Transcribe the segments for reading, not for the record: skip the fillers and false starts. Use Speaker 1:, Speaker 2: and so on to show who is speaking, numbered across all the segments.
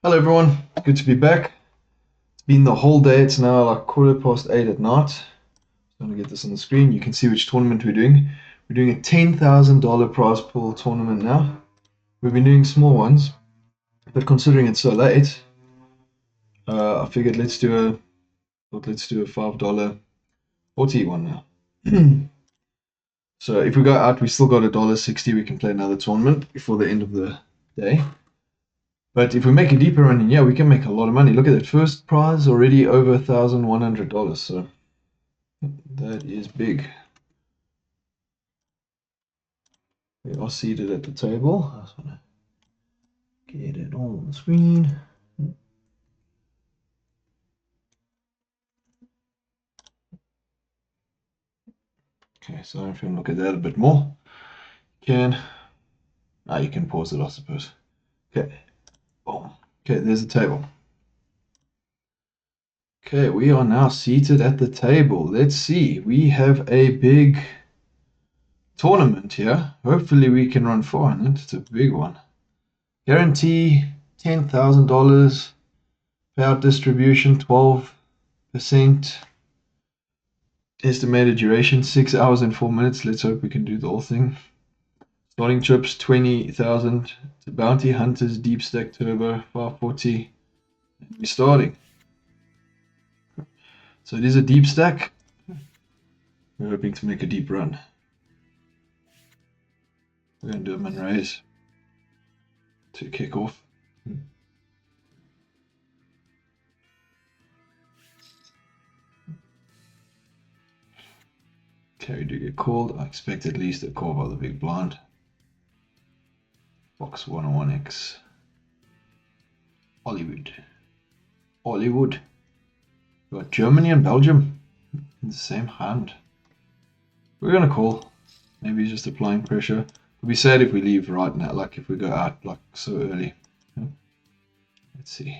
Speaker 1: Hello everyone, good to be back. It's been the whole day. It's now like 8:15 at night. I'm going to get this on the screen. You can see which tournament we're doing. We're doing a $10,000 prize pool tournament now. We've been doing small ones, but considering it's so late, I figured let's do a $5 40 one now. So if we go out, we still got $1.60. We can play another tournament before the end of the day. But if we make a deeper run in here, we can make a lot of money. Look at that first prize already over $1,100. So that is big. We are seated at the table. I just want to get it all on the screen. Okay, so if you want to look at that a bit more, you can. You can pause it, I suppose. Okay, boom. Okay, there's the table. Okay, we are now seated at the table. Let's see. We have a big tournament here. Hopefully we can run far in it. It's a big one. Guarantee $10,000. Payout distribution 12%. Estimated duration 6 hours and 4 minutes. Let's hope we can do the whole thing. Starting chips 20,000. To bounty hunters deep stack turbo 540. And we're starting. So it is a deep stack. We're hoping to make a deep run. We're going to do a min raise to kick off. Okay, we do get called. I expect at least a call by the big blind. Box 101x. Hollywood. Hollywood. We got Germany and Belgium in the same hand. We're going to call. Maybe he's just applying pressure. It'll be sad if we leave right now, like if we go out like so early. Let's see.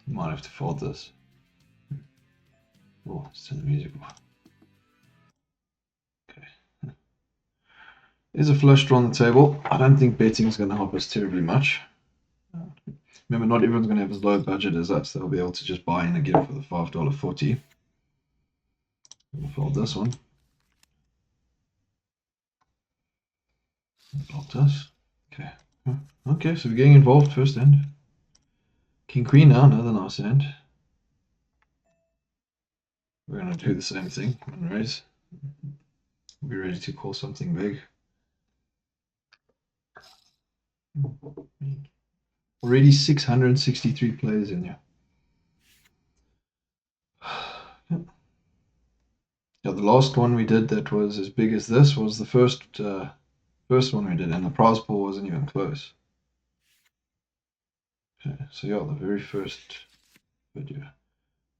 Speaker 1: Might have to fold this. Oh, let's turn the music off. Okay. There's a flush draw on the table. I don't think betting is going to help us terribly much. Remember, not everyone's going to have as low budget as us. They'll be able to just buy in and get it for the $5.40. We'll fold this one. Blocked us. Okay. Okay, so we're getting involved first hand. King Queen now, another nice hand. We're going to do the same thing. Min raise. We're ready to call something big. Already 663 players in here. Yeah, the last one we did that was as big as this was the first one we did, and the prize pool wasn't even close. Okay, so yeah, the very first video.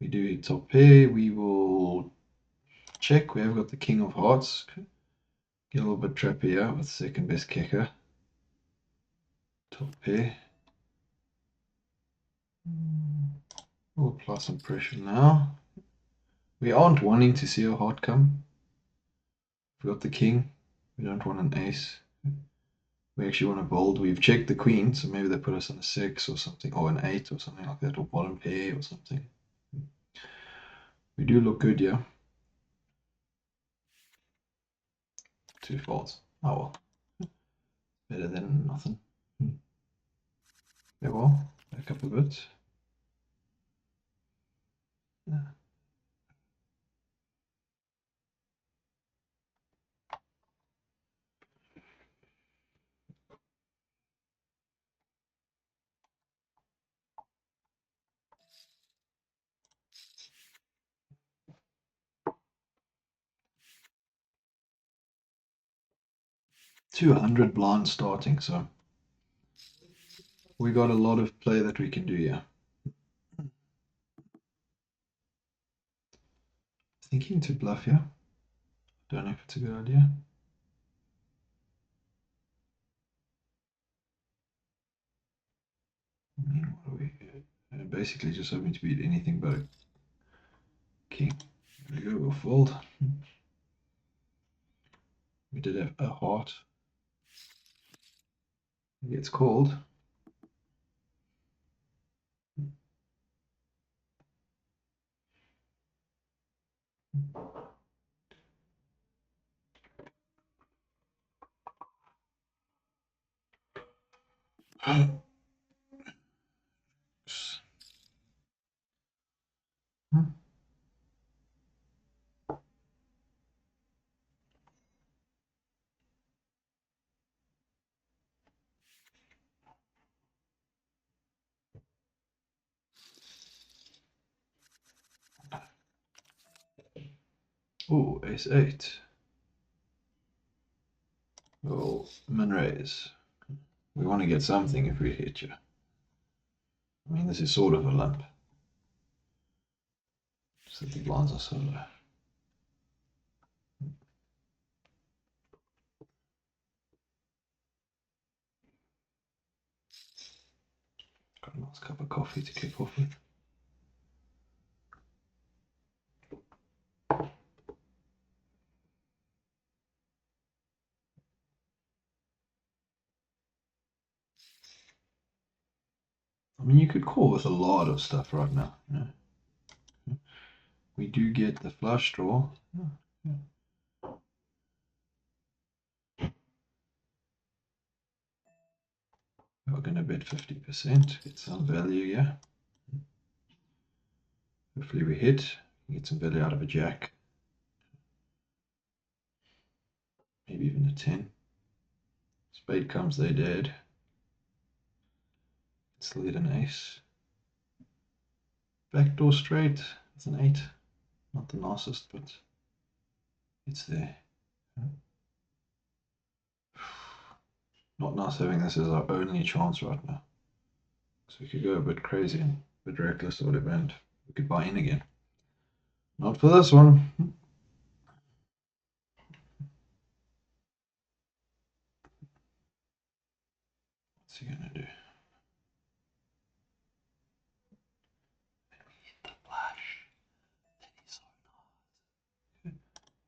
Speaker 1: We do top pair, we will check. We have got the king of hearts. Okay. Get a little bit trappy here with second best kicker. Top pair. We'll apply some pressure now. We aren't wanting to see a heart come. We've got the king. We don't want an ace. We actually want a bold. We've checked the queen, so maybe they put us on a 6 or something, or an 8 or something like that, or bottom pair or something. We do look good, yeah. 2 folds. Oh well. Better than nothing. Yeah, well, back up a bit. Yeah. $200 blind starting, so we got a lot of play that we can do here. Thinking to bluff here. Don't know if it's a good idea. I mean, what are we? Basically just hoping to beat anything but a king. There we go, we'll fold. We did have a heart. It gets called. Oh, ace 8. Well, min raise. We want to get something if we hit you. I mean, this is sort of a limp. Just that the blinds are so low. Got a nice cup of coffee to kick off with. I mean, you could call with a lot of stuff right now. You know? We do get the flush draw. We're going to bet 50%, get some value, yeah. Hopefully we hit, get some value out of a jack. Maybe even a 10. Spade comes, they're dead. Let's lead an ace. Backdoor straight, it's an 8. Not the nicest, but it's there. Not nice having this as our only chance right now. So we could go a bit crazy and a bit reckless or whatever, and we could buy in again. Not for this one. What's he gonna do? Hit the flash.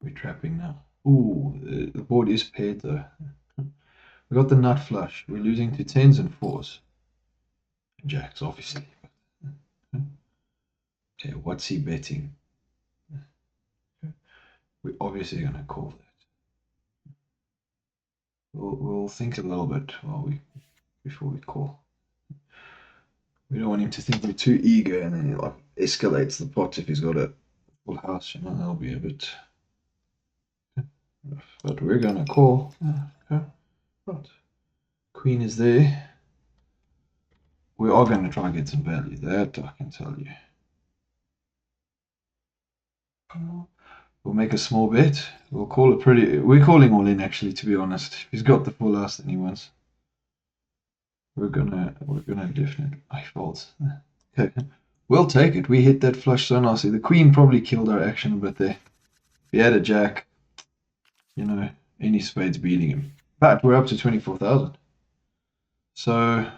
Speaker 1: We're trapping now. Ooh, the board is paired though. We got the nut flush. We're losing to 10s and 4s. Jacks, obviously. Okay, what's he betting? We're obviously going to call that. We'll think a little bit before we call. We don't want him to think we're too eager and then he like escalates the pot if he's got a full house. You know, that'll be a bit rough. But we're going to call. Okay. Right. Queen is there. We are going to try and get some value. That I can tell you. We'll make a small bet. We'll call it pretty. We're calling all in, actually, to be honest. If he's got the full house, then he wins. We're gonna definitely. I fault. Okay, we'll take it. We hit that flush so nicely. The queen probably killed our action a bit there. If he had a jack, you know, any spade's beating him. But we're up to 24,000. So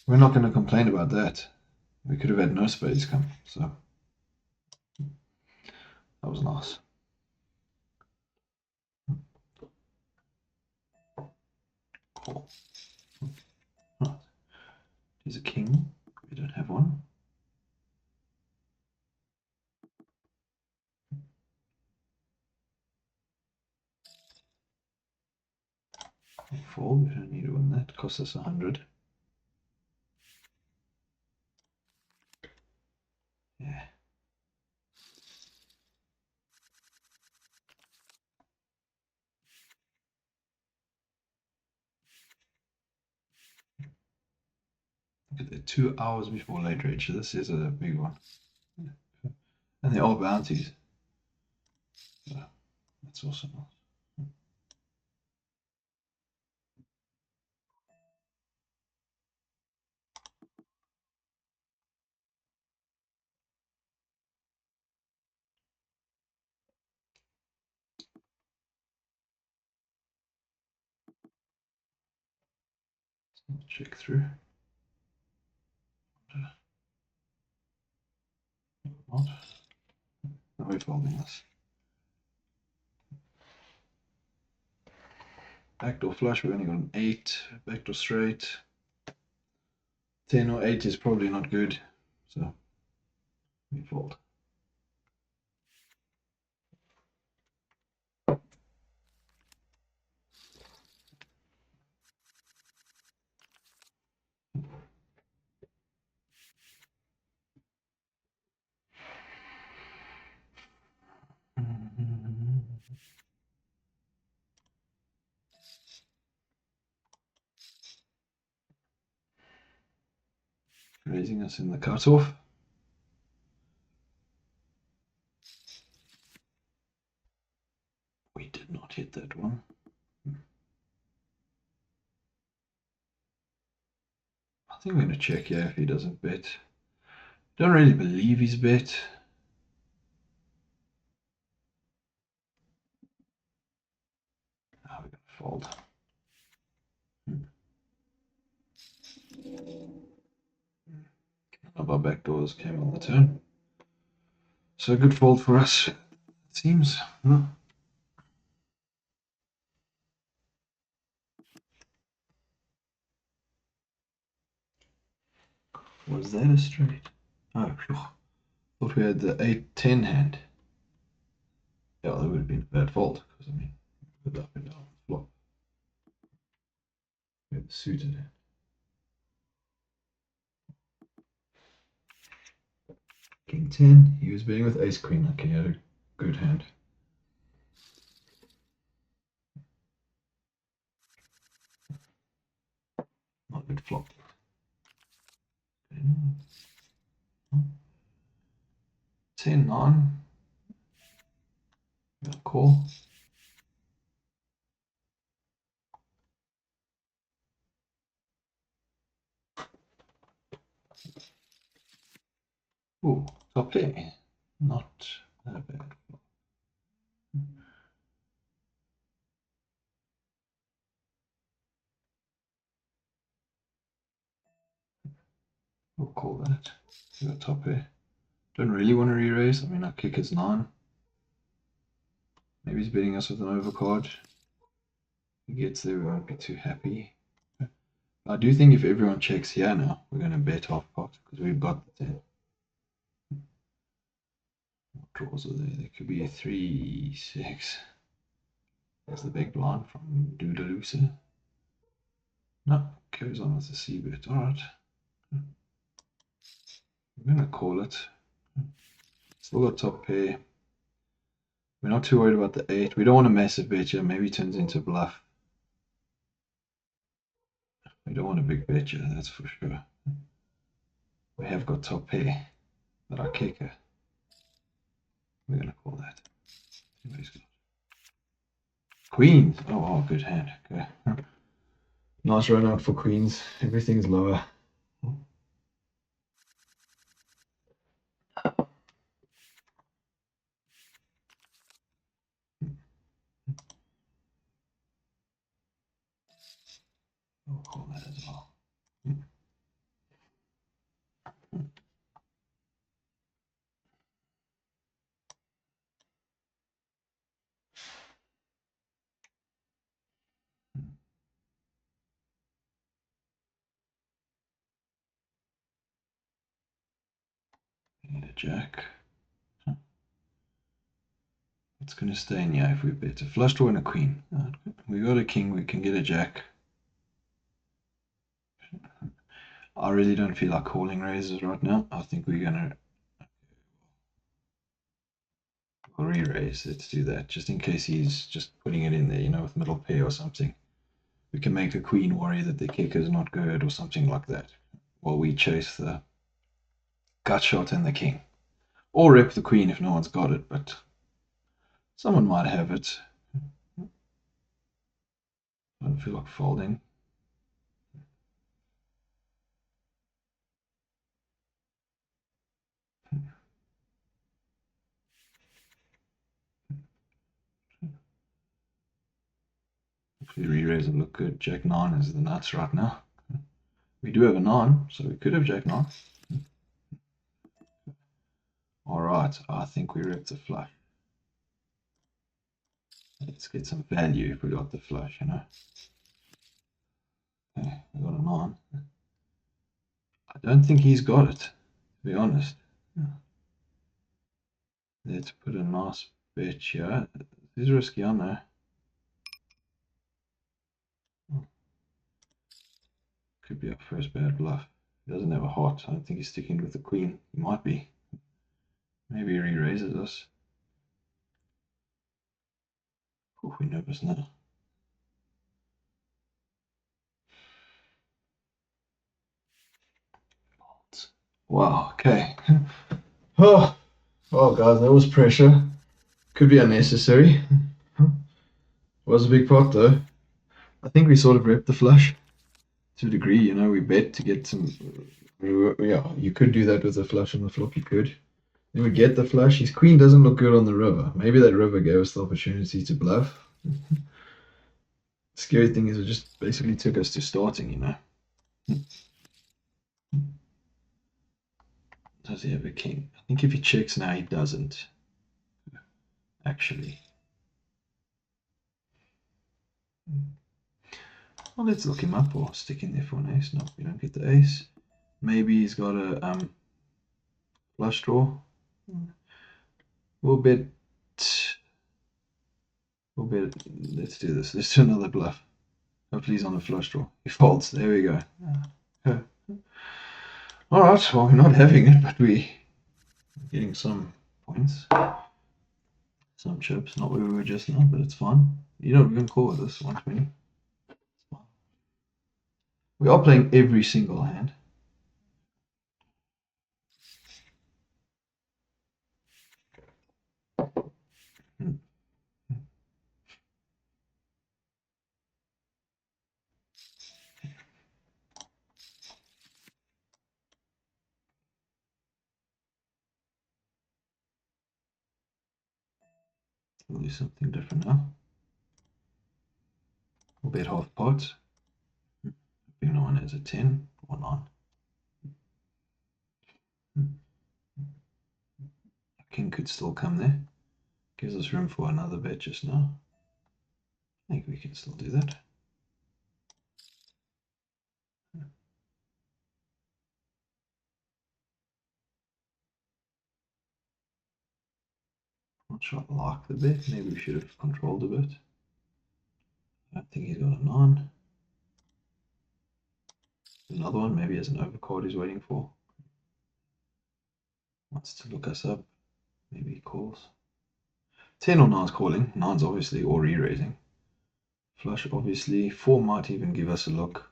Speaker 1: we're not going to complain about that. We could have had no spades come. So that was nice. Cool. Right. Here's a king. We don't have one. Fold. We don't need to win that. Cost us 100. Yeah. Look at that, 2 hours before late rage. This is a big one. And they're all bounties. So that's also nice. Check through. Not. Now we're folding this. Backdoor flush, we only got an 8. Backdoor straight. 10 or 8 is probably not good, so we fold. Raising us in the cutoff. We did not hit that one. I think we're going to check here if he doesn't bet. Don't really believe he's bet. Now we're going to fold. None of our backdoors came on the turn. So good fold for us, it seems. Huh? Was that a straight? Oh, phew. Thought we had the 8-10 hand. Yeah, that would have been a bad fold, because I mean, with up and down flop. We had the suited hand. King 10, he was betting with ace queen, okay, he had a good hand. Not a good flop. 10-9. Call. Oh, top pair. Not that bad. We'll call that. We got top pair. Don't really want to re-raise. I mean, our kick is 9. Maybe he's betting us with an overcard. If he gets there, we won't be too happy. I do think if everyone checks here now, we're going to bet half pot because we've got the 10. What draws are there? There could be a 3, 6. There's the big blind from Doodaloosa. No, carries on with the C bet. Alright. I'm going to call it. Still got top pair. We're not too worried about the 8. We don't want a massive bet here. Maybe it turns into bluff. We don't want a big bet here, that's for sure. We have got top pair, but our kicker, we're going to call that. Queens. Oh, good hand. Okay. Nice run out for queens. Everything's lower. I'll call that as well. Need a jack. It's going to stay in here if we bet a flush draw and a queen. We got a king, we can get a jack. I really don't feel like calling raises right now. I think we're going to re-raise. Let's do that, just in case he's just putting it in there, you know, with middle pair or something. We can make a queen worry that the kick is not good or something like that, while we chase the gut shot and the king. Or rip the queen if no one's got it, but someone might have it. I don't feel like folding. Hopefully re-raise will look good. Jack 9 is the nuts right now. We do have a 9, so we could have Jack 9. Alright, I think we ripped the flush. Let's get some value if we got the flush, you know. Okay, we got a 9. I don't think he's got it, to be honest. Let's put a nice bet here. This is risky, I know. Could be our first bad bluff. He doesn't have a heart. I don't think he's sticking with the queen. He might be. Maybe he re-raises us. Ooh, we're nervous now. Wow, okay. Oh, guys, that was pressure. Could be unnecessary. Was a big pot though. I think we sort of repped the flush to a degree. You know, we bet to get some. Yeah, you could do that with a flush on the flop. You could. Then we get the flush. His queen doesn't look good on the river. Maybe that river gave us the opportunity to bluff. Scary thing is, it just basically took us to starting. You know. Does he have a king? I think if he checks now, he doesn't. Actually. Well, let's look him up or stick in there for an ace. No, we don't get the ace. Maybe he's got a flush draw. We'll bet. Let's do this. Let's do another bluff. Hopefully he's on the flush draw. He folds. There we go. All right. Well, we're not having it, but we're getting some points. Some chips. Not where we were just now, but it's fine. You know, we're going to call it this 120. We are playing every single hand. We'll do something different now. We'll bet half pots. Being no one has a 10 or 9. King could still come there. Gives us room for another bet just now. I think we can still do that. Not sure I like the bet. Maybe we should have controlled a bit. I don't think he's got a 9. Another one, maybe he has an overcard he's waiting for. Wants to look us up. Maybe he calls. 10 or 9's calling. 9's obviously or re-raising. Flush obviously. 4 might even give us a look.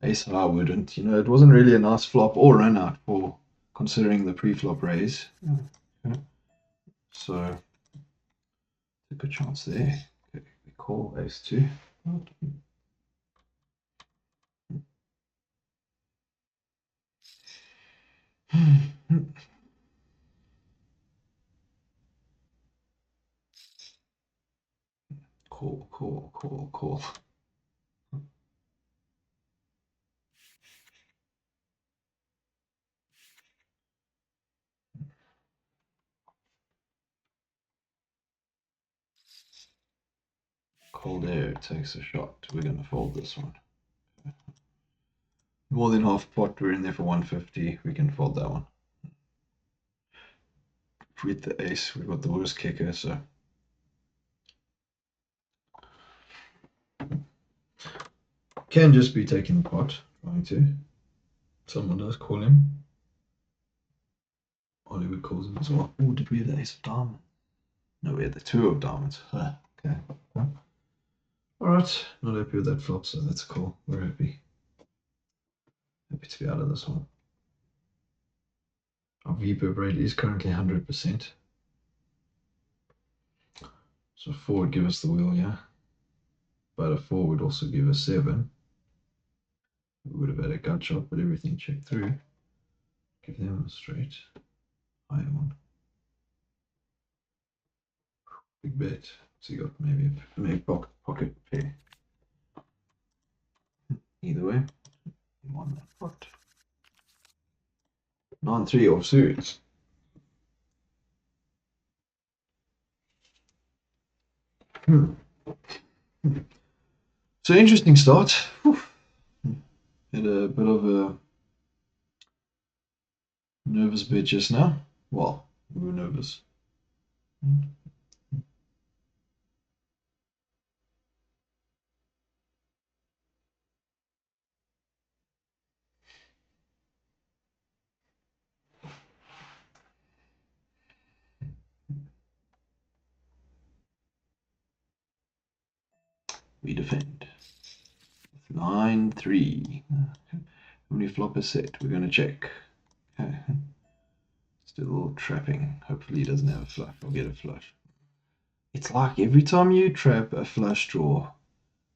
Speaker 1: Ace high wouldn't. You know, it wasn't really a nice flop or run out for considering the pre-flop raise. Okay. So took a chance there. Okay, we call ace 2. Call. Cold air takes a shot. We're going to fold this one. More than half pot. We're in there for 150. We can fold that one. With the ace, we've got the worst kicker, so. Can just be taking the pot, trying to. Someone does call him. Hollywood calls him as well. Oh, did we have the ace of diamonds? No, we had the 2 of diamonds. Okay. Alright, not happy with that flop, so that's cool. We're happy. Happy to be out of this one. Our VPER rate is currently 100%. So 4 would give us the wheel, yeah. But a 4 would also give us 7. We would have had a gut shot, but everything checked through. Give them a straight. Higher one. Big bet. So you got maybe pocket pair. Either way, you won that pot. 9-3 off suits. So interesting start. Whew. Had a bit of a nervous bit just now. Well, we were nervous. We defend. 9-3. How many flop is set? We're going to check. Okay. Still a little trapping. Hopefully he doesn't have a flush. I'll get a flush. It's like every time you trap a flush draw,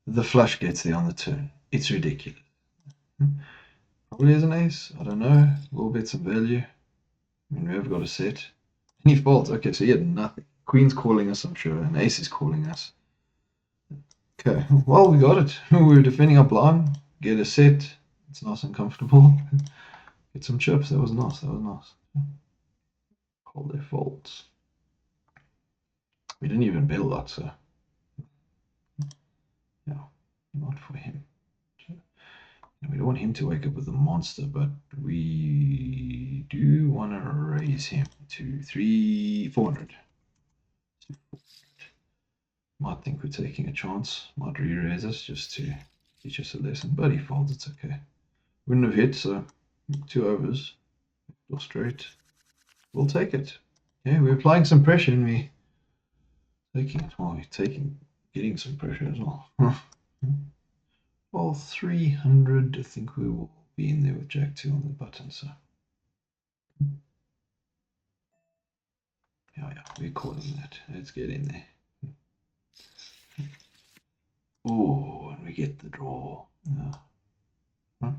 Speaker 1: the flush gets there on the turn. It's ridiculous. Probably has an ace. I don't know. We'll bet some value. I mean, we have got a set. And he folds. Okay, so he had nothing. Queen's calling us, I'm sure. And ace is calling us. Okay, well, we got it. We were defending our blind. Get a set. It's nice and comfortable. Get some chips. That was nice. That was nice. Call their folds. We didn't even bet a lot, so yeah, not for him. We don't want him to wake up with a monster, but we do want to raise him to 400. Might think we're taking a chance. Might re-raise us just to teach us a lesson, but he folds. It's okay. Wouldn't have hit, so 2 overs. Go straight. We'll take it. Yeah, we're applying some pressure and we taking it. Well, getting some pressure as well. Well, 300. I think we will be in there with Jack 2 on the button. So yeah, we're calling that. Let's get in there. Oh, and we get the draw. Yeah. Huh?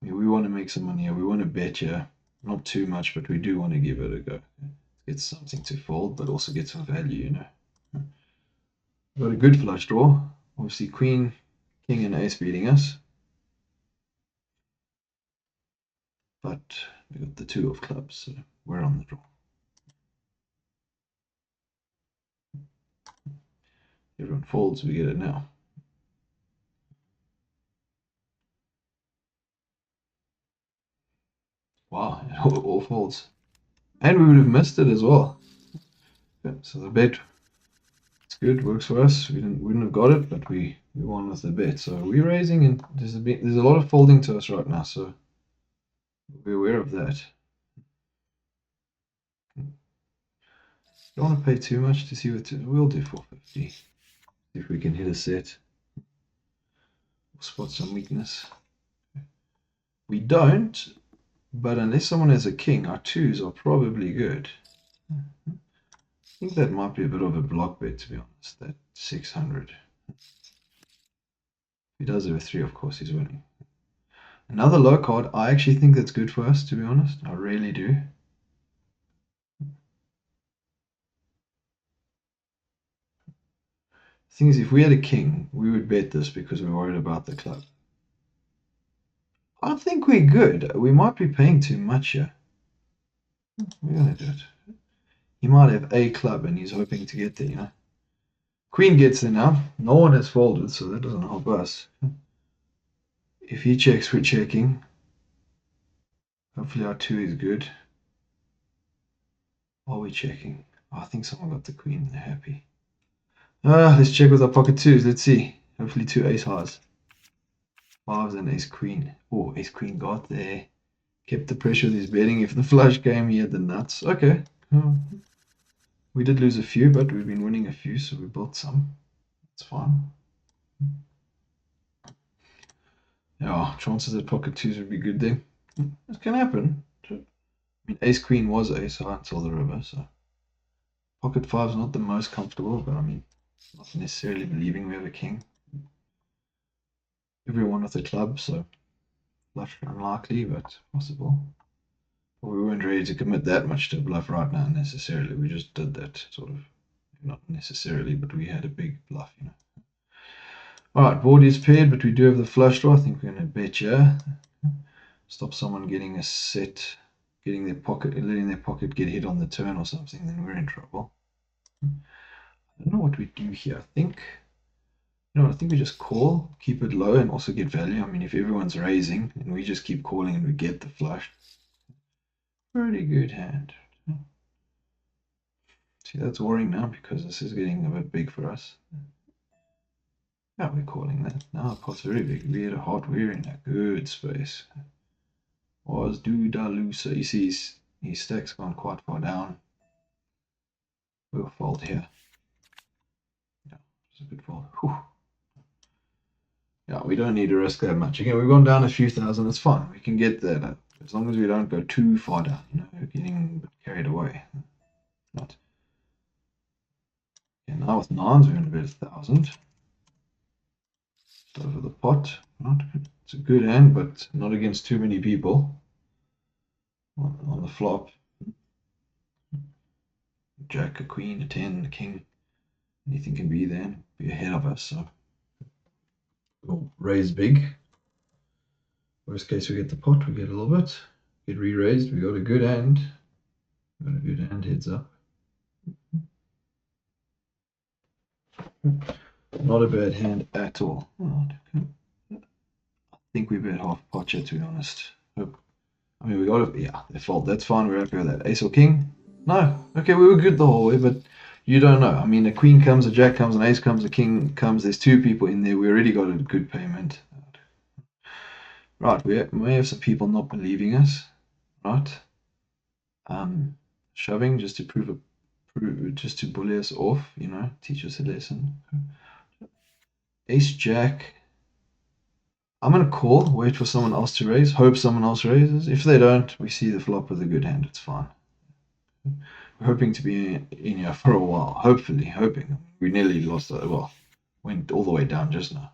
Speaker 1: Yeah, we want to make some money here. We want to bet here. Not too much, but we do want to give it a go. Get something to fold, but also get some value, you know. Got a good flush draw. Obviously, queen, king, and ace beating us. But we got the 2 of clubs, so we're on the draw. Everyone folds, we get it now. Wow, it all folds. And we would have missed it as well. Yeah, so the bet, it's good, works for us. We wouldn't have got it, but we won with the bet. So we're raising, and there's a lot of folding to us right now, so be aware of that. Don't want to pay too much to see what we'll do 450. See if we can hit a set. We'll spot some weakness. We don't, but unless someone has a king, our 2s are probably good. I think that might be a bit of a block bet, to be honest, that 600. If he does have a 3, of course, he's winning. Another low card, I actually think that's good for us, to be honest. I really do. The thing is, if we had a king, we would bet this because we're worried about the club. I think we're good. We might be paying too much here. We're going to do it. He might have a club and he's hoping to get there, you know. Queen gets there now. No one has folded, so that doesn't help us. If he checks, we're checking. Hopefully our 2 is good. Are we checking? Oh, I think someone got the queen. They're happy. Let's check with our pocket 2s. Let's see. Hopefully 2 ace highs. 5s and ace queen. Oh, ace queen got there. Kept the pressure with his betting. If the flush came, he had the nuts. Okay. We did lose a few, but we've been winning a few, so we built some. It's fine. Yeah, chances that pocket 2s would be good there. It can happen. I mean, ace queen was ace high until the river, so pocket 5's not the most comfortable, but I mean, not necessarily believing we have a king. Everyone with a club, so flush unlikely, but possible. But we weren't ready to commit that much to a bluff right now necessarily. We just did that sort of, not necessarily, but we had a big bluff, you know. All right, board is paired, but we do have the flush draw. I think we're going to bet here. Stop someone getting a set, letting their pocket get hit on the turn or something, then we're in trouble. I don't know what we do here. I think You know, I think we just call, keep it low, and also get value. I mean, if everyone's raising and we just keep calling and we get the flush, pretty good hand. See, that's worrying now because this is getting a bit big for us. Yeah, we're calling that. Now pot's very big. We had a hot, we're in a good space. Was do da loser. You see his stack's gone quite far down. We'll fold here. Yeah, it's a good fold. Whew. Yeah, we don't need to risk that much. Again, we've gone down a few thousand. It's fine. We can get that as long as we don't go too far down. You know, we're getting a bit carried away. Not. Yeah, now with nines, we're in about 1,000. Over the pot. Not good. It's a good hand, but not against too many people on the flop. Jack, a queen, a 10, a king. Anything can be there, be ahead of us. So we'll raise big. Worst case, we get the pot, we get a little bit. Get re-raised, we got a good hand. Got a good hand, heads up. Not a bad hand at all. I think we bet half pot here, to be honest. I mean, we got it. Yeah, they fold. That's fine. We're happy with that. Ace or king? No. Okay, we were good the whole way, but you don't know. I mean, a queen comes, a jack comes, an ace comes, a king comes. There's two people in there. We already got a good payment. Right, we may have some people not believing us. Right. Shoving just to just to bully us off, you know, teach us a lesson. Ace jack. I'm gonna call, wait for someone else to raise, hope someone else raises. If they don't, we see the flop with a good hand. It's fine. We're hoping to be in here for a while. Hopefully, hoping. We nearly lost that. Well, went all the way down just now.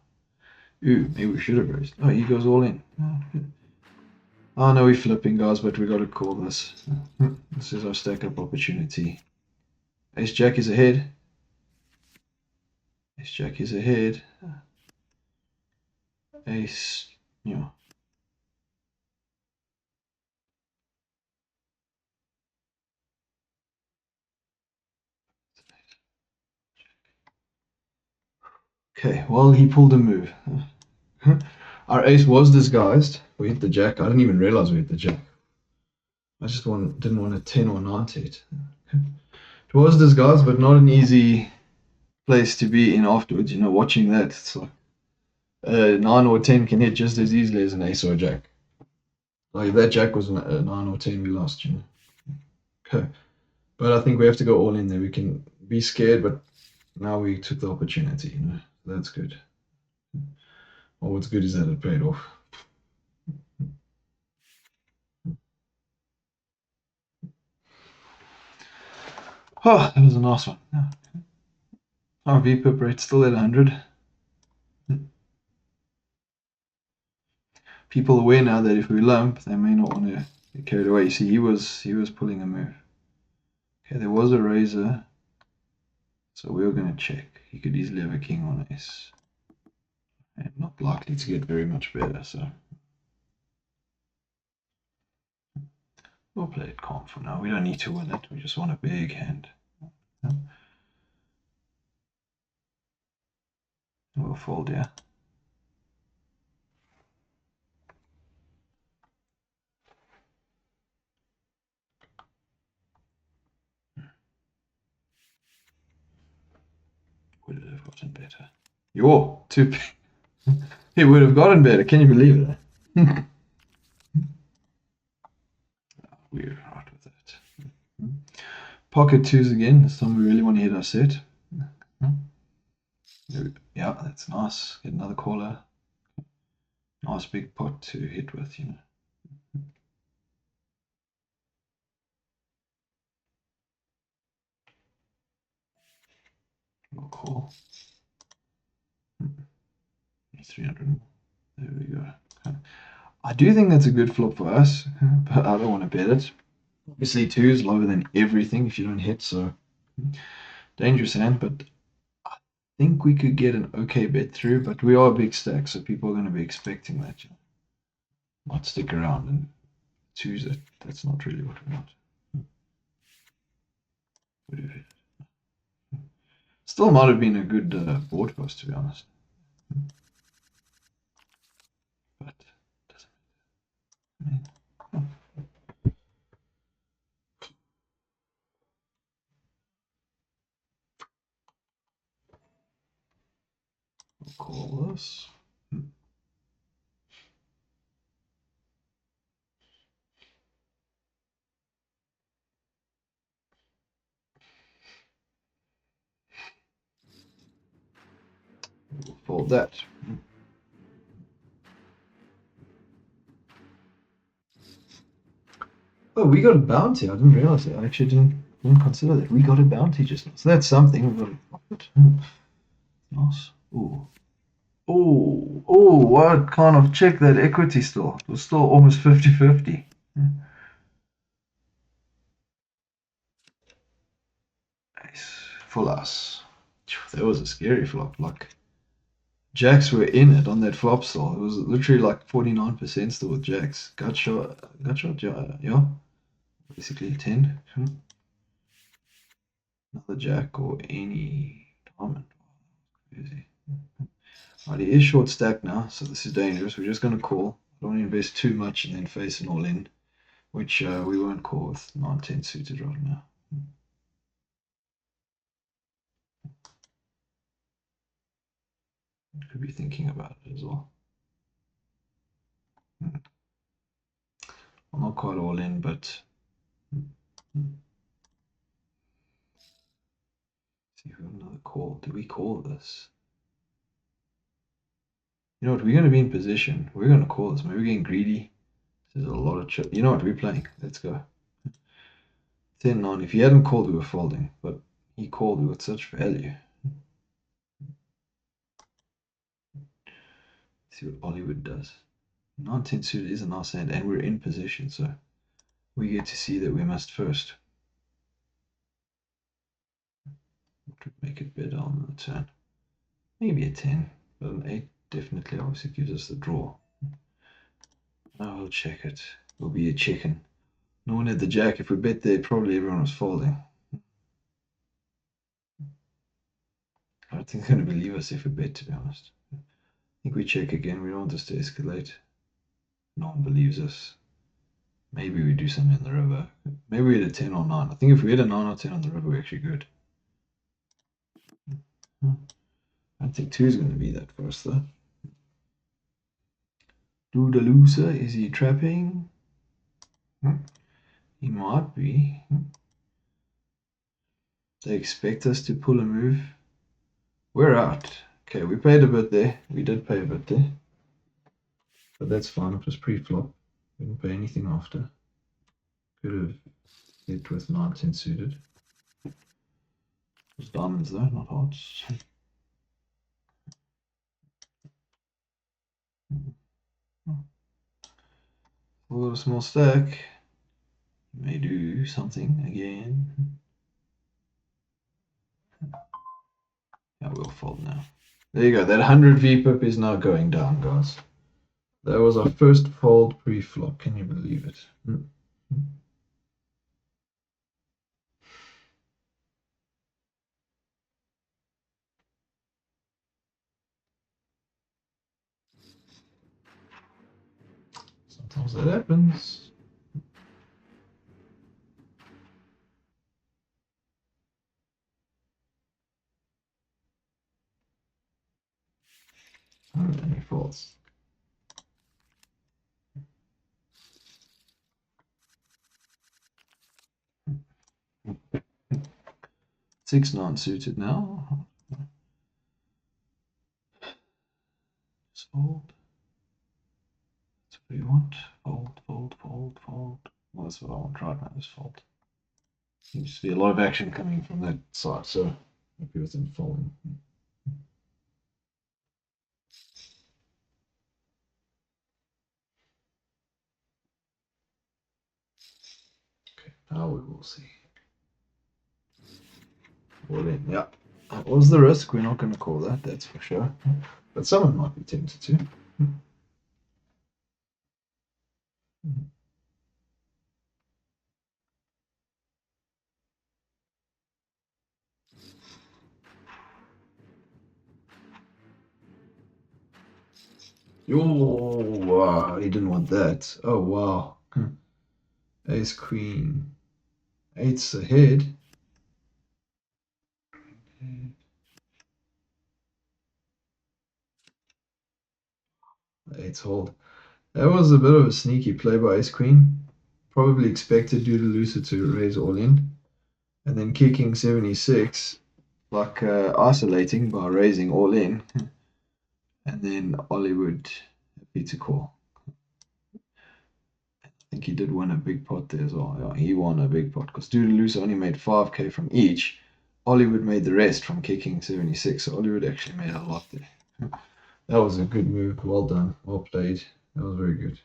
Speaker 1: Ooh, maybe we should have raised. Oh, he goes all in. Oh no, we're flipping, guys, but we got to call this. This is our stack up opportunity. Ace jack is ahead. Ace jack is ahead. Ace, yeah. Okay, well, he pulled a move. Our ace was disguised. We hit the jack. I didn't even realize we hit the jack. I just didn't want a 10 or 9 to hit. It was disguised, but not an easy place to be in afterwards. You know, watching that, it's like 9 or 10 can hit just as easily as an ace or a jack. Like if that jack was a 9 or 10, we lost, you know. Okay. But I think we have to go all in there. We can be scared, but now we took the opportunity, you know. That's good. Well, what's good is that it paid off. Oh, that was a nice one. Yeah. Our VPIP rate's still at 100. People aware now that if we lump, they may not want to get carried away. You see, he was pulling a move. Okay, there was a razor, so we were going to check. He could easily have a king on ace. And not likely to get very much better, so we'll play it calm for now. We don't need to win it. We just want a big hand. We'll fold, yeah. Would it have gotten better? Yo, two. It would have gotten better. Can you believe that? We're right with that. Pocket twos again. This time we really want to hit our set. Yeah, that's nice. Get another caller. Nice big pot to hit with, you know. We'll call. 300. There we go. Okay. I do think that's a good flop for us, but I don't want to bet it. Obviously, 2 is lower than everything if you don't hit, so dangerous hand, but I think we could get an okay bet through, but we are a big stack, so people are going to be expecting that. You know. Might stick around and choose it. That's not really what we want. Still might have been a good board post, to be honest. But doesn't mean. We'll call this. We'll fold that. Oh, we got a bounty. I didn't realize it. I actually didn't consider that. We got a bounty just now. So that's something. We've got a profit. Nice. Ooh. Oh, oh, what kind of check that equity still? It was still almost 50-50. Nice. Full house. That was a scary flop. Like, jacks were in it on that flop still. It was literally like 49% still with jacks. Gut shot, yeah. Basically 10. Another jack or any diamond. Crazy. Right, he is short stack now, so this is dangerous. We're just going to call. Don't want to invest too much and then face an all in, which we won't call with 9-10 suited right now. Could be thinking about it as well. I'm not quite all in, but see if we have another call. Do we call this? You know what? We're going to be in position. We're going to call this. Maybe we're getting greedy. There's a lot of chip. You know what? We're playing. Let's go. 10-9. If he hadn't called, we were folding, but he called with such value. See what Hollywood does. 9-10 suited is a nice hand, and we're in position, so we get to see that we must first. Make it better on the turn. Maybe a 10, but an 8 definitely obviously gives us the draw. Now we'll check it. We'll be a chicken. No one had the jack. If we bet there, probably everyone was folding. I don't think they're going to believe us if we bet, to be honest. I think we check again. We don't want this to escalate. No one believes us. Maybe we do something in the river. Maybe we hit a 10 or 9. I think if we hit a 9 or 10 on the river, we're actually good. I don't think 2 is going to be that for us, though. Doodaloosa, is he trapping? He might be. They expect us to pull a move. We're out. Okay, we paid a bit there. We did pay a bit there. But that's fine. It was pre-flop. We didn't pay anything after. Could have hit with 9-10 suited. It was diamonds though, not hearts. A little small stack. May do something again. Yeah, we'll fold now. There you go. That 100 VPIP is now going down, guys. That was our first fold pre-flop. Can you believe it? Sometimes that happens. Any faults? Six non-suited now. Just fold. That's what you want. Fold, fold, fold, fold. Well, that's what I want right now, is fold. Seems to be a lot of action coming from that side, so happy with them folding. Okay, now we will see. All in, yeah. That was the risk. We're not going to call that, that's for sure. But someone might be tempted to. Oh, wow, he didn't want that. Oh, wow. Ace, queen. Eight's ahead. Eight's hold. That was a bit of a sneaky play by ace, queen. Probably expected Doodaloosa to raise all in. And then kicking 76, like isolating by raising all in. And then Hollywood happy to call. I think he did win a big pot there as well. Yeah, he won a big pot because Doodaloosa only made 5k from each. Hollywood made the rest from kicking 76. So Hollywood actually made a lot there. That was a good move. Well done. Well played. That was very good.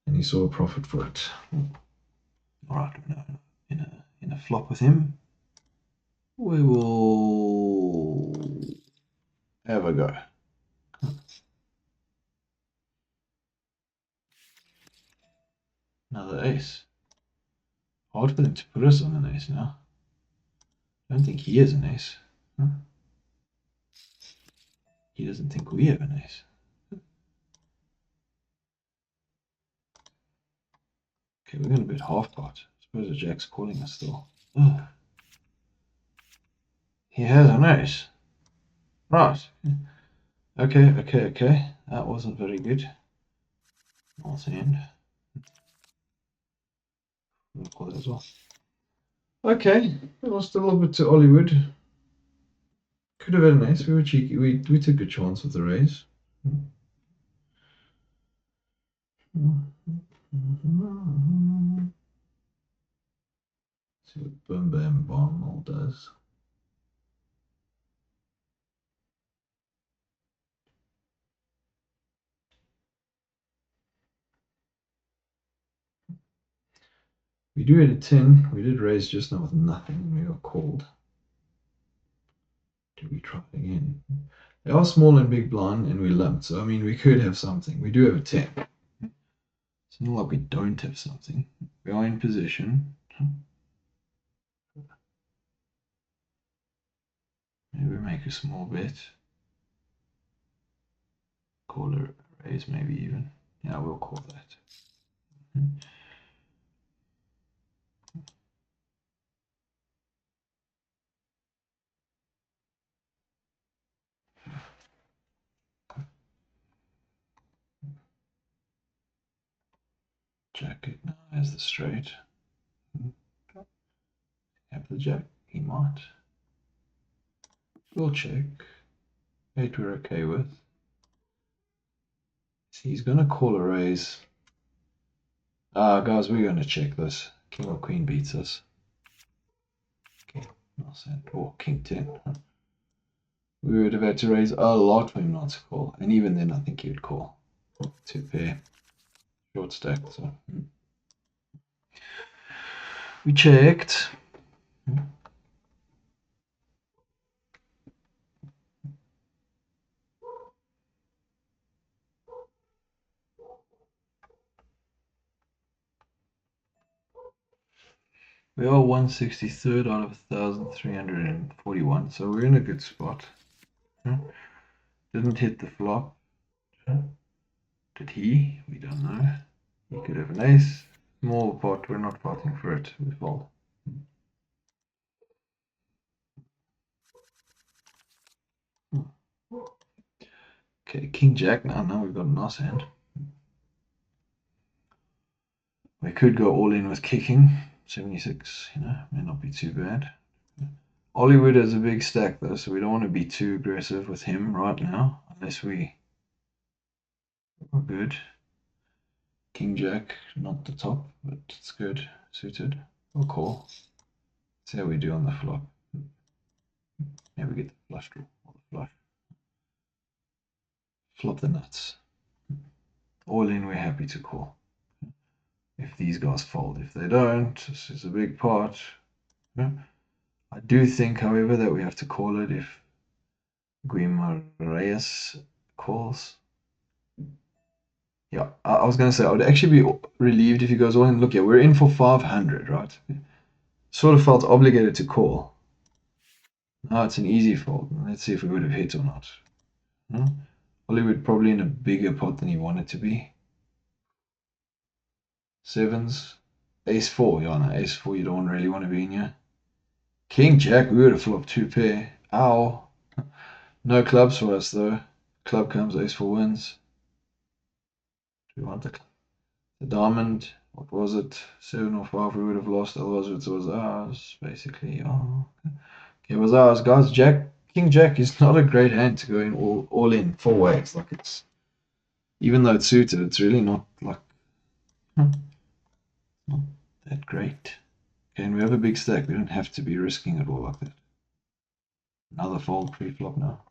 Speaker 1: And he saw a profit for it. All right, in a flop with him, we will have a go. Another ace. Hard for them to put us on an ace now. I don't think he is an ace. He doesn't think we have an ace. Okay, we're going to bet half pot. I suppose the jack's calling us still. Ugh. He has an ace. Right. Okay. That wasn't very good. Nice hand. We'll call it as well. Okay, we lost a little bit to Hollywood. Could have had an ace. We were cheeky. We took a chance with the raise. See what Boom Bam Bomb all does. We do hit a 10. We did raise just now with nothing and we got called. Do we try it again? They are small and big blind and we lumped. So, I mean, we could have something. We do have a 10. It's not like we don't have something. We are in position. Maybe we make a small bet. Call a raise, maybe even. Yeah, we'll call that. Jack it now as the straight. Have the jack. He might. We'll check. 8 we're okay with. See, he's going to call a raise. Guys, we're going to check this. King or queen beats us. Okay, nice hand. Or king 10. We would have had to raise a lot for him not to call. And even then, I think he would call. 2 pair. Short stack. So we checked. We are 163rd out of 1,341, so we're in a good spot. Didn't hit the flop. Did he? We don't know. He could have an ace. Small pot, we're not fighting for it. We fold. Okay, king jack now. Now we've got a nice hand. We could go all in with kicking. 76, may not be too bad. Hollywood has a big stack though, so we don't want to be too aggressive with him right now, unless we are good. King jack, not the top, but it's good, suited. We'll call. See how we do on the flop. Yeah, we get the flush draw, or the flush. Flop the nuts. All in, we're happy to call. If these guys fold. If they don't, this is a big pot. I do think, however, that we have to call it if Guimaraes calls. Yeah, I was going to say, I would actually be relieved if he goes all in. Look, yeah, we're in for 500, right? Sort of felt obligated to call. Now it's an easy fold. Let's see if we would have hit or not. Hollywood probably in a bigger pot than he wanted to be. Sevens. Ace 4. Yeah, no, ace 4 you don't really want to be in here. King Jack, we would have flopped 2 pair. Ow. No clubs for us though. Club comes, ace 4 wins. Do we want the diamond? What was it? 7 or 5 we would have lost, otherwise it was ours, basically. Oh, okay. It was ours, guys. King Jack is not a great hand to go in all in 4 ways. Like it's, even though it's suited, it's really not like not that great. Okay, and we have a big stack. We don't have to be risking it all like that. Another fold pre-flop now.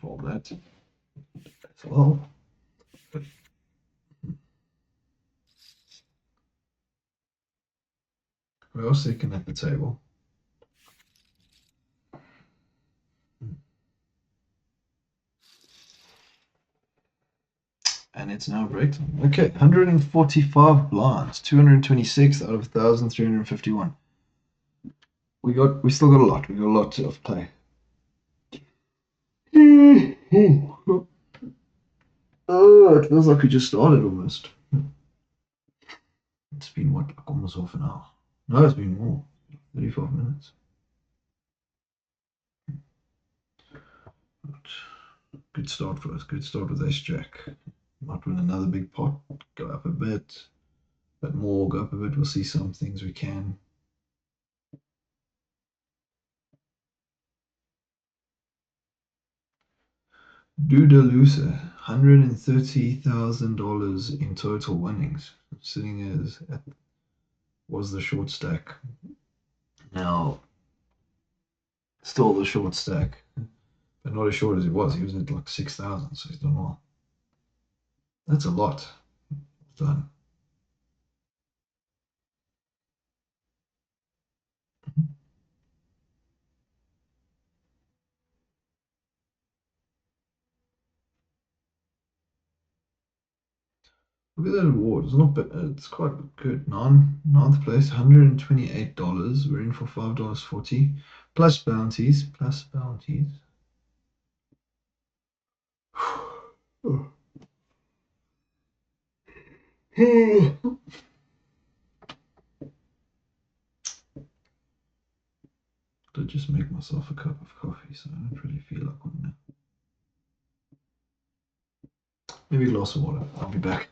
Speaker 1: Fold that as well. We are second at the table. And it's now break time. Okay, 145 blinds, 226 out of 1,351. We still got a lot. We got a lot of play. Oh, it feels like we just started almost. It's been what, like almost half an hour. No, it's been more. 35 minutes. But good start for us. Good start with ace jack. Might win another big pot. Go up a bit. But more, go up a bit. We'll see some things we can. Dudalusa, $130,000 in total winnings. Sitting as was the short stack. Now, still the short stack, but not as short as he was. He was at like 6,000, so he's done well. That's a lot. Done. Look at that award. It's not bad. It's quite good. Ninth place, $128. We're in for $5.40 plus bounties. Plus bounties. I just make myself a cup of coffee, so I don't really feel like one now. Maybe a glass of water. I'll be back.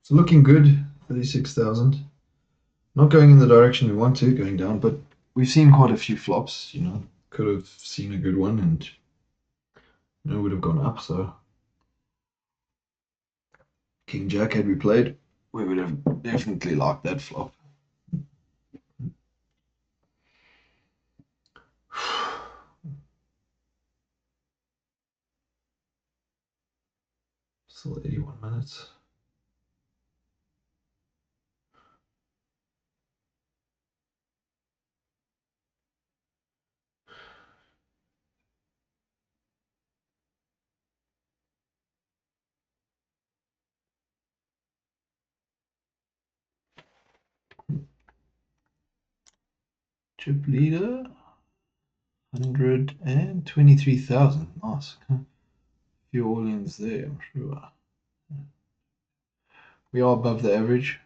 Speaker 1: So looking good, 36,000. Not going in the direction we want to, going down, but we've seen quite a few flops, you know. Could have seen a good one and would have gone up, so King Jack had we played, we would have definitely liked that flop. Still 81 minutes. Chip leader, 123,000. Nice. Few all-ins there, I'm sure. We are above the average.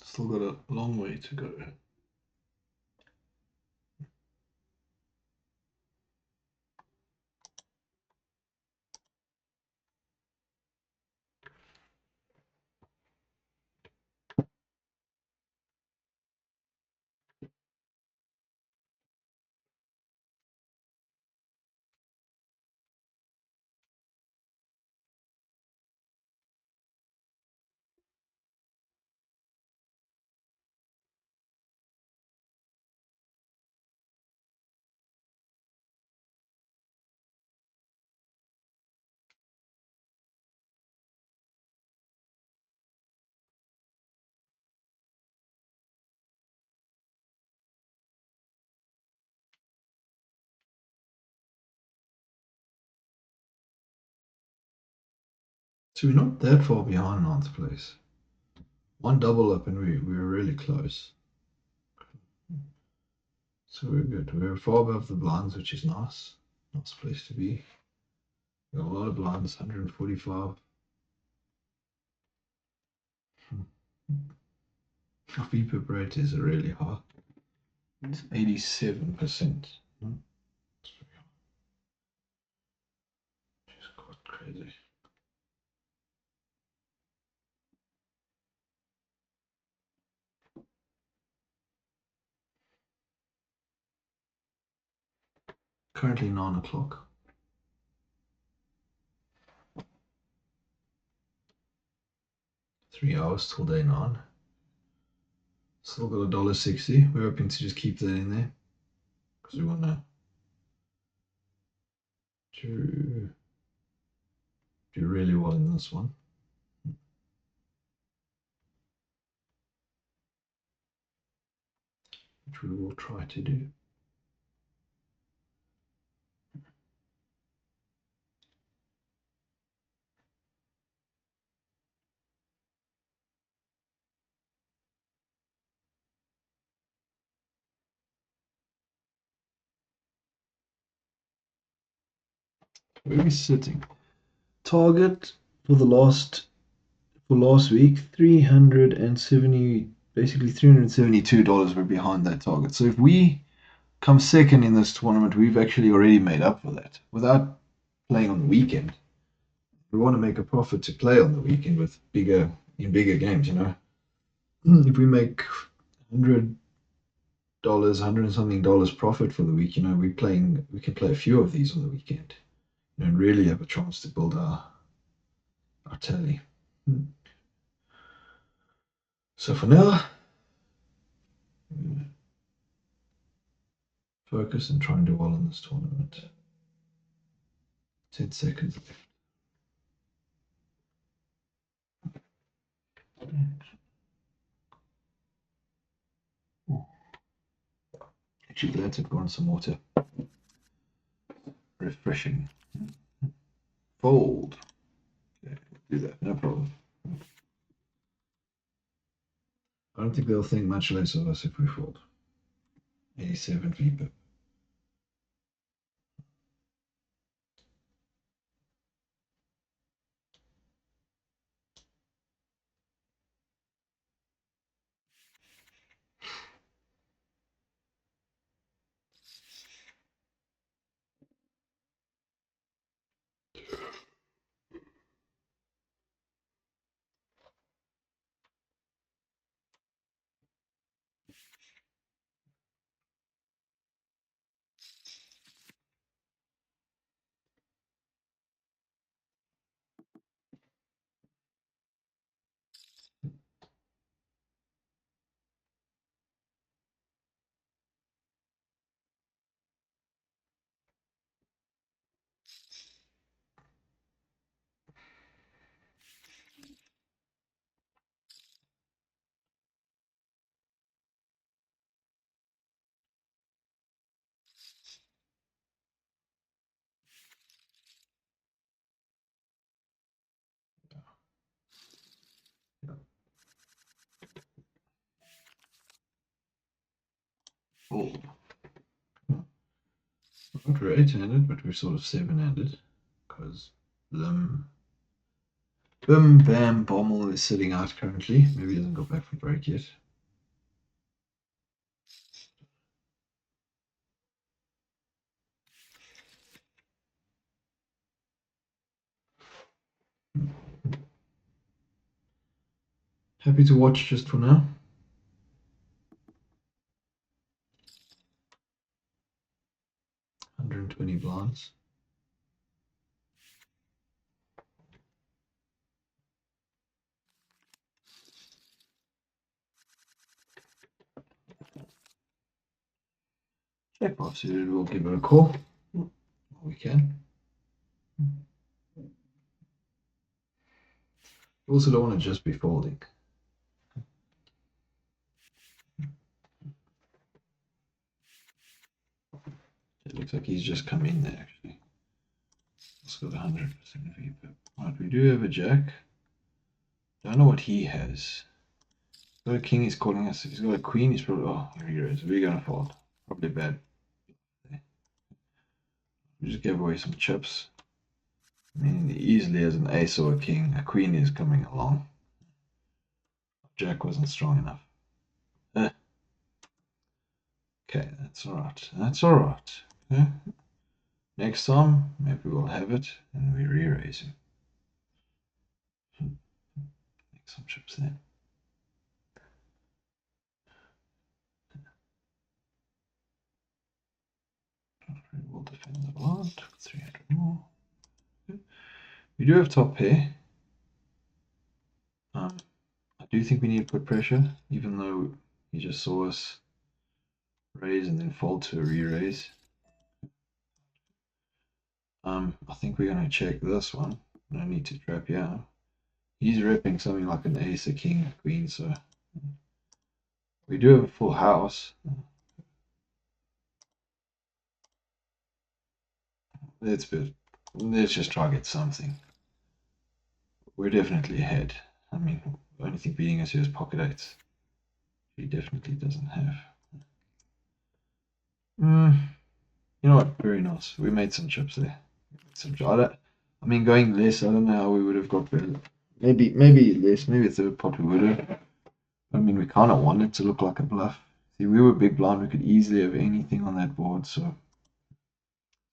Speaker 1: Still got a long way to go. So we're not that far behind ninth place. One double up and we were really close. So we're good. We're far above the blinds, which is nice. Nice place to be. Got a lot of blinds, 145. Our VPIP rate is really high. It's 87%. It's quite crazy. Currently 9 o'clock. 3 hours till day 9. Still got $1.60. We're hoping to just keep that in there because we want to do really well in this one. Which we will try to do. Where are we sitting? Target for last week, 370, basically $372 we're behind that target. So if we come second in this tournament, we've actually already made up for that without playing on the weekend. We want to make a profit to play on the weekend with bigger games, you know. If we make $100, hundred and something dollars profit for the week, you know, we can play a few of these on the weekend, you know, and really have a chance to build our tally. So for now, focus and try and do well in this tournament. 10 seconds left. Actually, glad to have gone some water. Refreshing. Fold. Okay, do that, no problem. I don't think they'll think much less of us if we fold. 87 VPIP. Fold. Not we're 8-handed, but we're sort of 7-handed. Because Bim Bam Bommel is sitting out currently. Maybe he hasn't got back from break yet. Happy to watch just for now. $120 blinds. Check off suited, we'll give it a call. We can. Also don't want to just be folding. It looks like he's just come in there actually. It's got 100% VPIP. Right, we do have a jack. Don't know what he has. He's got a king, he's calling us. If he's got a queen, he's probably, oh, here he is. We're gonna fold. Probably bad. We just gave away some chips. I mean, easily as an ace or a king, a queen is coming along. Jack wasn't strong enough. Okay, that's alright. That's alright. Okay. Next time, maybe we'll have it and we re-raise him. Make some chips there. We'll defend the blind. 300 more. Okay. We do have top pair. I do think we need to put pressure, even though he just saw us raise and then fold to a re-raise. I think we're going to check this one. No need to trap here. He's repping something like an ace, a king, a queen, so we do have a full house. Let's just try to get something. We're definitely ahead. I mean, the only thing beating us here is pocket eights. He definitely doesn't have. You know what? Very nice. We made some chips there. I mean, going less, I don't know how we would have got better. Maybe less. Maybe a third pot we would have. I mean, we kind of wanted to look like a bluff. See, we were big blind. We could easily have anything on that board. So,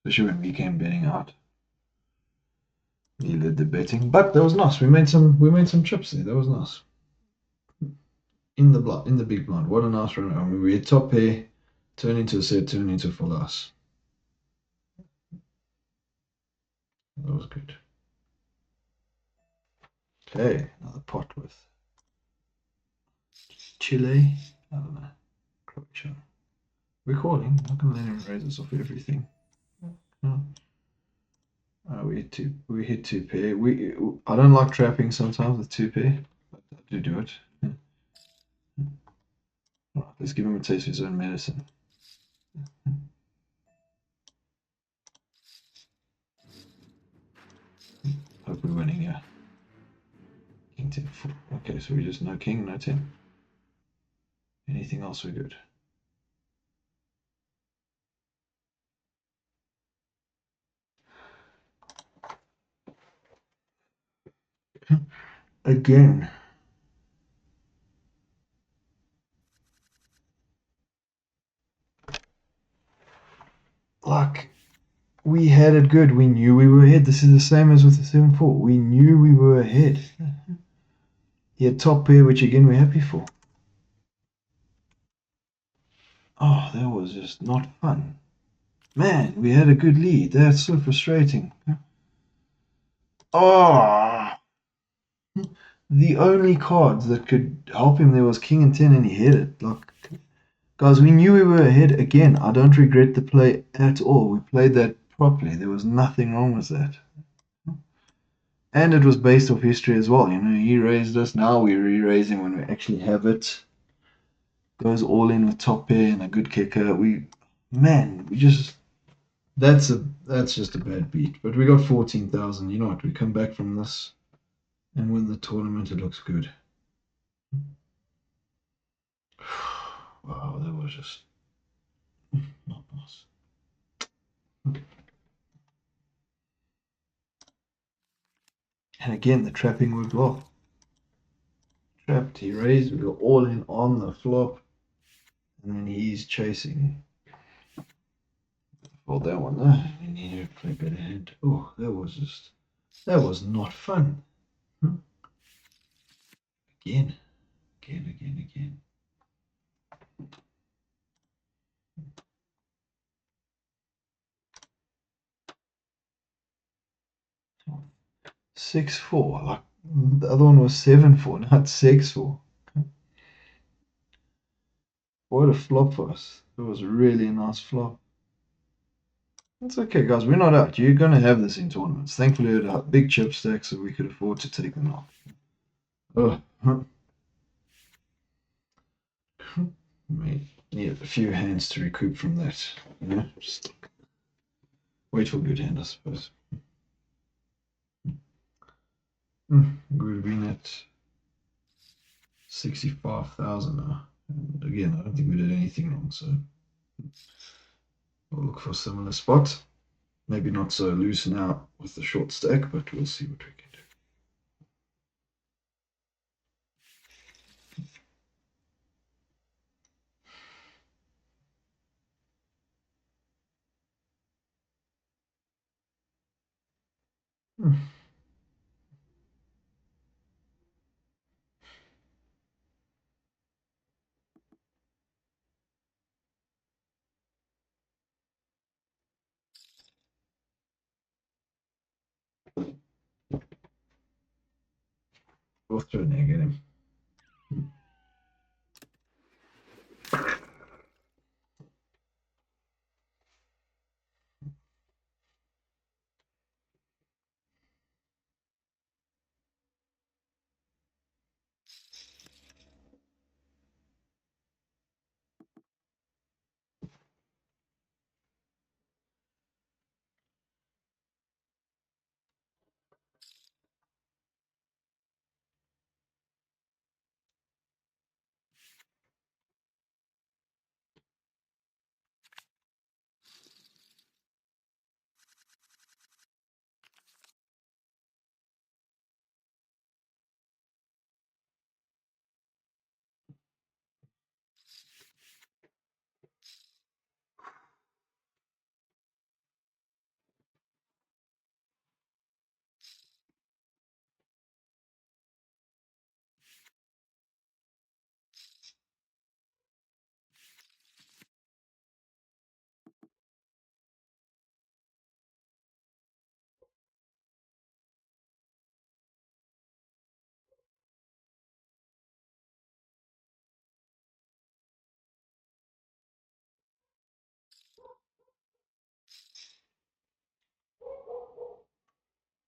Speaker 1: especially when we came betting out, he led the betting. But that was nice. We made some chips there. That was nice. In the big blind. What a nice run. I mean, we had top pair, turn into a set, turn into a full house. That was good. Okay, another pot with Chile. I don't know. Croatia. We're calling. I'm not gonna let him raise us off everything. No. We hit two pair. I don't like trapping sometimes with two pair, but I do it. Yeah. All right, let's give him a taste of his own medicine. Hope we're winning, yeah. King 10, 4. Okay, so we just no king, no 10. Anything else we're good. Again. Like, we had it good. We knew we were ahead. This is the same as with the 7-4. We knew we were ahead. He had top pair, which again we're happy for. Oh, that was just not fun. Man, we had a good lead. That's so frustrating. Oh, the only cards that could help him there was king and 10 and he hit it. Like, guys, we knew we were ahead. Again, I don't regret the play at all. We played that properly. There was nothing wrong with that. And it was based off history as well. You know, he raised us. Now we re-raise him when we actually have it. Goes all in with top pair and a good kicker. That's just a bad beat. But we got 14,000. You know what? We come back from this and win the tournament. It looks good. Wow, that was just Not nice. And again, the trapping worked well. Trapped, he raised, we were all in on the flop, and then he's chasing. Fold that one there. We need to play better hand. Oh, that was not fun. Again. Again. 6-4. Like the other one was 7-4. Now it's 6-4. What a flop for us. It was really a nice flop. It's okay, guys. We're not out. You're going to have this in tournaments. Thankfully, we had a big chip stack, so we could afford to take them off. Oh, we needed a few hands to recoup from that. Just wait for a good hand, I suppose. We've been at 65,000 now. And again, I don't think we did anything wrong, so we'll look for a similar spot. Maybe not so loose now with the short stack, but we'll see what we can do. We'll throw an egg at him.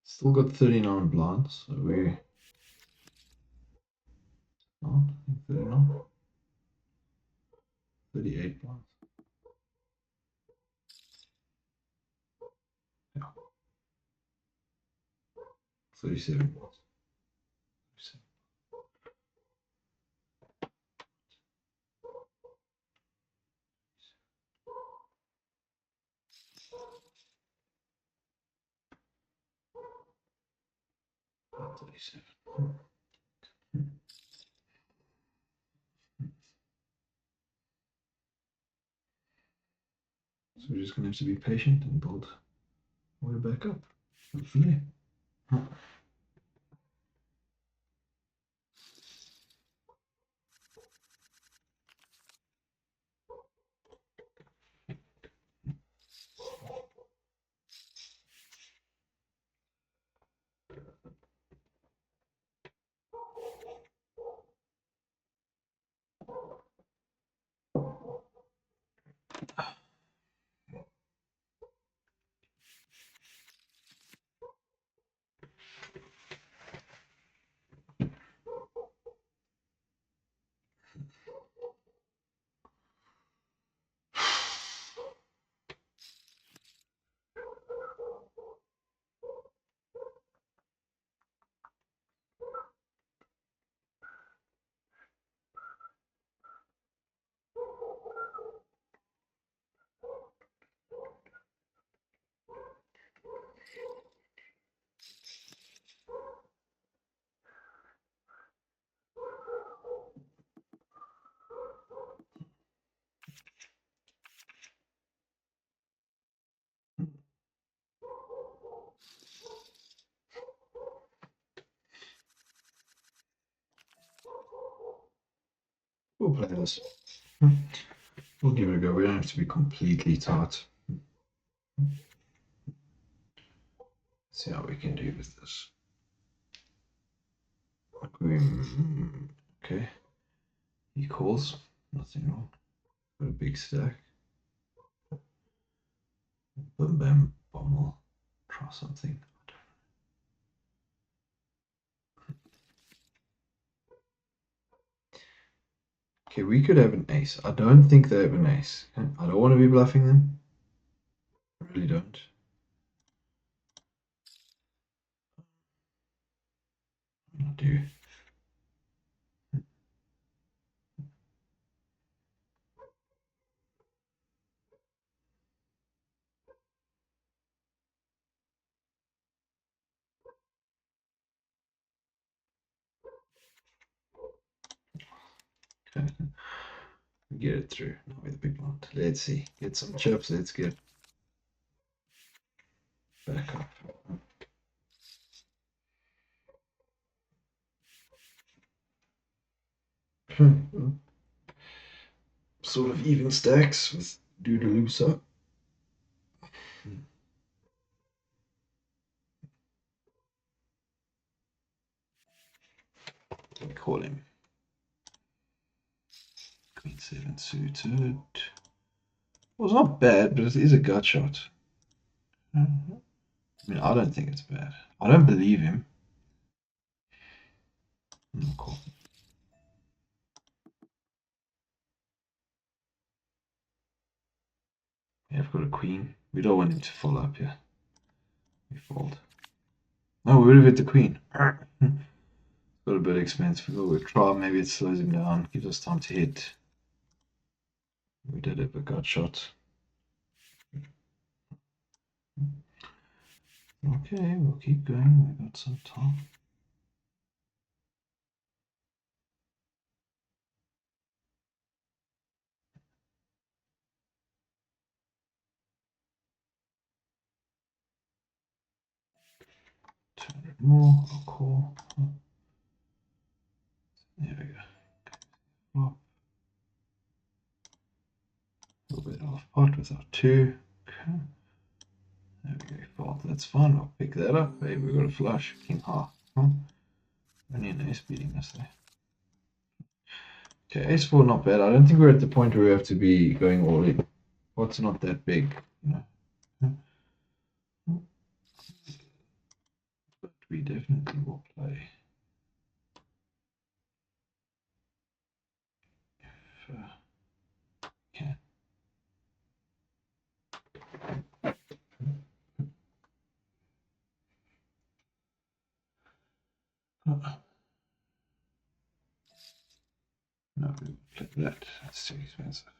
Speaker 1: Still got 39 blinds, so we're on 39, 38 blinds. Yeah. 37 blinds. 37. So we're just going to have to be patient and build our way back up. Hopefully. We'll play this. We'll give it a go. We don't have to be completely tight. See how we can do with this. Okay. He calls. Nothing wrong. Got a big stack. Bim bam bommel. Try something. Okay, we could have an ace. I don't think they have an ace. I don't want to be bluffing them. I really don't. I do. Okay. Get it through. Not with the big blind. Let's see. Get some chips. Let's get back up. Sort of even stacks with Doodaloosa. We call him Queen 7 suited. Well, it's not bad, but it is a gut shot. I mean, I don't think it's bad. I don't believe him. Cool. Yeah, I've got a queen. We don't want him to fall up here. We fold. No, we would have hit the queen. Got a bit expensive. We'll try. Maybe it slows him down. Gives us time to hit. We did have a gut shot. Okay, we'll keep going. We got some time. More. I'll call. There we go. Flop. A little bit off pot with our 2. Okay. There we go. Fold. That's fine. I'll pick that up. Hey, we got a flush. King half. Only an ace beating us there. Okay, ace 4 not bad. I don't think we're at the point where we have to be going all in. Pot's not that big, you know. But we definitely will play. If can. No, we play that. That's too expensive.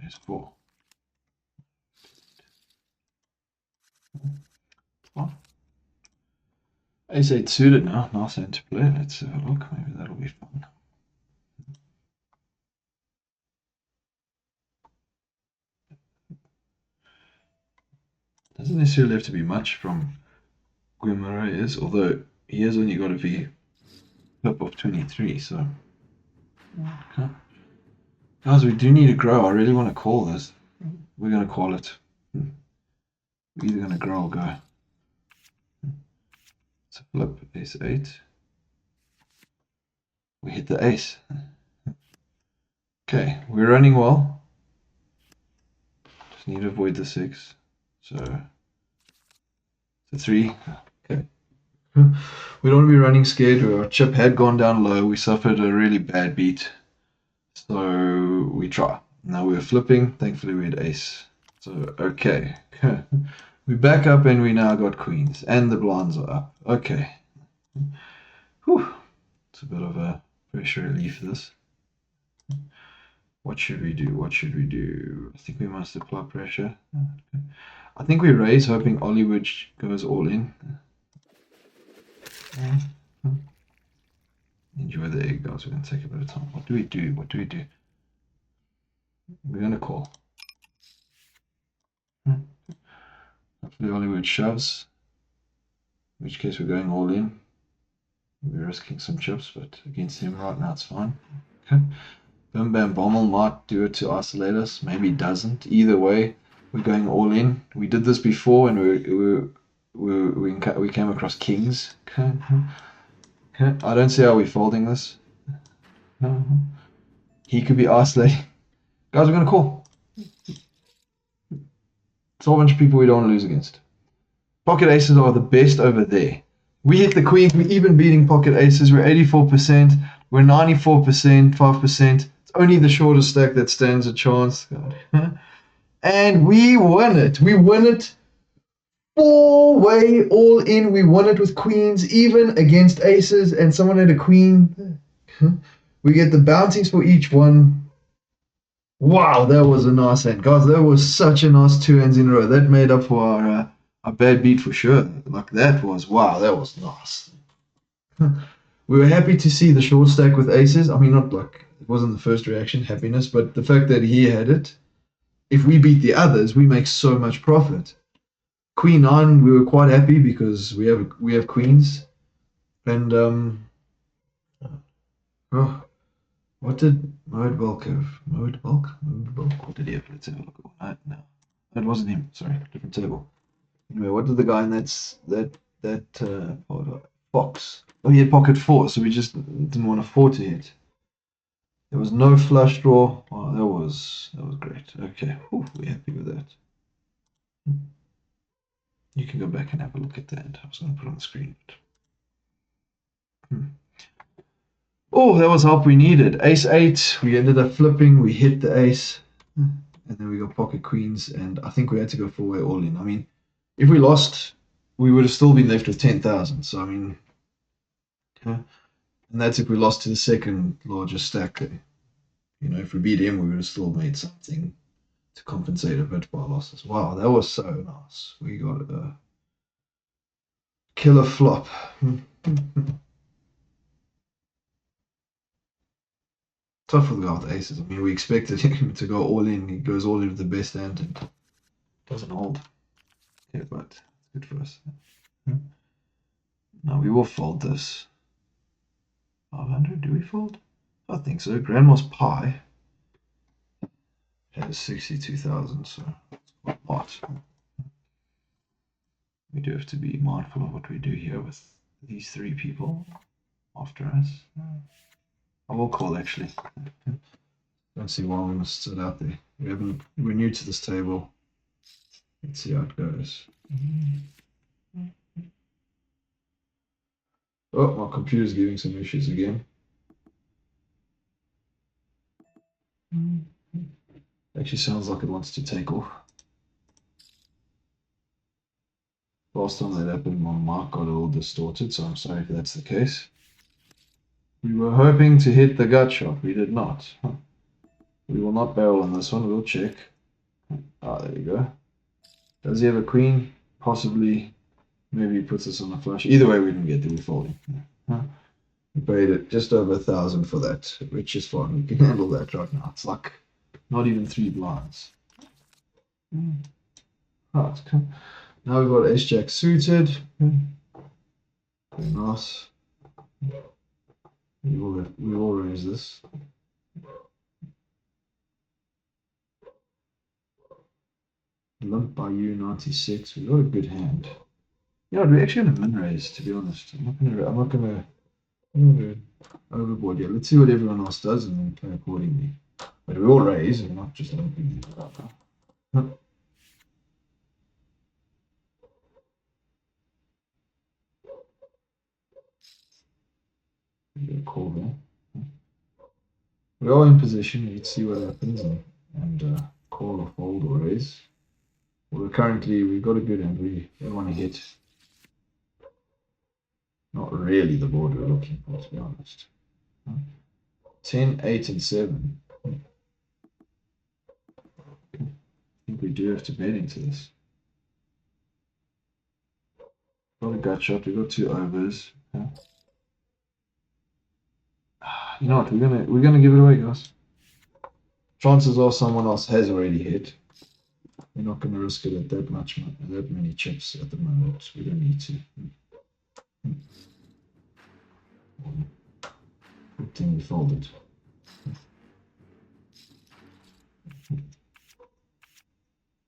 Speaker 1: Ace 4. Well, ace 8 suited now. Nice hand to play. Let's have a look. Maybe that'll be fun. Doesn't necessarily have to be much from Guimaraes, although he has only got a V flip of 23, so. Okay. Guys, we do need to grow. I really want to call this. We're going to call it. We're either going to grow or go. It's a flip, ace 8. We hit the ace. Okay, we're running well. Just need to avoid the 6. So, it's a 3. Okay. We don't want to be running scared. Our chip had gone down low. We suffered a really bad beat. So, we try. Now we're flipping. Thankfully, we had ace. So, okay. We back up and we now got queens. And the blinds are up. Okay. Whew. It's a bit of a pressure relief, this. What should we do? What should we do? I think we must apply pressure. I think we raise, hoping Hollywood goes all in. Enjoy the egg, guys. We're going to take a bit of time. What do we do? What do we do? We're going to call. Hopefully Hollywood shoves. which case we're going all in. We're risking some chips, but against him right now it's fine. Okay. Bim Bam Bommel might do it to isolate us. Maybe it doesn't. Either way, we're going all in. We did this before and we came across kings. Okay. Okay. I don't see how we're folding this. He could be isolating. Guys, we're going to call. It's a whole bunch of people we don't want to lose against. Pocket aces are the best over there. We hit the queens. We're even beating pocket aces. We're 84%. We're 94%, 5%. It's only the shortest stack that stands a chance. God. And we won it. We won it 4-way all in. We won it with queens, even against aces, and someone had a queen. We get the bounties for each one. Wow, that was a nice hand. Guys, that was such a nice 2 hands in a row. That made up for our bad beat for sure. Like that was, wow, that was nice. We were happy to see the short stack with aces. I mean, not like, it wasn't the first reaction, happiness, but the fact that he had it, if we beat the others, we make so much profit. Queen 9, we were quite happy because we have queens. And, oh, what did Mode Bulk have? Mode Bulk? What did he have? Let's have a look. No, that wasn't him. Sorry, different table. Anyway, what did the guy in that box? Oh, he had pocket 4, so we just didn't want a 4 to hit. There was no flush draw. Oh, that was great. Okay, whew, we're happy with that. You can go back and have a look at that. I was going to put it on the screen. Oh, that was help we needed. Ace 8. We ended up flipping. We hit the ace. And then we got pocket queens. And I think we had to go 4-way all in. I mean, if we lost, we would have still been left with 10,000. So, I mean, and that's if we lost to the second largest stack. You know, if we beat him, we would have still made something to compensate a bit for our losses. Wow, that was so nice. We got a killer flop. Tough for the guy with aces. I mean, we expected him to go all in. He goes all in with the best hand and doesn't hold. Yeah, but it's good for us. Now we will fold this. 500, do we fold? I think so. Grandma's pie has 62,000, so it's quite a lot. We do have to be mindful of what we do here with these 3 people after us. I will call actually. Don't see why we must sit out there. We're new to this table. Let's see how it goes. Oh, my computer's giving some issues again. Actually sounds like it wants to take off. Last time that happened, my mic got all distorted, so I'm sorry if that's the case. We were hoping to hit the gut shot. We did not. We will not barrel on this one. We'll check. Ah, there you go. Does he have a queen? Possibly. Maybe he puts us on a flush. Either way, we didn't get to be folding. We paid it just over 1,000 for that, which is fine. We can handle that right now. It's like not even 3 blinds. Right. Now we've got ace-jack suited. Very nice. We will raise this. Limp by you 96. We got a good hand. You know, we're actually gonna min raise. To be honest, I'm not gonna overboard yet. Let's see what everyone else does and then play accordingly. But we all raise and not just limping. Call there. We are in position. Let's see what happens and call or fold or raise. Well, currently we've got a good hand. We want to hit. Not really the board we're looking for, to be honest. 10, 8, and 7. I think we do have to bet into this. Got a gut shot. We got 2 overs. You know what? We're gonna give it away, guys. Chances are someone else has already hit. We're not gonna risk it at that many chips at the moment. We don't need to. Good thing we folded.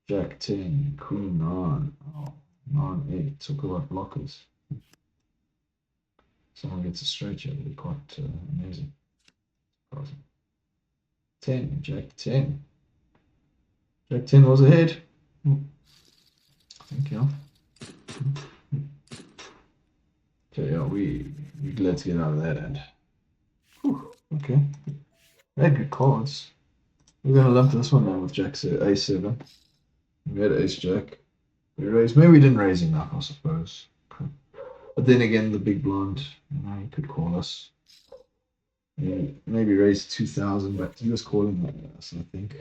Speaker 1: Jack 10, Queen 9. Oh, 9 8. Talk about blockers. Someone gets a straight here, they're quite amazing. 10, Jack 10. Jack 10 was ahead. Thank you. Okay, yeah, let's get out of that end. Whew, okay. They had good cards. We're gonna lump this one now with Jack A7. We had Ace Jack. We raised. Maybe we didn't raise enough, I suppose. Okay. But then again, the big blind, he could call us. Maybe raise 2,000, but he was calling us, I think.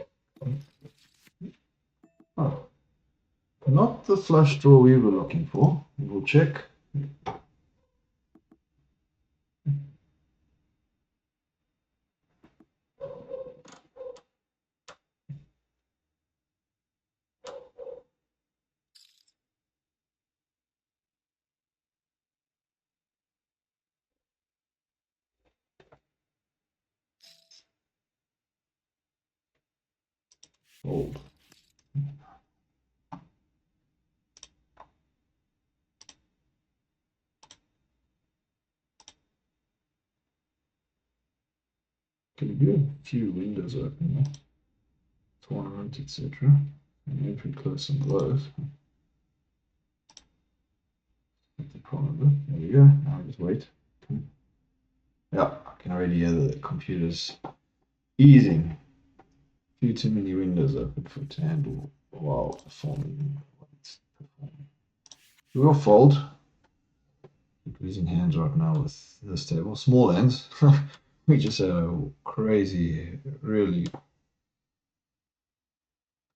Speaker 1: Oh, not the flush draw we were looking for. We'll check. Fold. Can we do a few windows open there? Tournament, etc. And if we close some of those. That's the problem. There we go. Now just wait. Yeah, I can already hear the computer's easing. Few too many windows open for it to handle while performing what it's performing. We will fold. Keep losing hands right now with this table. Small hands. We just had a crazy, really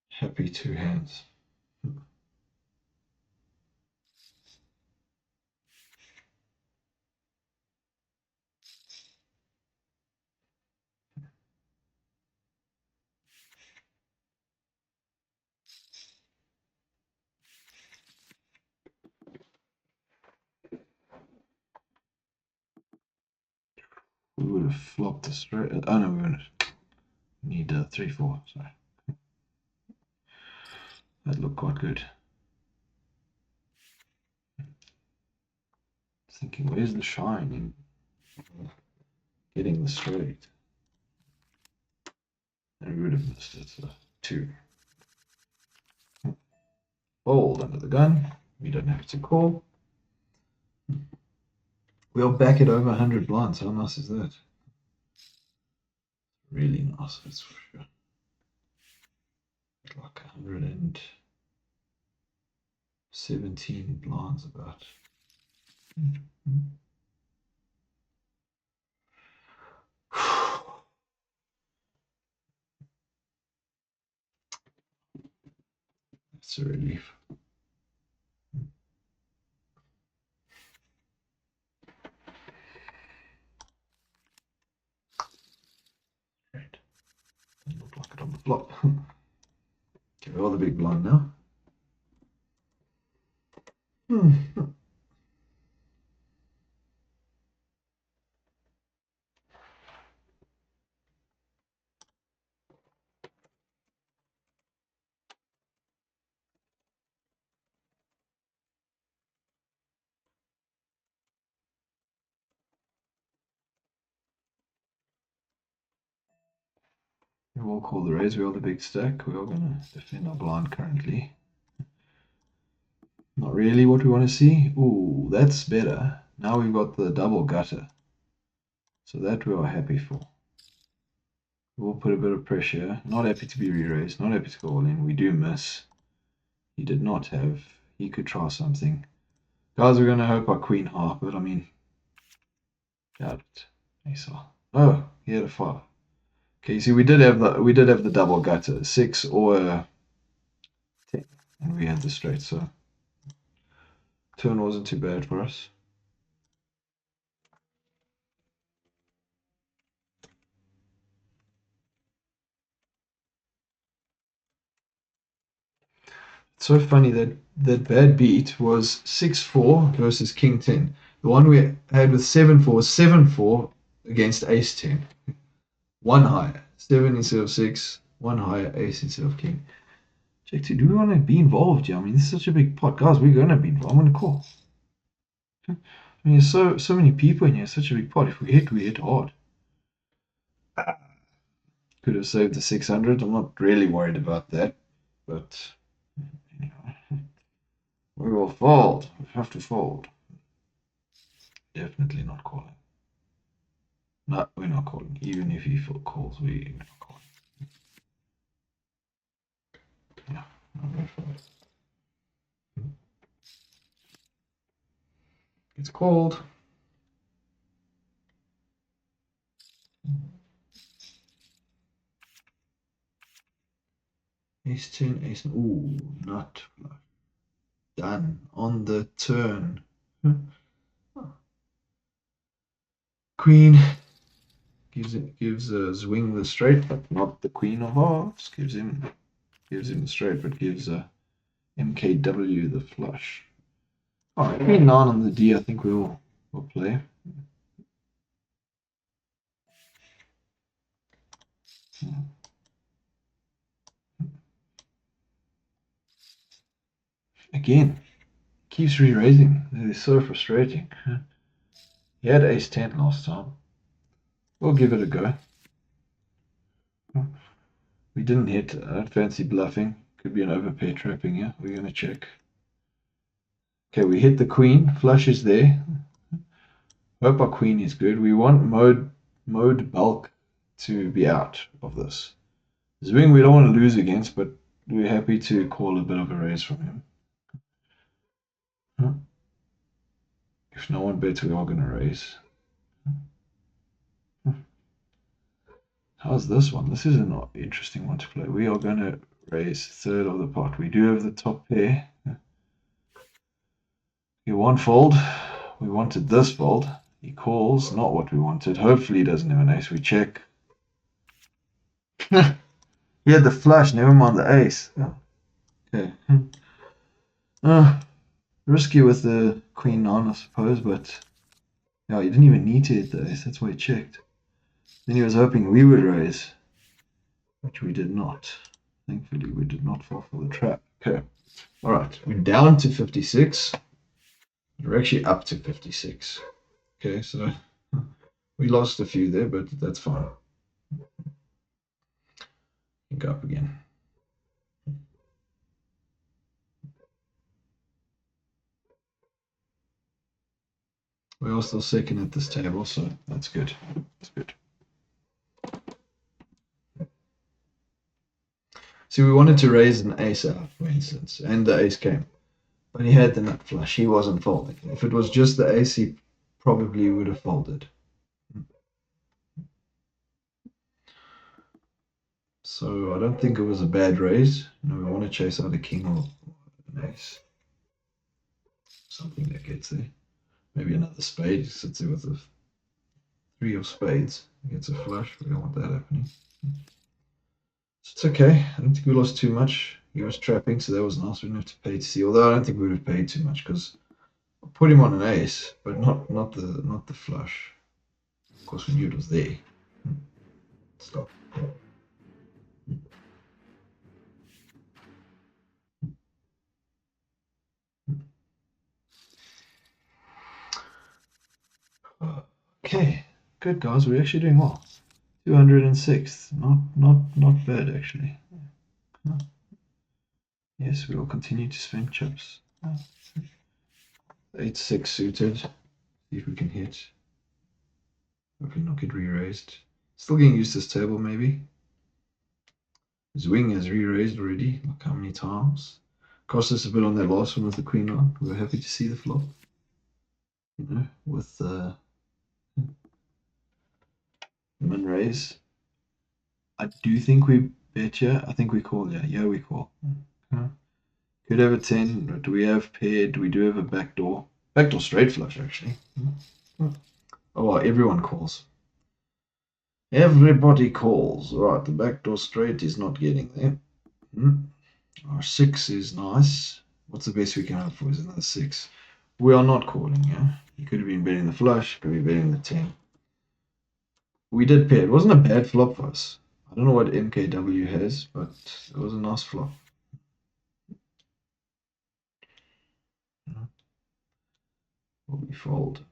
Speaker 1: happy 2 hands. We would have flopped the straight. Oh no, we wouldn't. Need 3-4. Sorry. That looked quite good. Thinking, where's the shine in getting the straight? And we would have missed it. So 2. Fold under the gun. We don't have to call. We'll back it over 100 blinds. How nice is that? Really nice, that's for sure. Like 117 blinds about. That's a relief. Right. Doesn't look like it on the flop. Okay, we are the big blind now. We will call the raise. We are the big stack. We are going to defend our blind currently. Not really what we want to see. Ooh, that's better. Now we've got the double gutter. So that we are happy for. We'll put a bit of pressure. Not happy to be re-raised. Not happy to go all in. We do miss. He did not have. He could try something. Guys, we're going to hope our queen half, but I mean, doubt it. Oh, he had a 5. Okay, you see, we did have the double gutter, 6 or 10, and we had the straight. So turn wasn't too bad for us. It's so funny that that bad beat was 6-4 versus King 10. The one we had with 7-4 was 7-4 against ace 10. One higher. 7 instead of 6. One higher, ace instead of king. Check 2. Do we want to be involved here? I mean, this is such a big pot. Guys, we're going to be involved. I'm going to call. I mean, there's so many people in here. Such a big pot. If we hit hard. Could have saved the 600. I'm not really worried about that. But anyway, we will fold. We have to fold. Definitely not calling. No, we're not calling. Even if he calls, we're not calling. Yeah, I'm going to fold. It's called. Ace 10, ace. Ooh, nut flush. Done on the turn. Queen gives a swing the straight, but not the queen of hearts. Gives him the straight, but gives a MKW the flush. All right, queen 9 on the D. I think we'll play. Again, keeps re-raising. It is so frustrating. He had ace 10 last time. We'll give it a go. We didn't hit. I don't fancy bluffing. Could be an overpair trapping here. We're going to check. Okay, we hit the queen. Flush is there. Hope our queen is good. We want mode bulk to be out of this. Zwing we don't want to lose against, but we're happy to call a bit of a raise from him. If no one bets, we are going to raise. How's this one? This is an interesting one to play. We are going to raise third of the pot. We do have the top pair. He won't fold. We wanted this fold. He calls, not what we wanted. Hopefully he doesn't have an ace. We check. He had the flush, never mind the ace. Okay. Risky with the queen 9, I suppose, but yeah, he didn't even need to hit the ace. That's why he checked. Then he was hoping we would raise, which we did not. Thankfully, we did not fall for the trap. Okay. All right. We're down to 56. We're actually up to 56. Okay, so we lost a few there, but that's fine. Go up again. We are still second at this table, so that's good. That's good. See, we wanted to raise an ace out, for instance, and the ace came. But he had the nut flush. He wasn't folding. If it was just the ace, he probably would have folded. So I don't think it was a bad raise. You know, we want to chase out a king or an ace. Something that gets there. Maybe another spade. He sits there with a 3 of spades. He gets a flush. We don't want that happening. So it's okay. I don't think we lost too much. He was trapping, so that was nice. We didn't have to pay to see. Although I don't think we would have paid too much because I put him on an ace, but not the flush. Of course, we knew it was there. Stop. Okay, good guys. We're actually doing well. 206. Not bad actually. Yes, we will continue to spend chips. 8-6 suited. See if we can hit. Hopefully not get re-raised. Still getting used to this table maybe. Zwing has re-raised already. Look how many times. Cost us a bit on that last one with the queen on. We were happy to see the flop. You know, with the min raise. I do think we bet here. I think we call, yeah, we call. Could have a 10. Do we have paired? We do have a backdoor. Backdoor straight flush, actually. Oh, well, everyone calls. Everybody calls. Right, the backdoor straight is not getting there. Our 6 is nice. What's the best we can have for is another 6? We are not calling, yeah. He could have been betting the flush, could be betting the 10. We did pair. It wasn't a bad flop for us. I don't know what MKW has, but it was a nice flop. Will we fold?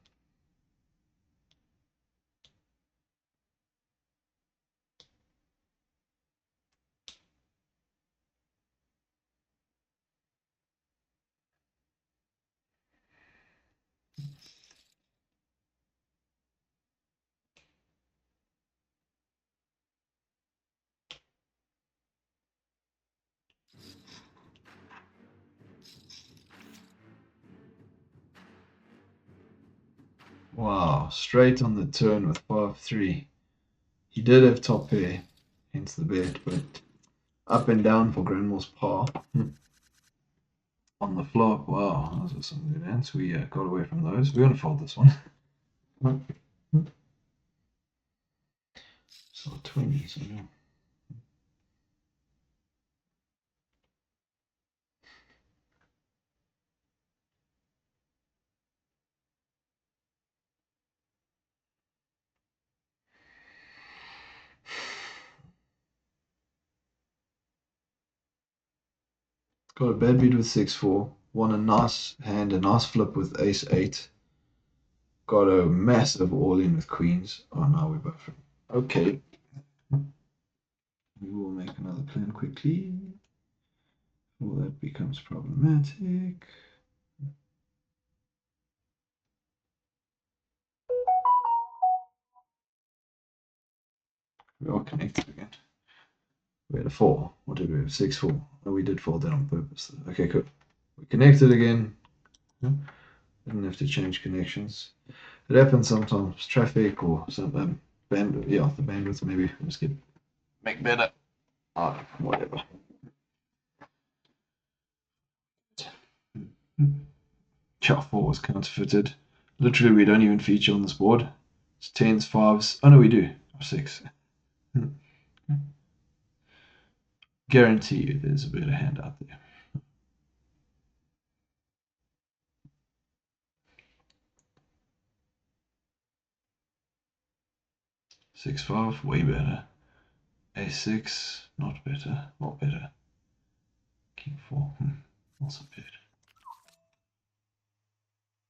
Speaker 1: Wow, straight on the turn with 5-3. He did have top pair, hence the bet, but up and down for Granmore's par. On the flop, wow, those are some good hands. We got away from those. We're going to fold this one. So 20, so no. Got a bad beat with 6-4. Won a nice hand, a nice flip with ace-8. Got a massive all-in with queens. Oh, now we're buffering. Okay. We will make another plan quickly. Before that becomes problematic. We are connected again. We had a 4. What did we have? 6-4. Oh, we did fold that on purpose. Okay, cool. We connected again. Didn't have to change connections. It happens sometimes. Traffic or some bandwidth. Yeah, the bandwidth maybe. Let's make better. Whatever. Yeah, 4 was counterfeited. Literally, we don't even feature on this board. It's 10s, 5s. Oh no, we do. 6. Guarantee you there's a better hand out there. Six, 5, way better. A6, not better. More better. King 4, also bad.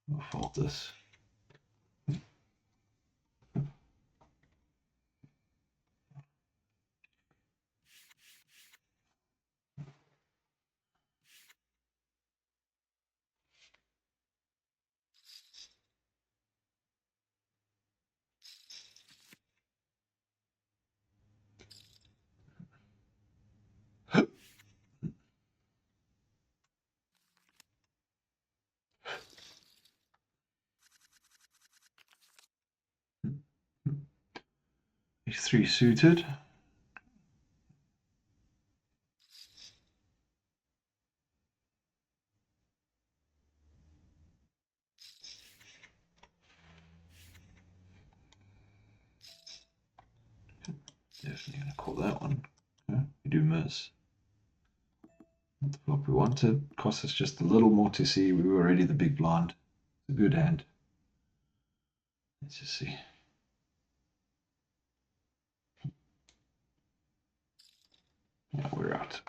Speaker 1: We'll fold this. H3 suited. Definitely gonna call that one. Yeah, we do miss. Not the flop we wanted. Cost us just a little more to see. We were already the big blind. It's a good hand. Let's just see. Yeah, we're out.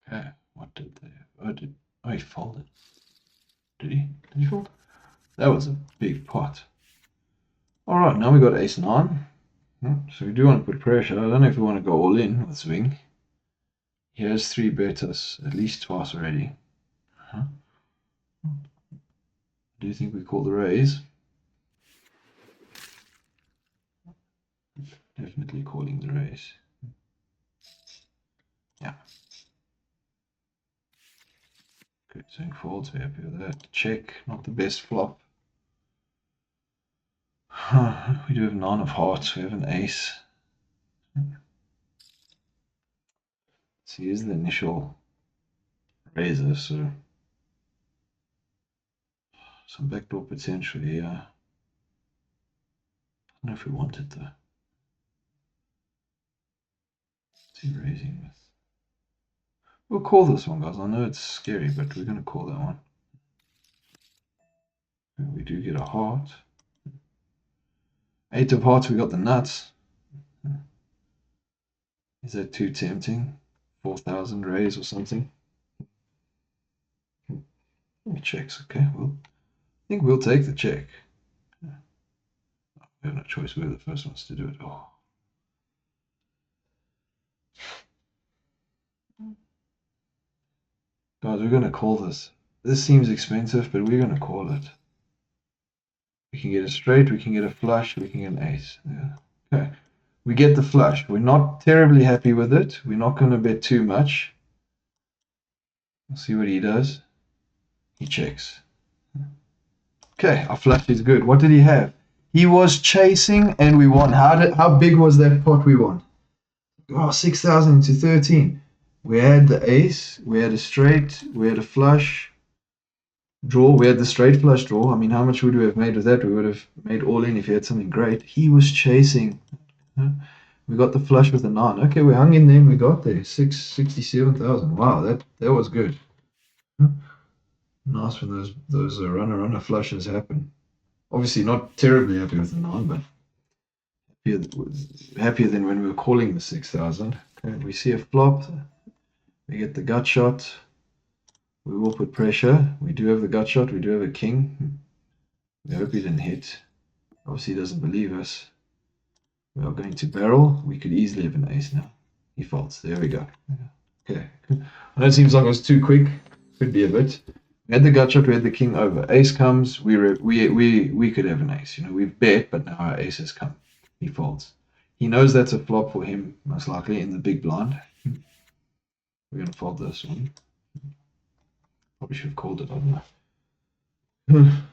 Speaker 1: Okay, what did they have? Oh, he folded. Did he? Did he fold? That was a big pot. Alright, now we got ace-9. So we do want to put pressure. I don't know if we want to go all in with swing. He has 3 bet us at least twice already. Do you think we call the raise? Definitely calling the raise. Yeah. Good, so folds, we're happy with that. Check, not the best flop. We do have 9 of hearts, we have an ace. So here's the initial raiser, so some backdoor potential here. I don't know if we want it though. What's he raising with? We'll call this one, guys. I know it's scary, but we're going to call that one. We do get a heart. 8 of hearts, we got the nuts. Is that too tempting? 4,000 raise or something? He checks, okay. Well, I think we'll take the check. We have no choice. We're the first ones to do it. Oh. Guys, we're going to call this. This seems expensive, but we're going to call it. We can get a straight, we can get a flush, we can get an ace. Yeah. Okay. We get the flush. We're not terribly happy with it. We're not going to bet too much. We'll see what he does. He checks. Okay, our flush is good. What did he have? He was chasing and we won. How big was that pot we won? Oh, 6,000 into 13. We had the ace, we had a straight, we had a flush draw, we had the straight flush draw. I mean, how much would we have made with that? We would have made all in if he had something great. He was chasing. We got the flush with the 9. Okay, we hung in there and we got there. 67,000. Wow, that was good. Nice when those runner flushes happen. Obviously not terribly happy with the 9, but happier than when we were calling the 6,000. Okay, we see a flop. We get the gut shot. We will put pressure. We do have the gut shot. We do have a king. We hope he didn't hit. Obviously he doesn't believe us. We are going to barrel. We could easily have an ace now. He folds. There we go. Okay. I know it seems like it was too quick. Could be a bit. We had the gut shot. We had the king over. Ace comes. We could have an ace. You know, we've bet, but now our ace has come. He folds. He knows that's a flop for him, most likely in the big blind. We're going to fold this one. Probably should have called it. I don't know.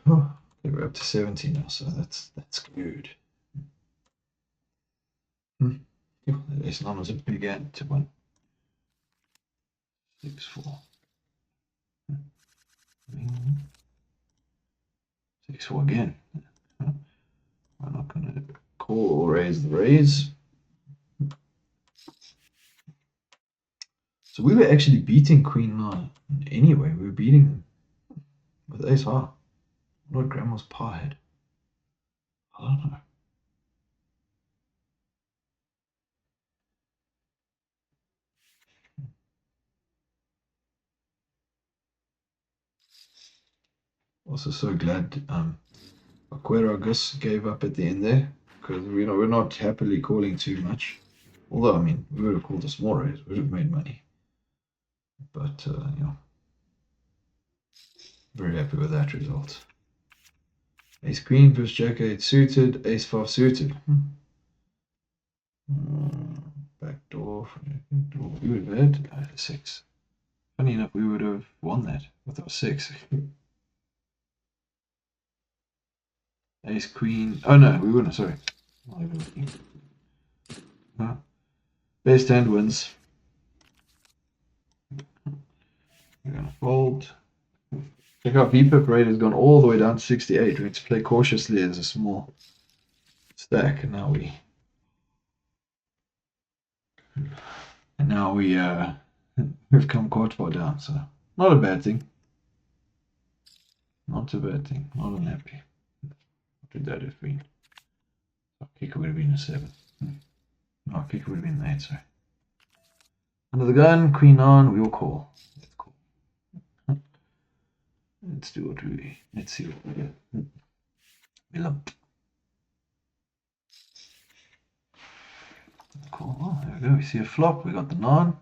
Speaker 1: Oh, okay, we're up to 70 now, so that's good. Yeah, ace 9 was a big end to win. 6-4. 6-4 again. I'm not going to call or raise the raise. So we were actually beating Queen 9 anyway. We were beating them with ace high. What grandma's pie had? I don't know. Also so glad Aguero Gus gave up at the end there, because we're not happily calling too much. Although, I mean, we would have called a small raise, we would have made money. But, very happy with that result. Ace Queen versus Jack 8 suited, Ace 5 suited. Backdoor. We would have had a 6. Funny enough, we would have won that with our 6. Ace Queen. Oh no, we wouldn't. Sorry. Not even looking. No. Best hand wins. We're gonna fold. Check out VPIP rate has gone all the way down to 68. We need to play cautiously as a small stack, and now we've come quite far down. So not a bad thing. Not a bad thing. Not unhappy. What would that have been? Our kicker would have been a 7. No, our kicker would have been an 8. Sorry. Under the gun, Queen 9. We will call. That's cool. Let's see what we get. We lump. Cool. Oh, there we go. We see a flop. We got the 9.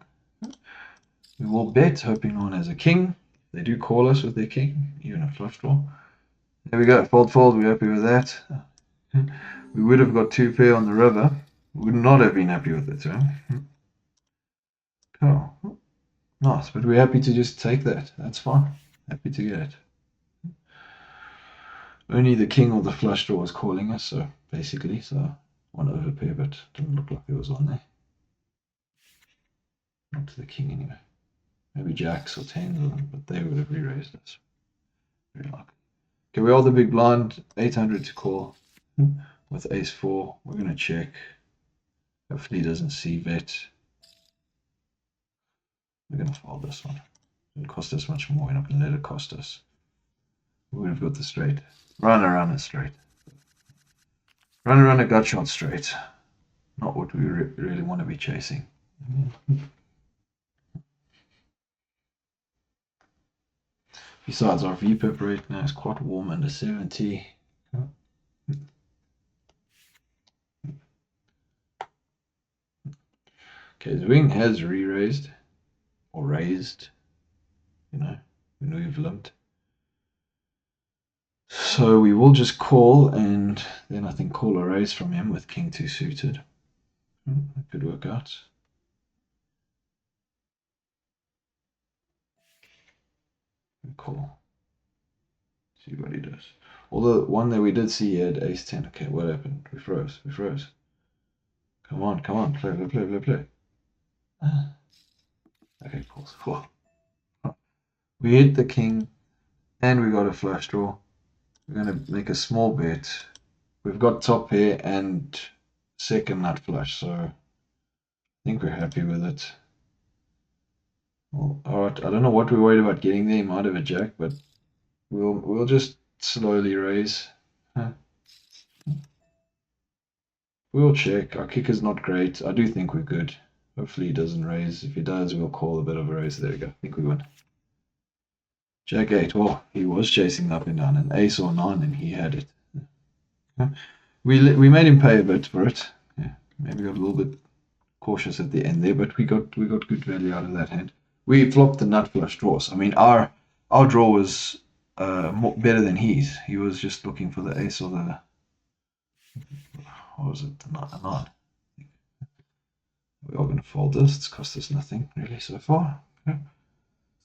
Speaker 1: We will bet, hoping 9 has a king. They do call us with their king, even a flush draw. There we go. Fold, fold. We're happy with that. We would have got 2 pair on the river. Would not have been happy with it, huh? Oh, nice. But we're happy to just take that. That's fine. Happy to get it. Only the king or the flush draw was calling us, so basically, so one overpair, but didn't look like it was on there. Not to the king anyway. Maybe jacks or tens, but they would have re-raised us. Very likely. Okay, we are the big blind, 800 to call with ace 4. We're going to check. Hopefully he doesn't see vet. We're going to fold this one. It didn't cost us much more. We're not going to let it cost us. We would have got the straight. Runner straight. Runner gut shot straight. Not what we really want to be chasing. Besides, our VPIP rate now is quite warm, under 70. Okay, the wing has re-raised, or raised, you know, when we've limped. So we will just call, and then I think call or raise from him with king 2 suited. That could work out. Call. See what he does. Although one that we did see, he had ace 10. Okay, what happened? We froze. We froze. Come on, come on. Play, play, play, play, play. Okay, cool. We hit the king, and we got a flush draw. We're going to make a small bet. We've got top pair and second nut flush, so I think we're happy with it. Well, all right, I don't know what we're worried about getting there. He might have a jack, but we'll just slowly raise. We'll check. Our kicker's not great. I do think we're good. Hopefully he doesn't raise. If he does, we'll call a bit of a raise. There we go. I think we win. Jack 8. Well, he was chasing up and down. An ace or 9, and he had it. We made him pay a bit for it. Yeah, maybe got a little bit cautious at the end there, but we got good value out of that hand. We flopped the nut flush draws. I mean, our draw was better than his. He was just looking for the ace or the, what was it, the 9. We are going to fold this. It's cost us nothing really so far. Okay.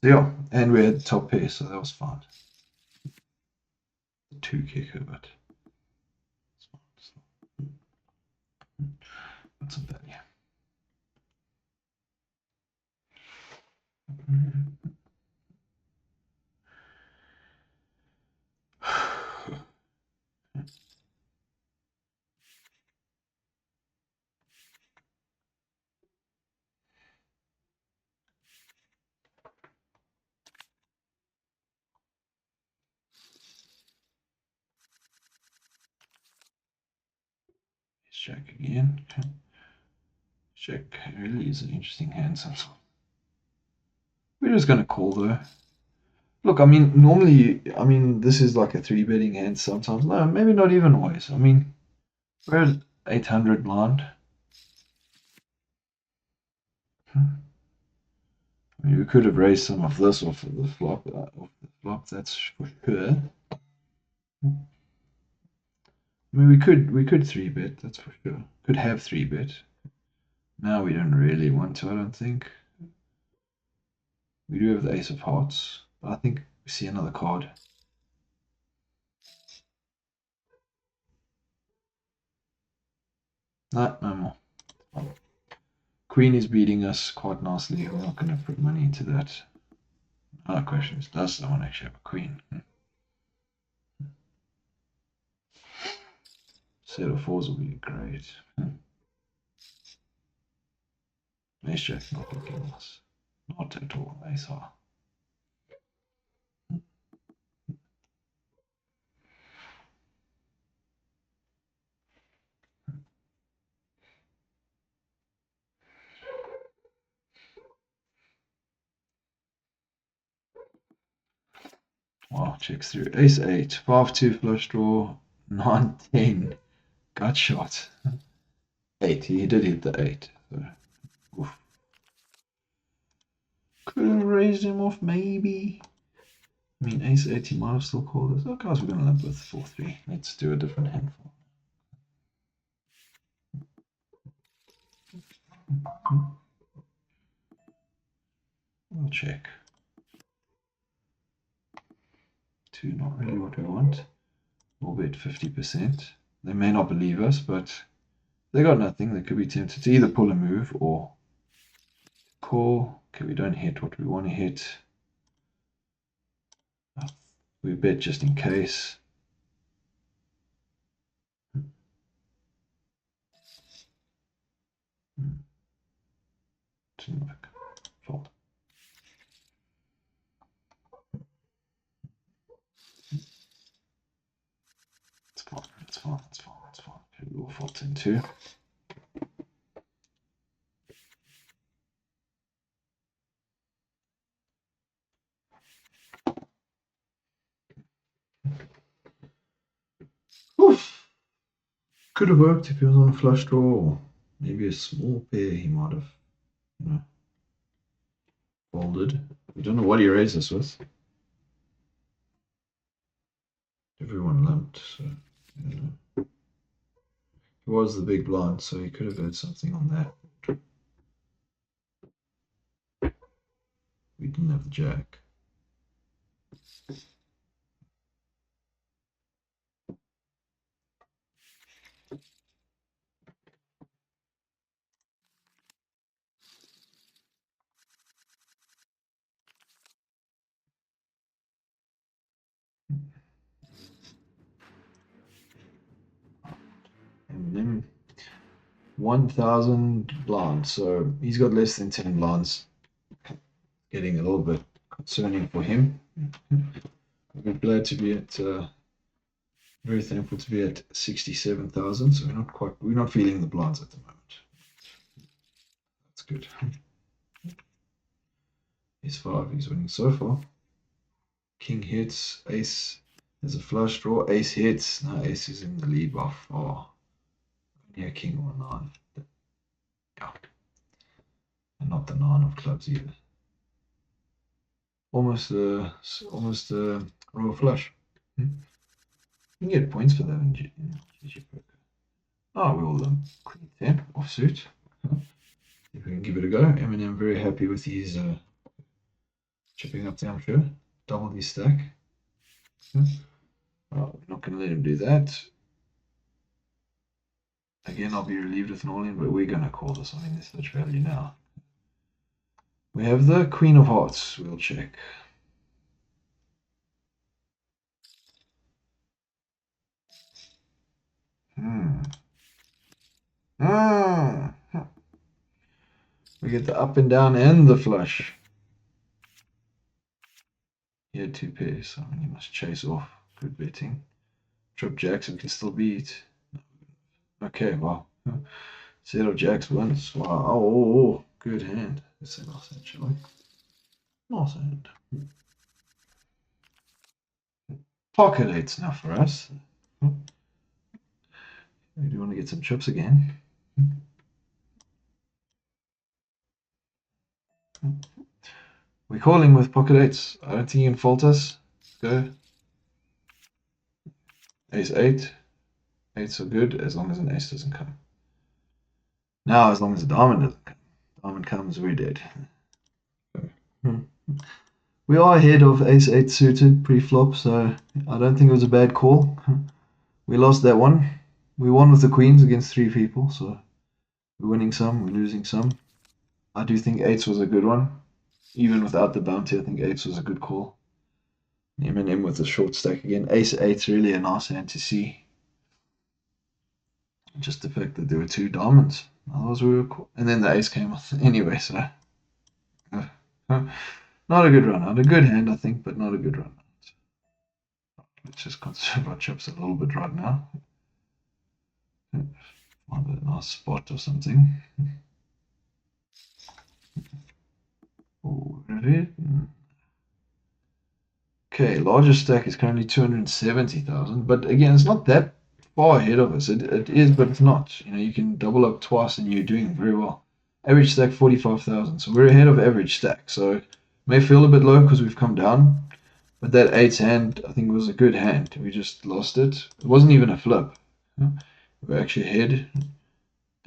Speaker 1: So yeah, and we had top pair, so that was fine. 2 kicker, but that's some value. Check again. Check really is an interesting hand sometimes. We're just going to call though. Look, I mean, normally, I mean, this is like a 3-betting hand sometimes. No, maybe not even always. I mean, we're at 800 blind. I mean, we could have raised some of this off of the flop, that's for sure. I mean, we could 3-bet, that's for sure. Could have 3-bet. Now we don't really want to, I don't think. We do have the ace of hearts, but I think we see another card. No, no more. Queen is beating us quite nicely. We're not going to put money into that. Another question is, does someone actually have a queen? Set of 4s will be great. Ace jack not looking nice. Not at all. Ace high. Wow, checks through. Ace 8, 5-2 flush draw, 9-10 gut shot. 8, he did hit the 8. So, oof. Could have raised him off maybe. I mean, ace 8, he might have still called us. Oh, guys, we're going to limp with 4-3. Let's do a different handful. We'll check. 2, not really what we want. We'll bet 50%. They may not believe us, but they got nothing. They could be tempted to either pull a move or call. Okay, we don't hit what we want to hit. We bet just in case. Fold. It's fine, it's fine, it's fine, it's fine. Okay, we'll fold in 2. Oof. Could have worked if he was on a flush draw, or maybe a small pair he might have, you know, folded. We don't know what he raised us with. Everyone lumped, so you know. He was the big blind, so he could have had something on that. We didn't have the jack. And then 1,000 blinds, so he's got less than 10 blinds. Getting a little bit concerning for him. We're glad to be at, very thankful to be at 67,000. So we're not feeling the blinds at the moment. That's good. He's 5, he's winning so far. King hits, ace has a flush draw, ace hits. Now ace is in the lead by far. Yeah, king or 9. Yeah. And not the 9 of clubs either. Almost a royal flush. You can get points for that in GG poker. Oh, we all queen 10 offsuit. If we can give it a go. Eminem very happy with his chipping up there, I'm sure. Double his stack. Oh, we're not going to let him do that. Again, I'll be relieved with an all-in, but we're going to call this. I mean, there's such value now. We have the Queen of Hearts. We'll check. We get the up and down and the flush. He had 2 pairs, so I mean, he must chase off. Good betting. Trip jacks and can still beat. Okay, wow. Set of jacks wins. Wow. Oh, good hand. Let's say nice hand, shall we? Nice hand. Pocket 8's now for us. We do want to get some chips again. We're calling with pocket 8s. I don't think you can fault us. Go. Ace 8. 8s are good as long as an ace doesn't come. Now, as long as a diamond doesn't come. Diamond comes, we're dead. We are ahead of ace 8 suited pre-flop, so I don't think it was a bad call. We lost that one. We won with the queens against 3 people, so we're winning some, we're losing some. I do think 8s was a good one. Even without the bounty, I think 8s was a good call. M&M with the short stack again. Ace 8's really a nice hand to see. Just the fact that there were 2 diamonds. Otherwise we were cool. And then the ace came off anyway, so not a good run. Not a good hand, I think, but not a good run. Let's just conserve our chips a little bit right now. Find a nice spot or something. Oh, okay, largest stack is currently 270,000, but again, it's not that far ahead of us. It is, but it's not. You know, you can double up twice and you're doing very well. Average stack 45,000, so we're ahead of average stack. So it may feel a bit low because we've come down, But that eights hand, I think, was a good hand. We just lost it. It wasn't even a flip. We were actually ahead,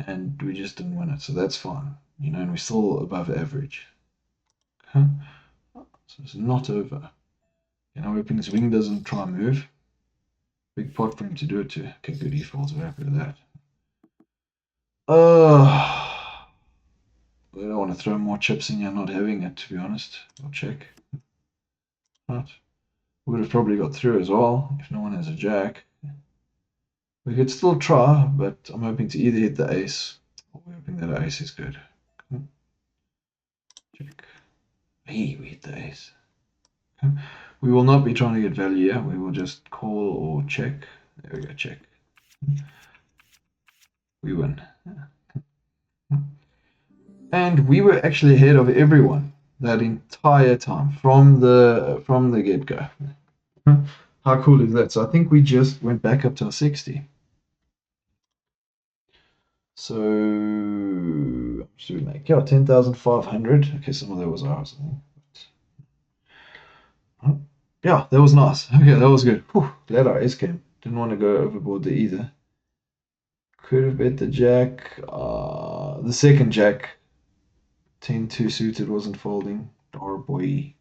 Speaker 1: and we just didn't win it. So that's fine. You know, and we're still above average. So it's not over. You know, hoping this wing doesn't try and move. Big pot for him to do it too. Okay, good. He folds. We're happy with that. We don't want to throw more chips in here not having it, to be honest. I'll check. Right. Would have probably got through as well if no one has a jack. We could still try, but I'm hoping to either hit the ace, or we're hoping that ace is good. Check. Hey, we hit the ace. We will not be trying to get value here. We will just call or check. There we go, check. We win. And we were actually ahead of everyone that entire time from the get-go. How cool is that? So I think we just went back up to a 60. So should we make 10,500? Okay, some of that was ours. Yeah, that was nice. Okay, that was good. Whew, glad our ace came. Didn't want to go overboard there either. Could have bet the jack. The second jack, 10-2 suited, wasn't folding. Dar boy.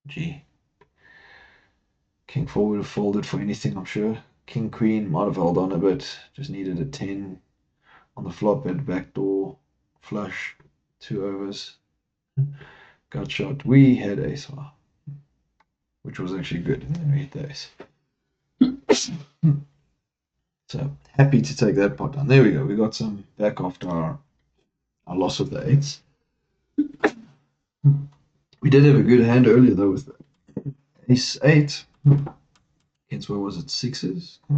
Speaker 1: Gee. King 4 would have folded for anything, I'm sure. King Queen might have held on a bit. Just needed a 10 on the flop at backdoor. Flush. 2 overs. Got shot. We had ace high, which was actually good. And then we hit the ace. So happy to take that pot down. There we go. We got some back after our loss of the eights. We did have a good hand earlier though with ace eight. Against where was it? Sixes? I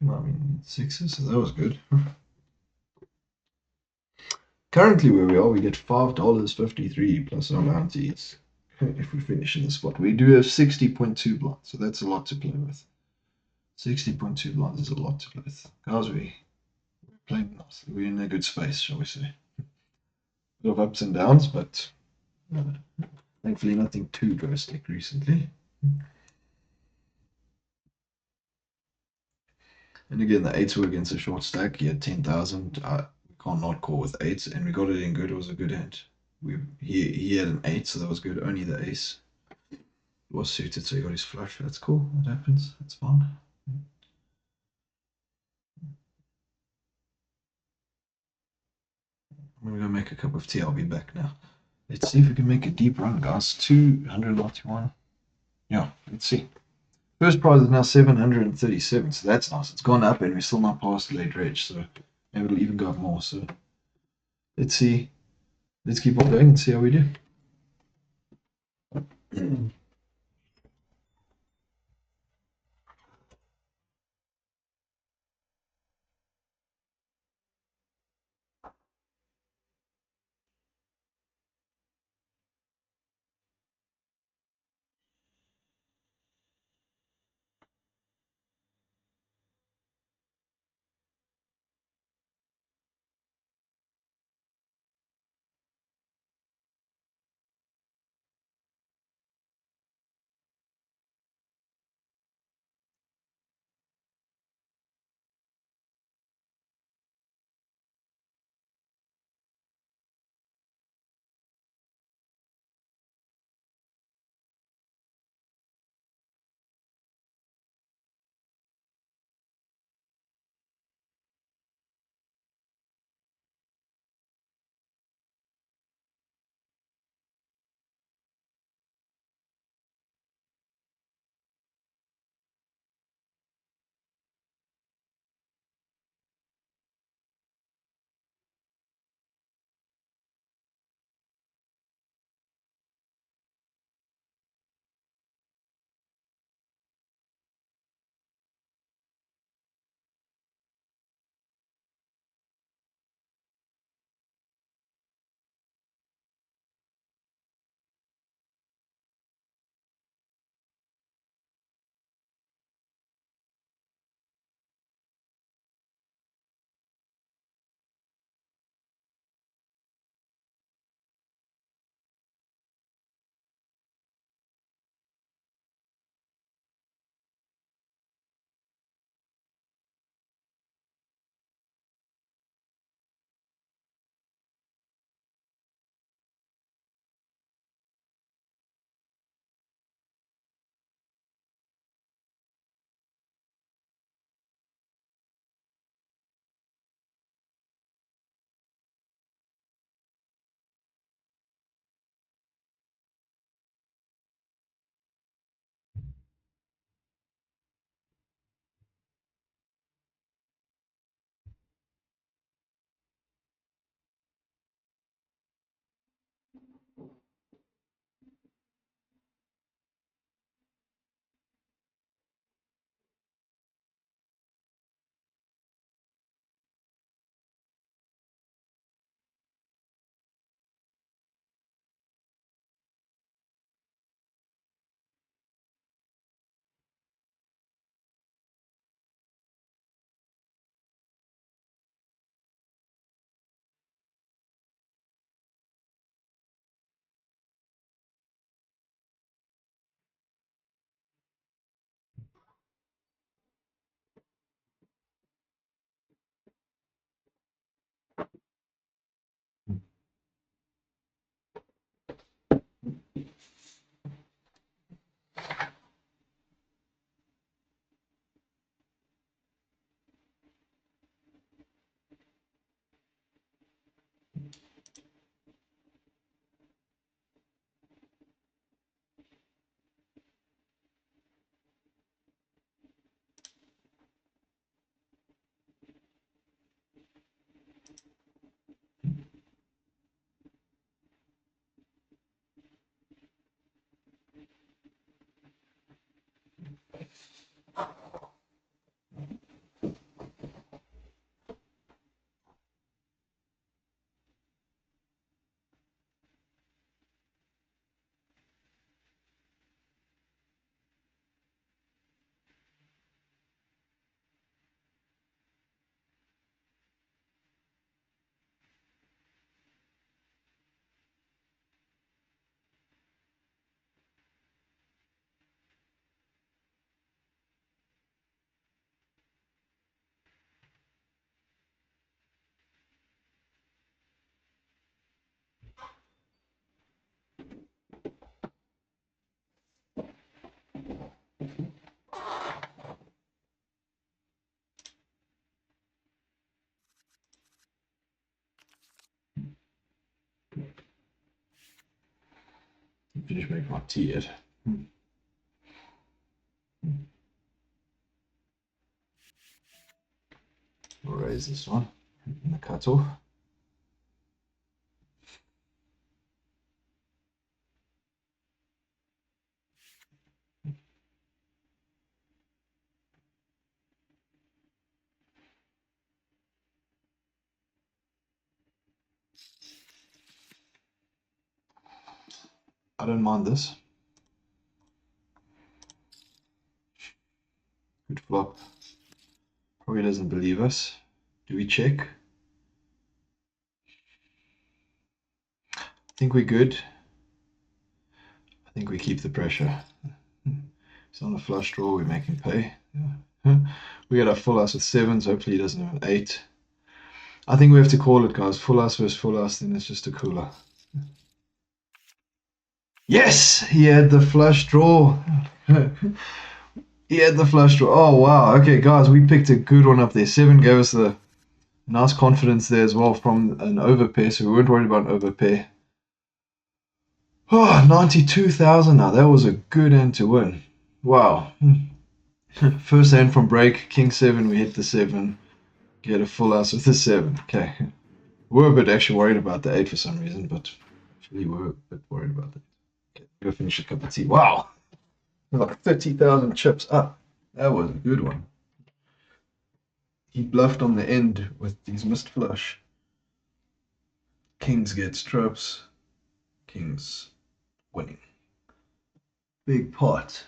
Speaker 1: mean sixes, so that was good. Currently where we are, we get $5.53 plus our bounties if we finish in the spot. We do have 60.2 blinds, so that's a lot to play with. 60.2 blinds is a lot to play with. Guys, we're playing nicely. We're in a good space, shall we say. A bit of ups and downs, but thankfully nothing too drastic recently. And again, the eights were against a short stack. He had 10,000. We can't not call with eights, and we got it in good. It was a good hand. He had an eight, so that was good. Only the ace was suited, so he got his flush. That's cool. That happens. That's fine. I'm gonna go make a cup of tea. I'll be back now. Let's see if we can make a deep run, guys. 291. Yeah, let's see. First prize is now 737, so that's nice. It's gone up, and we're still not past late reg, so maybe it'll even go up more. So let's see. Let's keep on going and see how we do. finished making my tea yet. We'll raise this one in the cutoff. I don't mind this. Good flop. Probably doesn't believe us. Do we check? I think we're good. I think we keep the pressure. It's on a flush draw, we make him pay. Yeah. We got a full house with sevens, hopefully he doesn't have an eight. I think we have to call it, guys. Full house versus full house, then it's just a cooler. Yes! He had the flush draw. He had the flush draw. Oh, wow. Okay, guys, we picked a good one up there. Seven gave us the nice confidence there as well from an overpair, so we weren't worried about an overpair. Oh, 92,000 now. That was a good hand to win. Wow. First hand from break, king seven, we hit the seven. Get a full house with the seven. Okay. We were a bit actually worried about the eight for some reason, but actually we were a bit worried about it. Okay, go finish a cup of tea. Wow. Like 30,000 chips up. That was a good one. He bluffed on the end with these missed flush. Kings gets trips. Kings winning. Big pot.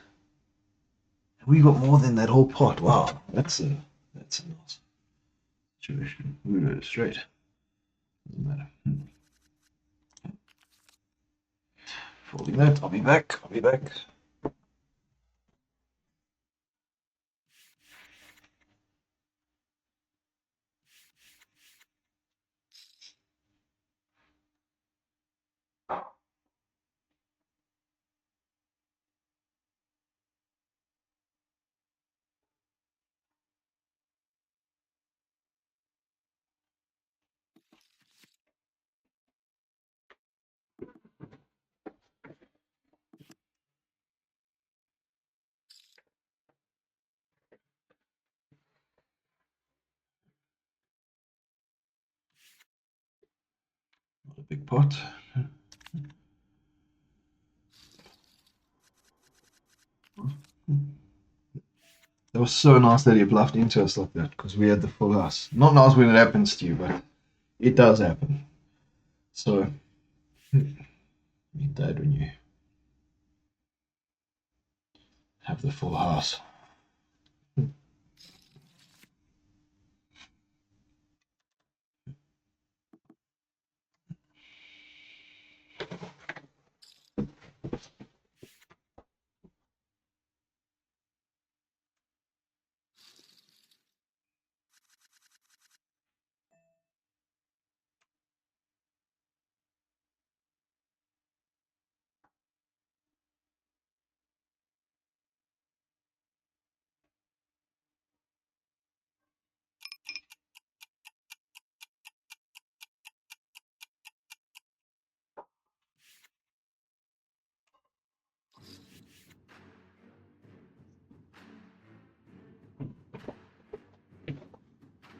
Speaker 1: We got more than that whole pot. Wow. That's a nice situation. We did it straight. Doesn't matter. Folding that. I'll be back. I'll be back. Not a big pot. That was so nice that he bluffed into us like that because we had the full house. Not nice when it happens to you, but it does happen. So, you died when you have the full house.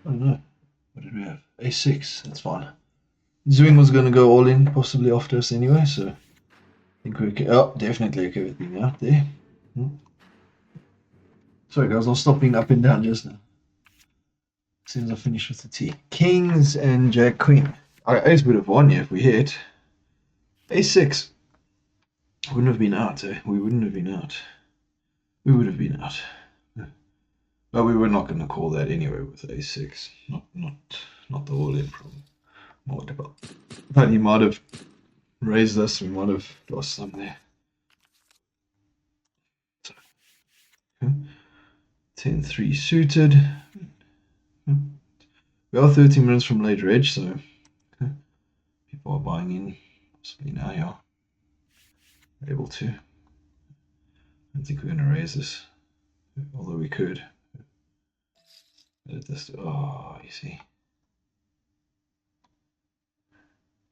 Speaker 1: Oh no, what did we have? A6, that's fine. Zwing was going to go all in, possibly after us anyway, so I think we're okay. Oh, definitely okay with being out there. Sorry guys, I'll stop being up and down just now. As soon as I finish with the tea. Kings and Jack Queen. Our ace would have won here if we hit. A6. Wouldn't have been out, eh? We wouldn't have been out. We would have been out. But we were not going to call that anyway with A6. Not the all-in problem. What about? But he might have raised us. We might have lost some there. So, 10-3 suited. We are 13 minutes from later edge, so people are buying in. Possibly now, yeah. Able to. I don't think we're going to raise this, although we could. Oh, you see.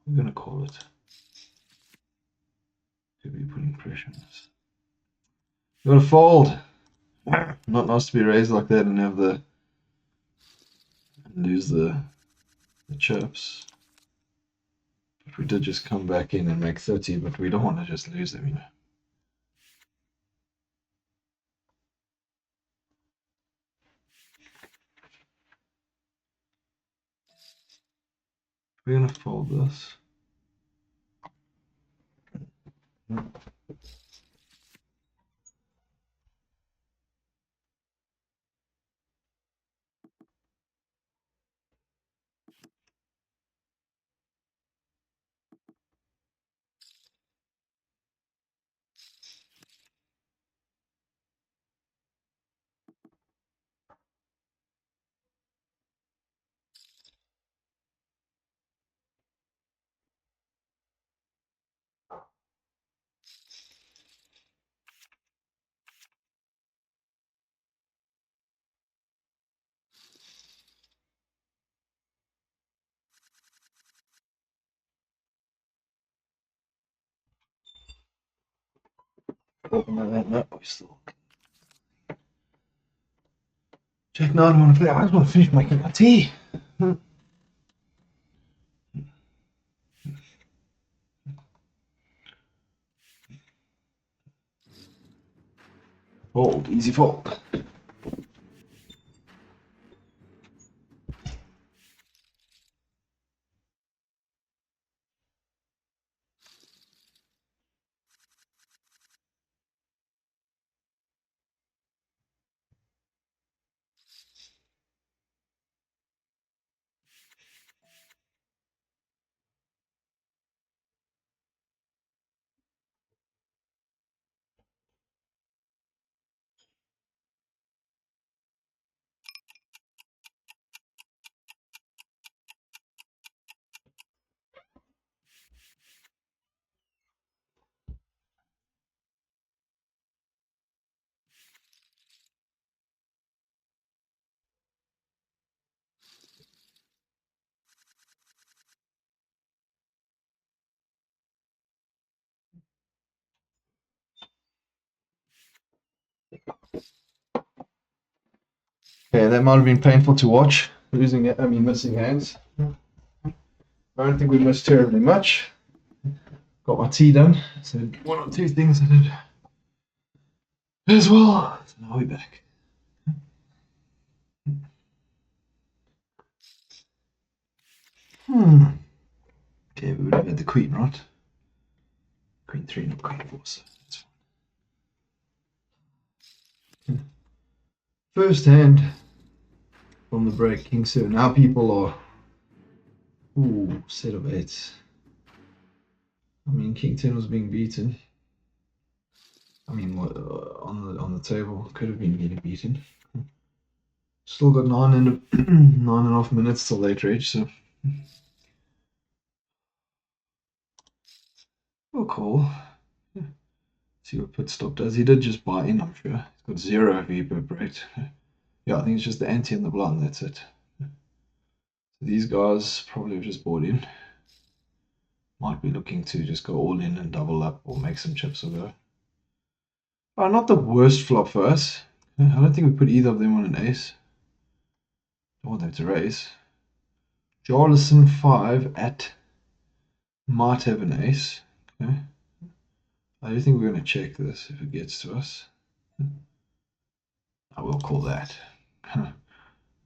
Speaker 1: We're going to call it. Could be putting pressure on us. You gotta fold. Not nice to be raised like that and have the lose the chips. But we did just come back in and make 30, but we don't want to just lose them, you know. We're gonna fold this. Open that up. We still. Jack 9, I want to play. I just want to finish making my tea. Fold, easy fold. Okay, that might have been painful to watch. Missing hands. I don't think we missed terribly much. Got my tea done. So one or two things I did as well. So now we're back. Okay, we would have had the queen, right? Queen 3, not queen 4, so that's fine. First hand from the break, king 7. Now people are. Ooh, set of 8s. I mean, king 10 was being beaten. I mean, on the table could have been getting beaten. Still got 9.5 minutes till late rage, so. Oh, cool. See what pit stop does. He did just buy in, I'm sure. He's got 0 V per break. Yeah, I think it's just the ante and the blind, that's it. So these guys probably have just bought in. Might be looking to just go all in and double up or make some chips or go. Oh, not the worst flop for us. I don't think we put either of them on an ace. Don't want them to raise. Jarlison 5 at might have an ace. Okay. I do think we're going to check this if it gets to us. I will call that.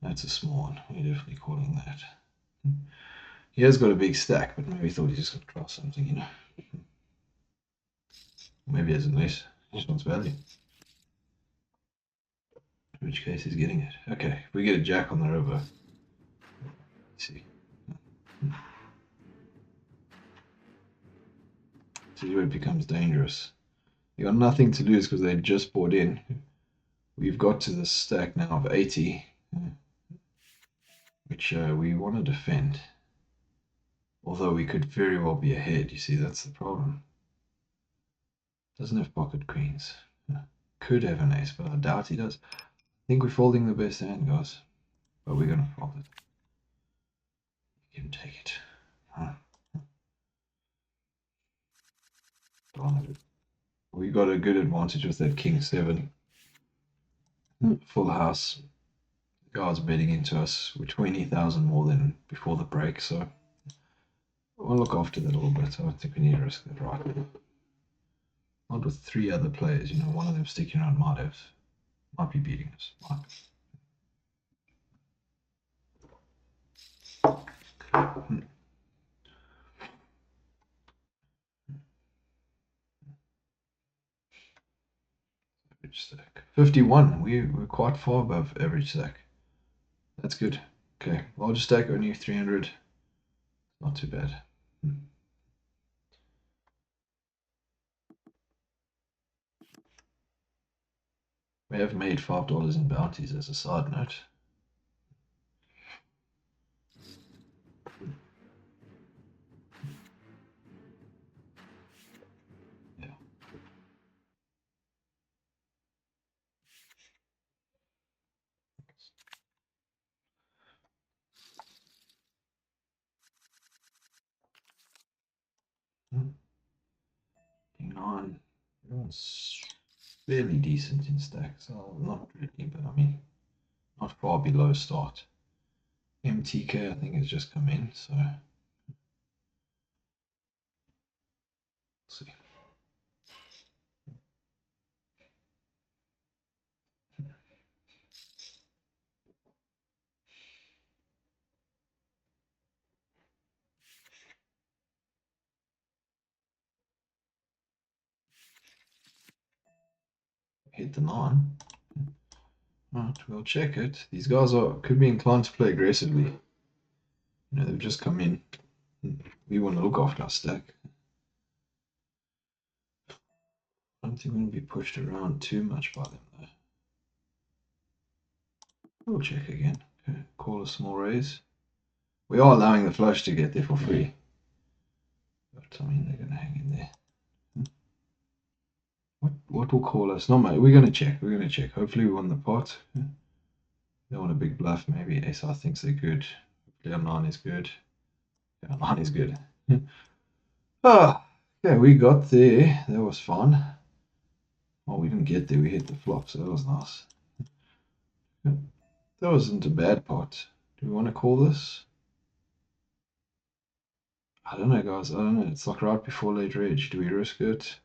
Speaker 1: That's a small one. We're definitely calling that. He has got a big stack, but maybe he thought he just going to try something, you know. Maybe he has an ace. He just wants value. In which case he's getting it. Okay, if we get a jack on the river. Let's see. See where it becomes dangerous. They got nothing to lose because they just bought in. We've got to the stack now of 80, which we want to defend. Although we could very well be ahead. You see, that's the problem. Doesn't have pocket queens. Could have an ace, but I doubt he does. I think we're folding the best hand, guys. But we're going to fold it. You can take it. Huh. We got a good advantage with that king 7. Full house. Guys betting into us. We're 20,000 more than before the break, so we'll look after that a little bit. I don't think we need to risk that right now. Not with 3 other players, you know, one of them sticking around might be beating us. Might be. Average stack 51. We're quite far above average stack. That's good. Okay, largest stack only 300. Not too bad. We have made $5 in bounties as a side note. Yeah. King 9. Everyone's fairly decent in stacks. So not really, but I mean, not far below start. MTK, I think, has just come in, so let's see. Hit the 9. Right, we'll check it. These guys could be inclined to play aggressively. You know, they've just come in. We want to look after our stack. I don't think we're going to be pushed around too much by them, though. We'll check again. Okay, call a small raise. We are allowing the flush to get there for free. But, I mean, they're going to hang in there. What will call us? Not much. We're going to check. We're going to check. Hopefully we won the pot. They want a big bluff. Maybe SR thinks they're good. Hopefully our 9 is good. Yeah, our 9 is good. Okay, we got there. That was fun. Oh, we didn't get there. We hit the flop, so that was nice. That wasn't a bad pot. Do we want to call this? I don't know, guys. I don't know. It's like right before late rage. Do we risk it?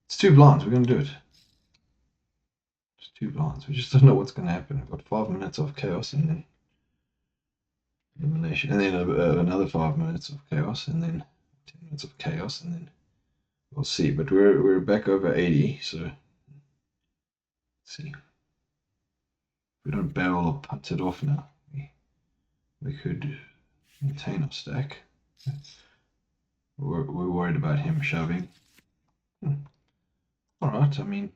Speaker 1: It's 2 blinds. We're going to do it. It's 2 blinds. We just don't know what's going to happen. We've got 5 minutes of chaos and then elimination. And then another 5 minutes of chaos and then 10 minutes of chaos and then we'll see. But we're back over 80, so let's see. If we don't barrel or punt it off now, we could maintain our stack. We're worried about him shoving. All right, I mean,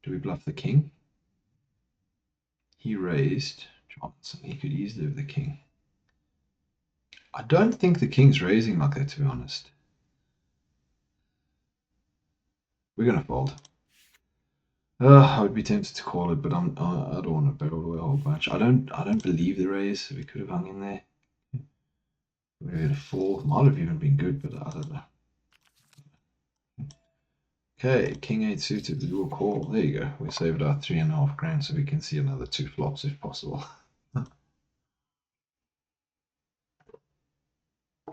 Speaker 1: do we bluff the king? He raised Johnson. He could easily have the king. I don't think the king's raising like that, to be honest. We're gonna fold. I would be tempted to call it, but I don't want to barrel away a whole bunch. I don't believe the raise. We could have hung in there. We had a 4. Might have even been good, but I don't know. Okay, king 8 suited. We will call. There you go. We saved our 3.5 grand, so we can see another 2 flops if possible.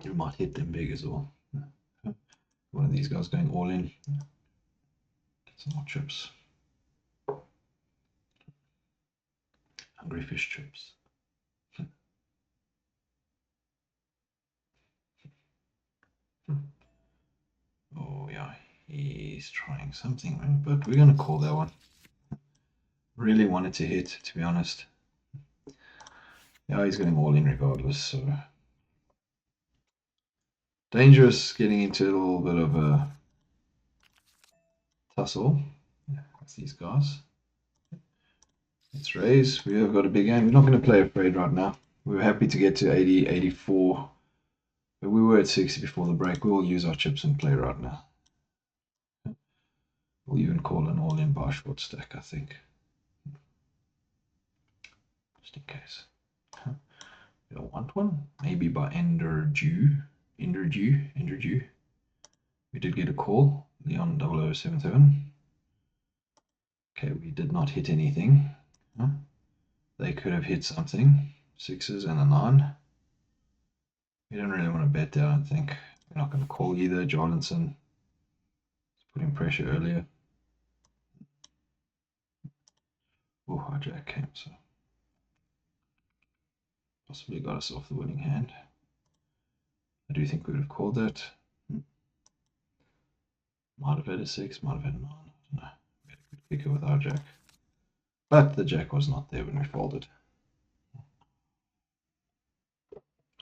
Speaker 1: You might hit them big as well. One of these guys going all in. Get some more chips. Hungry fish chips. Oh yeah, he's trying something, but we're gonna call that one. Really wanted to hit, to be honest. Yeah, he's getting all in regardless, so dangerous getting into a little bit of a tussle with these guys. Let's raise. We have got a big hand. We're not going to play afraid right now. We were happy to get to 80, 84, but we were at 60 before the break. We will use our chips and play right now. We'll even call an all-in bar short stack, I think, just in case. We don't want one. Maybe by Ender Dew. We did get a call. Leon 0077. Okay, we did not hit anything. Huh? They could have hit something. Sixes and a 9. We don't really want to bet there, I don't think. We're not going to call either. Jordanson putting pressure earlier. Oh, hijack came, so possibly got us off the winning hand. I do think we would have called that. Might have had a 6, might have had a 9. I don't know. We had a good kicker with our jack. But the jack was not there when we folded.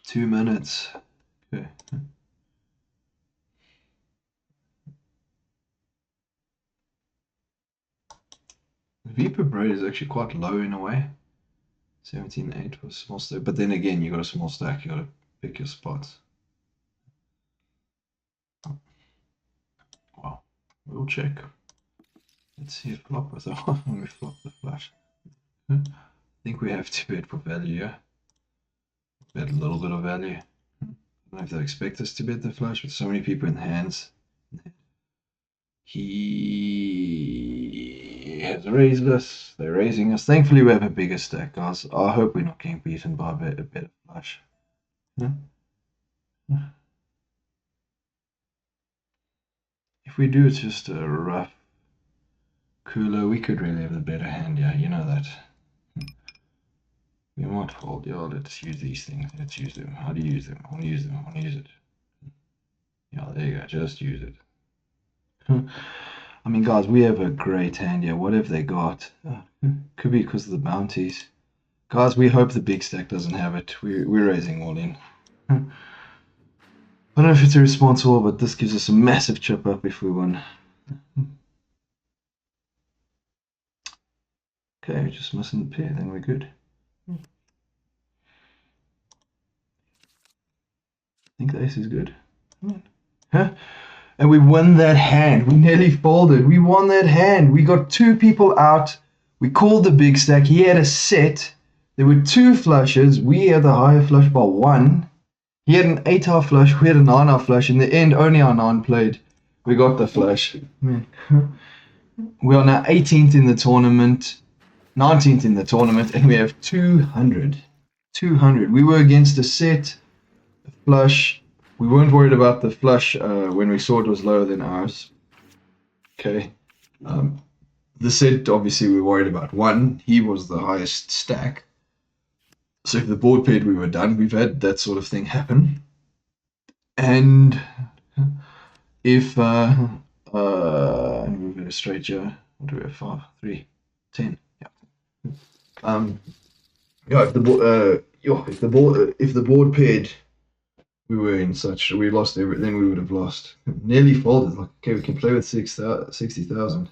Speaker 1: 2 minutes. Okay. The V per braid is actually quite low in a way. 17.8 for a small stack. But then again, you got a small stack, you got to pick your spots. Wow. We'll check. Let's see if flop with when we flop the flush. I think we have to bet for value, yeah? Bet a little bit of value. I don't know if they expect us to bet the flush with so many people in the hands. He has raised us. They're raising us. Thankfully, we have a bigger stack, guys. I hope we're not getting beaten by a better flush. If we do, it's just a rough cooler. We could really have a better hand, yeah. You know that. We might fold, yeah. Let's use these things. Let's use them. How do you use them? I want to use them. I want to use it. Yeah, there you go. Just use it. I mean, guys, we have a great hand here. What have they got? Could be because of the bounties. Guys, we hope the big stack doesn't have it. We're raising all in. I don't know if it's irresponsible, but this gives us a massive chip up if we win. Okay, we're just missing the pair, then we're good. I think the ace is good. Huh? And we won that hand. We nearly folded. We won that hand. We got 2 people out. We called the big stack. He had a set. There were 2 flushes. We had the higher flush by 1. He had an 8-hour flush. We had a 9-hour flush. In the end, only our 9 played. We got the flush. We are now 18th in the tournament, 19th in the tournament, and we have 200. 200. We were against a set, a flush. We weren't worried about the flush when we saw it was lower than ours. Okay. The set, obviously, we were worried about 1. He was the highest stack. So if the board paired, we were done. We've had that sort of thing happen. And if we've got a straight Joe, what do we have? 5, 3, 10. Yeah. Yeah. If the board paired, we were in such. We lost everything. Then we would have lost. Nearly folded. Like, okay, we can play with 60,000.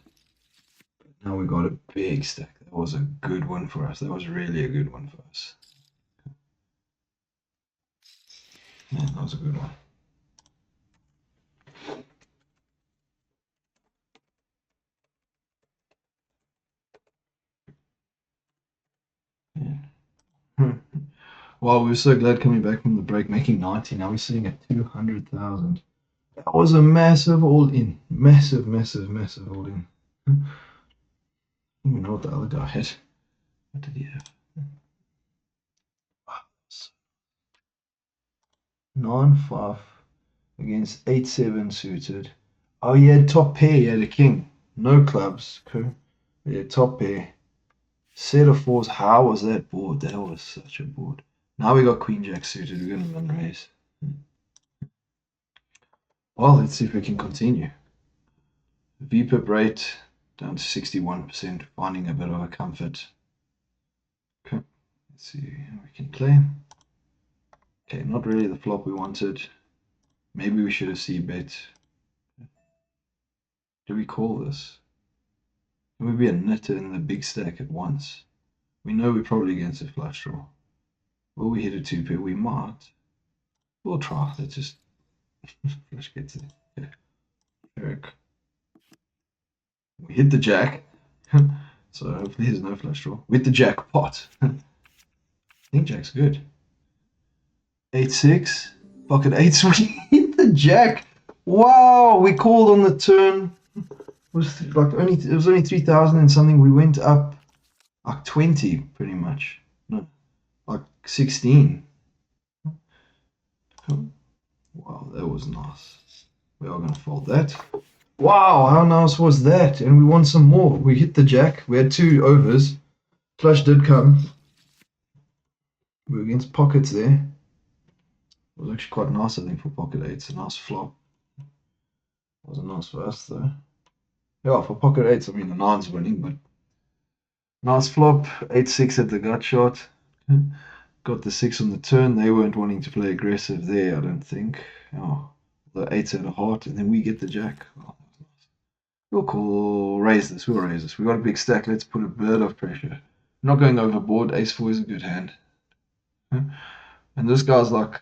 Speaker 1: Now we got a big stack. That was a good one for us. That was really a good one for us. Yeah, that was a good one. Yeah. Wow, we were so glad coming back from the break, making 90. Now we're sitting at 200,000. That was a massive all-in. Massive, massive, massive all-in. I don't even know what the other guy had. What did he have? 9-5 against 8-7 suited. Oh, he had top pair. He had a king. No clubs. Cool. Yeah, top pair. Set of 4s. How was that board? That was such a board. Now we got queen jack suited. We're going to run raise. Well, let's see if we can continue. VPIP rate down to 61%, finding a bit of a comfort. Okay, let's see how we can play. Okay, not really the flop we wanted. Maybe we should have c-bet. Do we call this? Can we be a knitter in the big stack at once? We know we're probably against a flush draw. Will we hit a 2-pair? We might. We'll try. Let's just flush gets it. Okay. Eric. We hit the jack. So hopefully there's no flush draw. With the jackpot. I think jack's good. 8-6. Pocket 8s. We hit the jack. Wow, we called on the turn. it was only 3,000 and something. We went up like 20 pretty much. No, like 16. Wow, that was nice. We are gonna fold that. Wow, how nice was that? And we won some more. We hit the jack. We had 2 overs. Flush did come. We were against pockets there. It was actually quite nice, I think, for pocket eights. A nice flop. Wasn't nice for us though. Yeah, for pocket eights, I mean the nine's winning, but nice flop. 8-6 at the gut shot. Got the 6 on the turn. They weren't wanting to play aggressive there, I don't think. Oh, the 8's at a heart, and then we get the jack. Oh, we'll call, raise this. We'll raise this. We got a big stack. Let's put a bird of pressure. Not going overboard. Ace 4 is a good hand. And this guy's like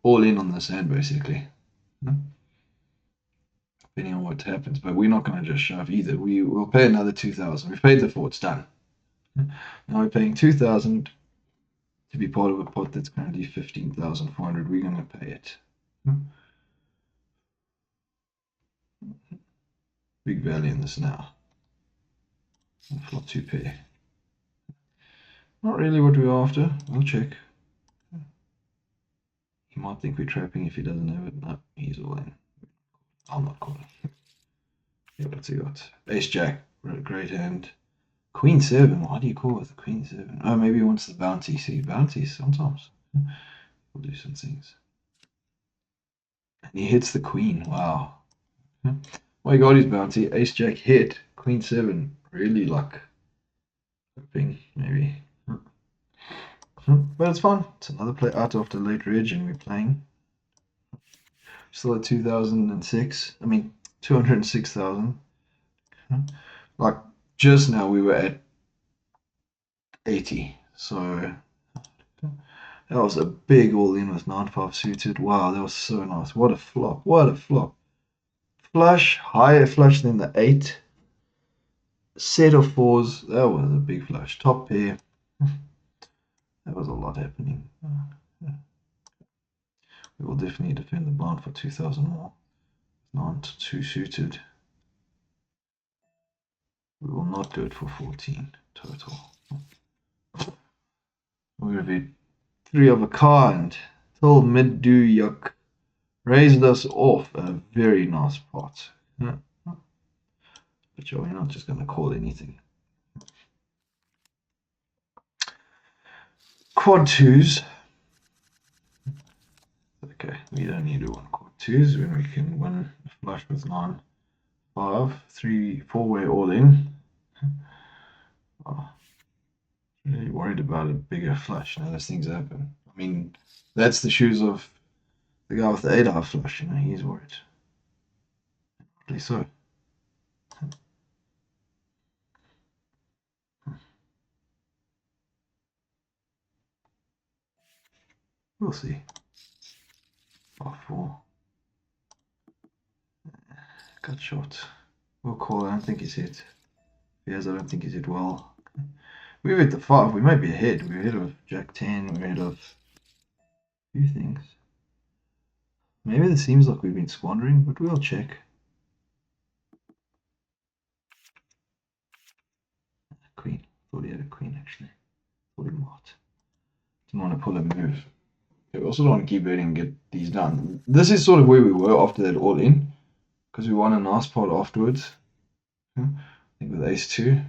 Speaker 1: all in on this hand, basically. Depending on what happens. But we're not going to just shove either. We will pay another 2,000. We've paid the 4. It's done. Now we're paying 2,000 to be part of a pot that's currently 15,400. We're going to pay it. Big value in this now. Flop 2 pair. Not really what we're after. We'll check. He might think we're trapping if he doesn't have it. No, he's all in. I'm not calling. Yeah, what's he got? Ace Jack. Great hand. Queen 7. Why do you call it the Queen 7? Oh, maybe he wants the bounty. See, bounties sometimes will do some things. And he hits the Queen. Wow. Well, he got his bounty. Ace Jack hit. Queen 7. Really like hoping, maybe. But it's fine. It's another play out after late reg, and we're playing. Still at 2006. I mean, 206,000. Like just now we were at 80. So that was a big all in with 9-5 suited. Wow, that was so nice. What a flop. What a flop. Flush, higher flush than the 8. Set of 4s. That was a big flush. Top pair. That was a lot happening. We will definitely defend the blind for 2,000 more. 9 to 2 suited. We will not do it for 14 total. We're going to be 3 of a kind. Till mid do yuck. Raised us off a very nice pot. But we're not just going to call anything. Quad 2s. Okay, we don't need to win quad 2s when we can win a flush with 9, 5, 3, 4-way all in. Oh, really worried about a bigger flush. Now those things happen. I mean, that's the shoes of the guy with the 8-eye flush. He's worried. At least so. We'll see. 5-4. Cut shot. We'll call. I don't think he's hit. If he has, I don't think he's hit well. We're at the 5. We might be ahead. We're ahead of Jack 10. We're ahead of a few things. Maybe this seems like we've been squandering, but we'll check. Queen. Thought he had a queen, actually. Thought he might. Didn't want to pull a move. We also don't want to keep betting and get these done. This is sort of where we were after that all in, because we won a nice pot afterwards. I think with ace 2.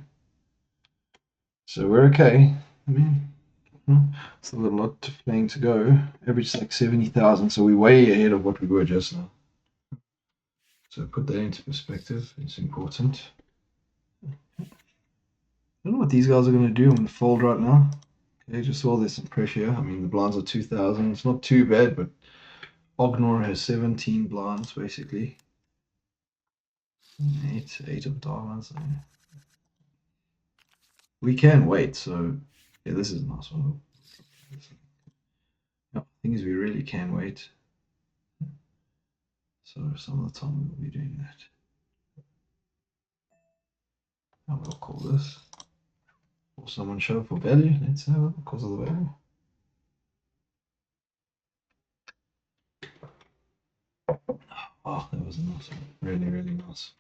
Speaker 1: So we're okay. I mean, still a lot of playing to go. Average like 70,000, so we're way ahead of what we were just now. So put that into perspective. It's important. I don't know what these guys are going to do. I'm going to fold right now. Okay, just saw there's some pressure. I mean, the blinds are 2,000. It's not too bad, but Ognor has 17 blinds, basically. 8 of diamonds. We can wait, so yeah, this is a nice one. Yeah, thing is, we really can wait. So some of the time we'll be doing that. I will call this. Or someone show for value. Let's have it because of the value. Oh, that was a nice one. Really, really nice.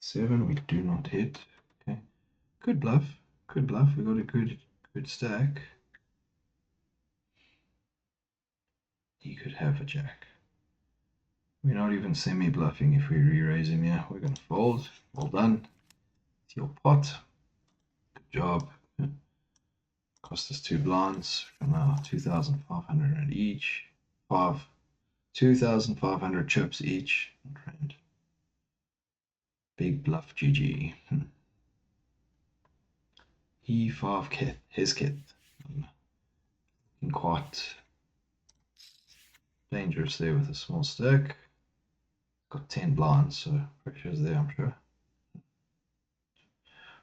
Speaker 1: 7, we do not hit. Okay. Good bluff. Good bluff. We got a good stack. He could have a jack. We're not even semi-bluffing if we re-raise him here. We're going to fold. Well done. It's your pot. Good job. Cost us 2 blinds for now 2,500 each. 2,500 chips each. Friend. Big bluff GG. He 5 kith, his kith. Quite dangerous there with a small stack. Got 10 blinds, so pressure's there, I'm sure.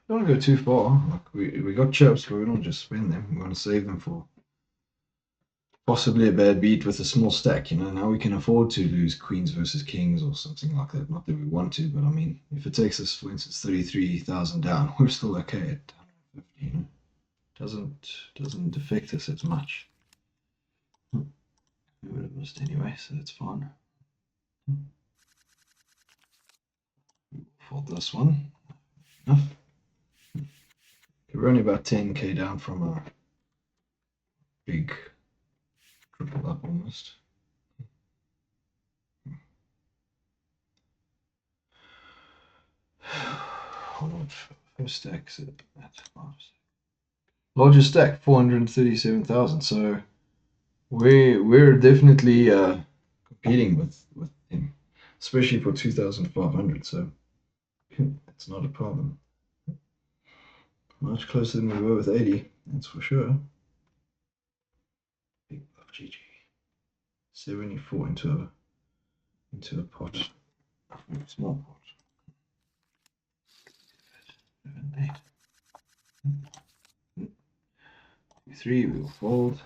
Speaker 1: Don't want to go too far. Like we got chips, but we don't just spend them. We want to save them for possibly a bad beat with a small stack. Now we can afford to lose queens versus kings or something like that. Not that we want to, but I mean, if it takes us, for instance, 33,000 down, we're still okay at 150. Doesn't affect us as much. We would have missed anyway, so that's fine. Fold this one. Enough. We're only about 10k down from a big triple up almost. Hold on, first stack's at 5. Largest stack, 437,000. So we're definitely competing with him, especially for 2,500. So it's not a problem. Much closer than we were with 80, that's for sure. Big bluff GG. 74 into a pot, small pot. 7, 8. 3, we'll fold.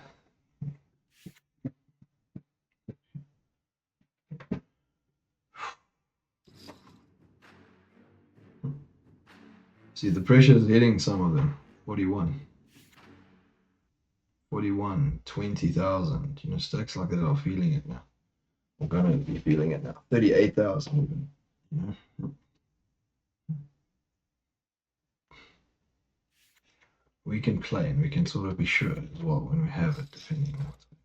Speaker 1: See, the pressure is hitting some of them. 41. 41, 20,000. Stacks like that are feeling it now. We're going to be feeling it now. 38,000 even. We can play and we can sort of be sure as well when we have it, depending on what's going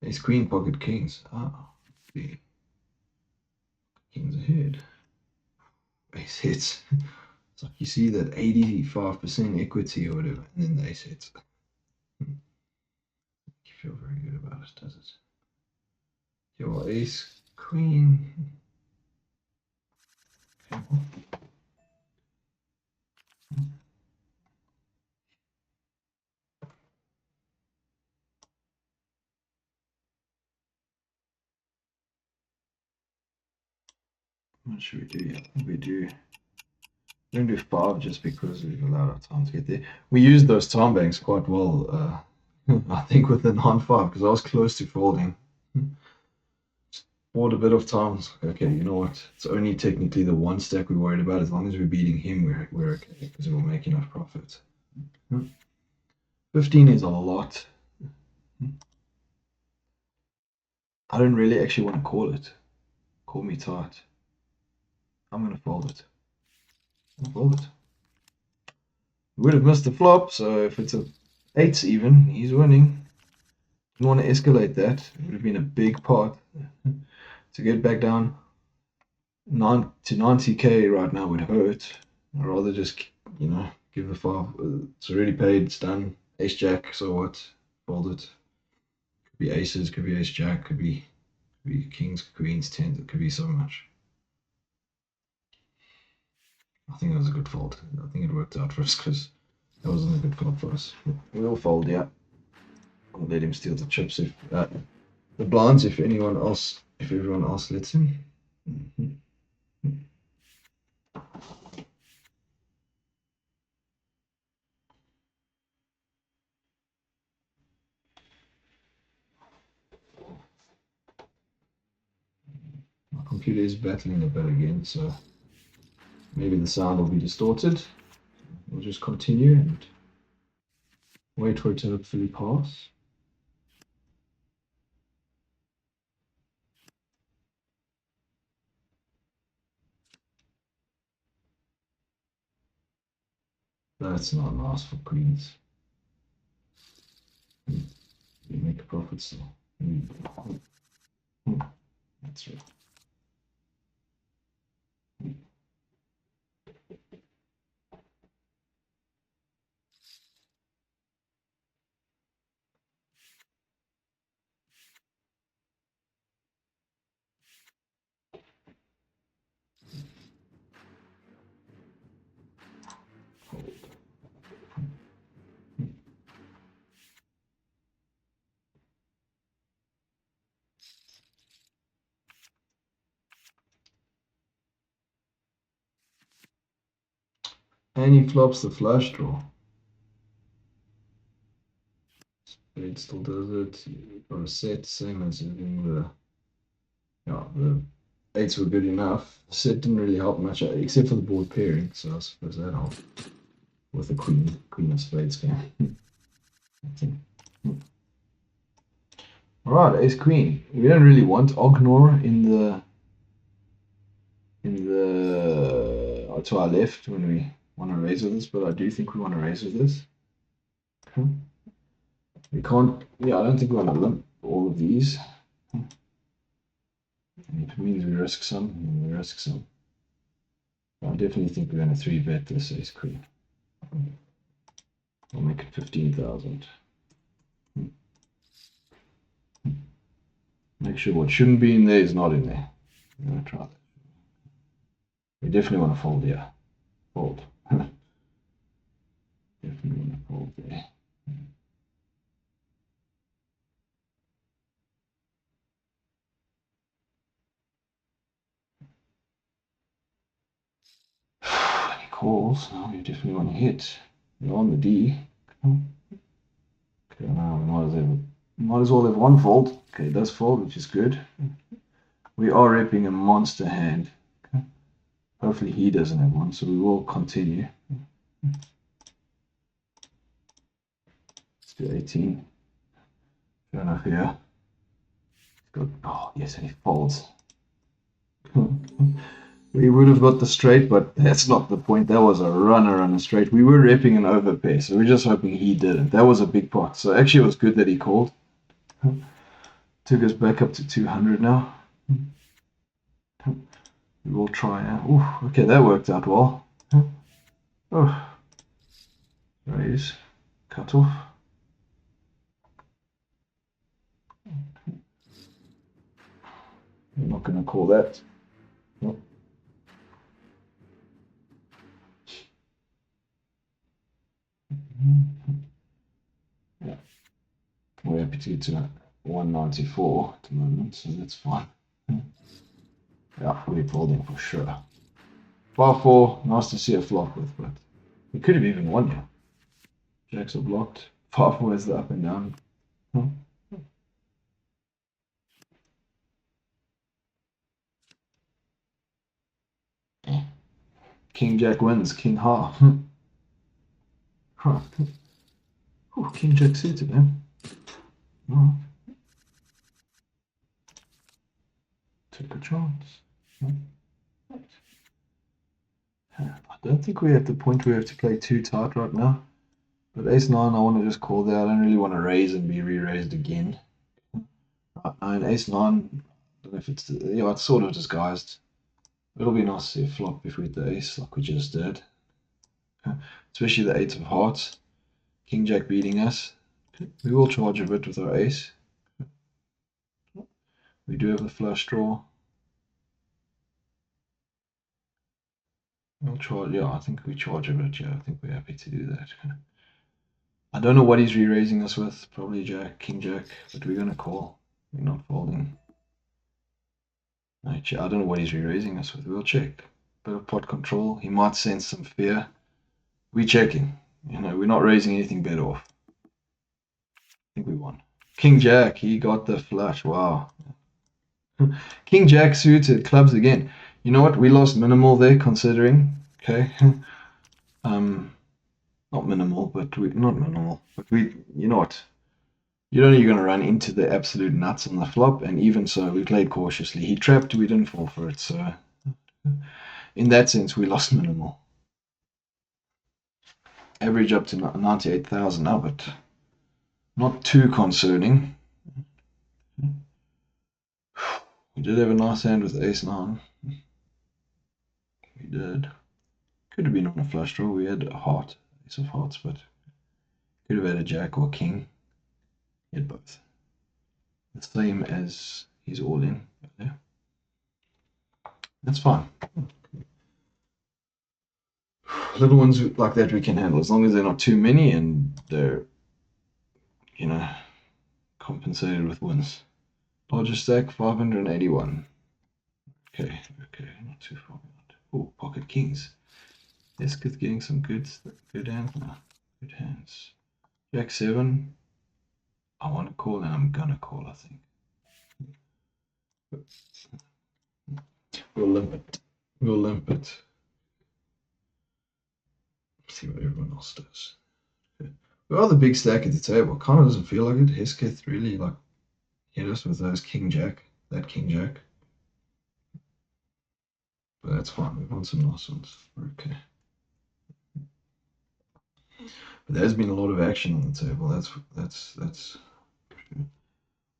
Speaker 1: on. Ace queen pocket kings. The kings ahead. Ace hits. It's like you see that 85% equity or whatever, and then the ace hits. You feel very good about it, does it? Your ace queen. Okay. What should we do? We do. We're going to do 5 just because we've allowed our time to get there. We used those time banks quite well, I think, with the 9-5 because I was close to folding. Bought a bit of time. Okay, you know what? It's only technically the one stack we're worried about. As long as we're beating him, we're okay because we'll make enough profit. 15 is a lot. I don't really actually want to call it. Call me tight. I'm going to fold it. Fold it. We would have missed the flop, so if it's a 8 even, he's winning. Didn't want to escalate that. It would have been a big pot. To get back down to 90k right now would hurt. I'd rather just, give the 5. It's already paid, it's done. Ace jack, so what? Fold it. Could be aces, could be ace jack, could be kings, queens, tens, it could be so much. I think it was a good fold. I think it worked out for us because that wasn't a good flop for us. We'll fold, yeah. I'll let him steal the chips if the blinds if everyone else lets him. My computer is battling a bit again, so maybe the sound will be distorted. We'll just continue and wait for it to hopefully pass. That's not nice for queens. You make a profit still. That's right. And he flops the flush draw. It still does it. Got a set, same as in the eights were good enough. The set didn't really help much, except for the board pairing, so I suppose that helped with the queen of spades game. Alright, ace queen. We don't really want Ognor in the to our left when we want to raise with this, but I do think we want to raise with this. Okay. We can't, yeah, I don't think we want to limp all of these. And if it means we risk some, then we risk some. But I definitely think we're going to 3-bet this ace queen. We'll make it 15,000. Make sure what shouldn't be in there is not in there. I'm going to try that. We definitely want to fold here. Fold. Definitely want to fold there. Any calls? No, you definitely want to hit. You're on the D. Okay, now we might as well have one fold. Okay, it does fold, which is good. We are repping a monster hand. Okay. Hopefully he doesn't have one, so we will continue. Let's do 18. Fair enough here. Good. Oh, yes, and he folds. We would have got the straight, but that's not the point. That was a runner on a straight. We were repping an overpair, so we're just hoping he didn't. That was a big pot. So actually it was good that he called. Took us back up to 200 now. We will try. Ooh, okay, that worked out well. Oh, raise, cut off. I'm not going to call that. Nope. Yeah. We're happy to get to 194 at the moment, so that's fine. Yeah, we're folding for sure. 5-4, nice to see a flop with, but we could have even won here. Jacks are blocked. 5-4 is the up and down. King Jack wins. King half. Oh, King Jack suited, man. Oh. Took a chance. I don't think we're at the point where we have to play too tight right now. But ace-9, I want to just call there. I don't really want to raise and be re-raised again. And ace-9, I don't know if it's, yeah, it's sort of disguised. It'll be nice to see a flop if we hit the ace like we just did. Especially the 8 of hearts. King Jack beating us. We will charge a bit with our ace. We do have the flush draw. We'll charge, yeah, I think we charge a bit, yeah, I think we're happy to do that. I don't know what he's re-raising us with, probably Jack, King Jack, but we're gonna call. We're not folding. Actually, I don't know what he's re-raising us with, we'll check. Bit of pot control, he might sense some fear. We're checking, you know, we're not raising anything bet off. I think we won. King Jack, he got the flush, wow. King Jack suited, clubs again. You know what, we lost minimal there considering, okay. Not minimal, but not minimal, but you know what, you know you're going to run into the absolute nuts on the flop, and even so, we played cautiously. He trapped, we didn't fall for it, so in that sense, we lost minimal. Average up to 98,000 now, but not too concerning. We did have a nice hand with ace-9. We did. Could have been on a flush draw. We had a heart, ace of hearts, but could have had a jack or a king. He had both. The same as he's all in. Yeah. That's fine. Little ones like that we can handle as long as they're not too many and they're, compensated with wins. Larger stack, 581. Okay, not too far behind. Oh, pocket kings. Eskith getting some good hands now. Good hands. Jack 7. I want to call and I'm gonna call, I think. We'll limp it. See what everyone else does. We are the big stack at the table. Kind of doesn't feel like it. Hesketh really hit us with those king jack. That king jack. But that's fine. We've won some nice ones. We're okay. But there's been a lot of action on the table. That's.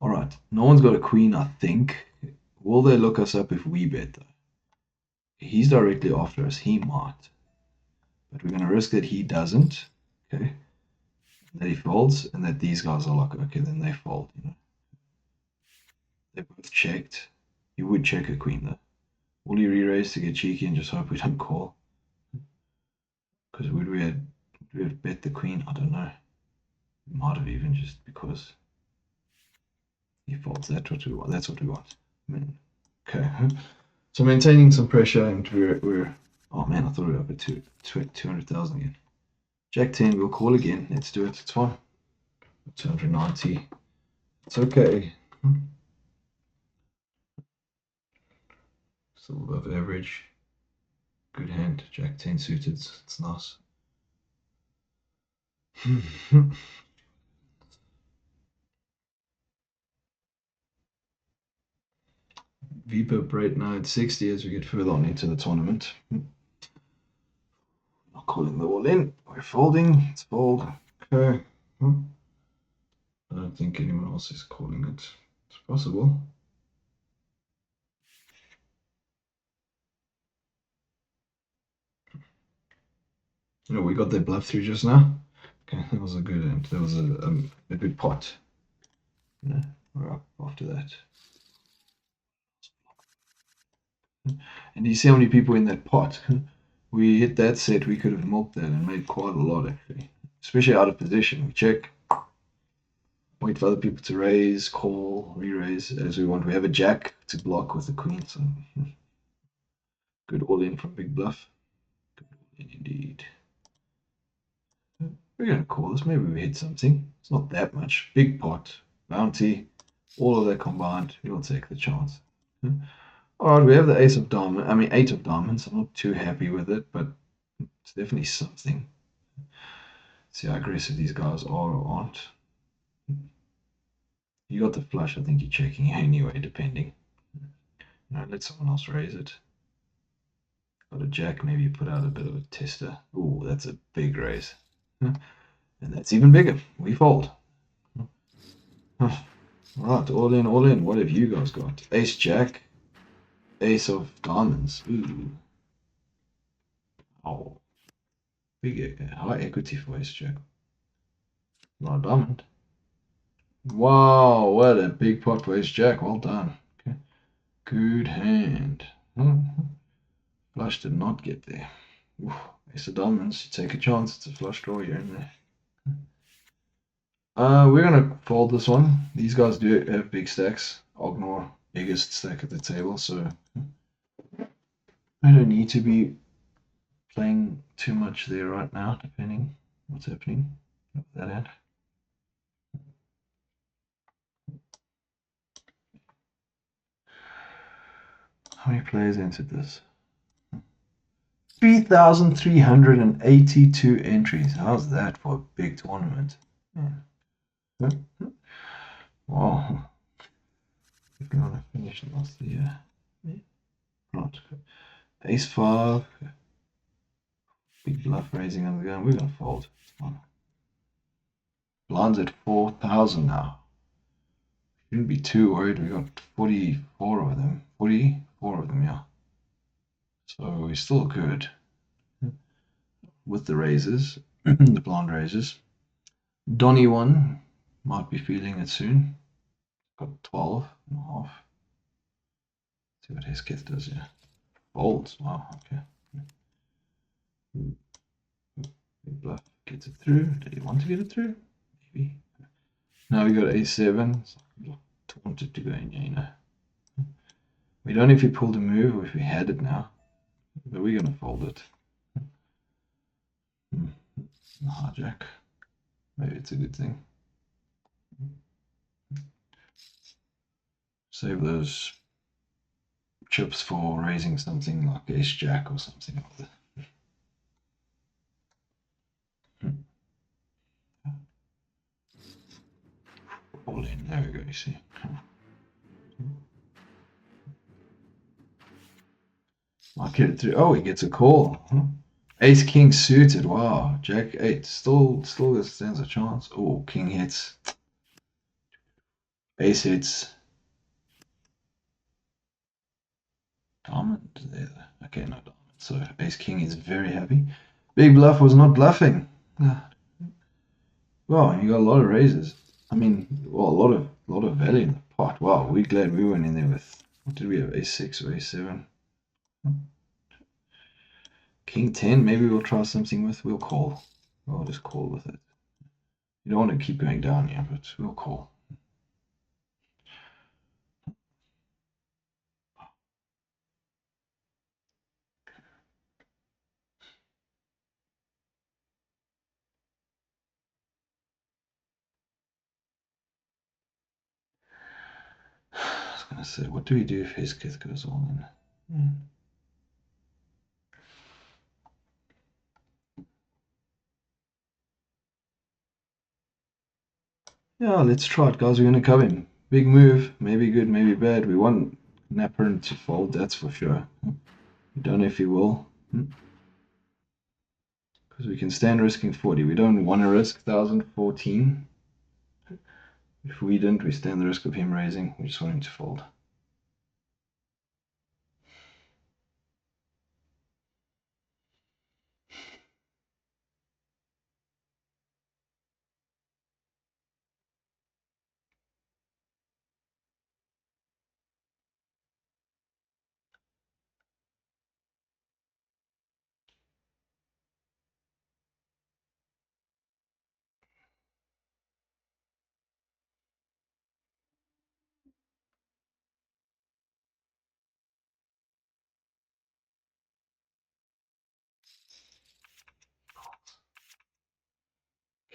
Speaker 1: All right. No one's got a queen, I think. Will they look us up if we bet, though? He's directly after us. He might. But we're going to risk that he doesn't. Okay. That he folds, and that these guys are like, okay, then they fold. They both checked. You would check a queen, though. Will he re-raise to get cheeky and just hope we don't call? Because would we have bet the queen? I don't know. We might have even just because he folds. That's what we want. Okay. So maintaining some pressure, and we're oh man, I thought we were up at 200,000 again. Jack 10, we'll call again. Let's do it. It's fine. 290. It's okay. Still above average. Good hand. Jack 10 suited. It's nice. VPIP rate now at 60 as we get further on into the tournament. Not calling the all in. We're folding. It's fold. Okay. I don't think anyone else is calling it. It's possible. We got that bluff through just now. Okay, that was a good end. That was a good pot. We're up after that. And you see how many people in that pot? We hit that set, we could have milked that and made quite a lot actually. Especially out of position. We check, wait for other people to raise, call, re-raise as we want. We have a jack to block with the queen, so good all in from big bluff. Good all in indeed. We're gonna call this. Maybe we hit something. It's not that much. Big pot, bounty, all of that combined. We'll take the chance. All right, we have the ace of diamonds. I mean, 8 of diamonds. I'm not too happy with it, but it's definitely something. See how aggressive these guys are or aren't. You got the flush. I think you're checking anyway, depending. No, let someone else raise it. Got a jack. Maybe put out a bit of a tester. Ooh, that's a big raise. And that's even bigger. We fold. Right, all in, all in. What have you guys got? Ace jack. Ace of diamonds. Ooh. Oh. Big, high equity for ace jack. Not a diamond. Wow, what a big pot for ace jack. Well done. Okay. Good hand. Flush did not get there. Oof. Ace of diamonds. You take a chance. It's a flush draw. You're in there. We're gonna fold this one. These guys do have big stacks. Ognor, biggest stack at the table, so I don't need to be playing too much there right now, depending what's happening with that hand. How many players entered this? 3,382 entries. How's that for a big tournament? Yeah. Wow. If you want to finish the last year. Right. Ace 5. Big bluff raising under the gun. We're gonna fold. Blinds at 4,000 now. Shouldn't be too worried. We got 44 of them. 44 of them, yeah. So we're still good with the raises, the blind raises. Donny one might be feeling it soon. Got 12 and a half. See what his kid does here. Folds. Wow, okay. Big bluff gets it through. Did he want to get it through? Maybe. Now we got A7. So wanted to go in here, you know. We don't know if he pulled a move or if we had it now. But we're gonna fold it. Hijack. Maybe it's a good thing. Save those chips for raising something like ace jack or something like that. All in. There we go, you see. Might get it through. Oh, he gets a call. Ace king suited. Wow. Jack 8. Still stands a chance. Oh, king hits. Ace hits. Diamond there. Okay, no diamond. So ace king is very happy. Big bluff was not bluffing. Well, you got a lot of raises. I mean, well, a lot of value in the pot. Wow, we're glad we went in there with, what did we have, ace6 or ace7? King 10, maybe we'll try something with, we'll call. We'll just call with it. You don't want to keep going down here, but we'll call. I was going to say, what do we do if his kith goes all in? Yeah, let's try it, guys. We're going to cover him. Big move, maybe good, maybe bad. We want Napper to fold, that's for sure. We don't know if he will. Because we can stand risking 40. We don't want to risk 1,014. If we didn't, we stand the risk of him raising. We just want him to fold.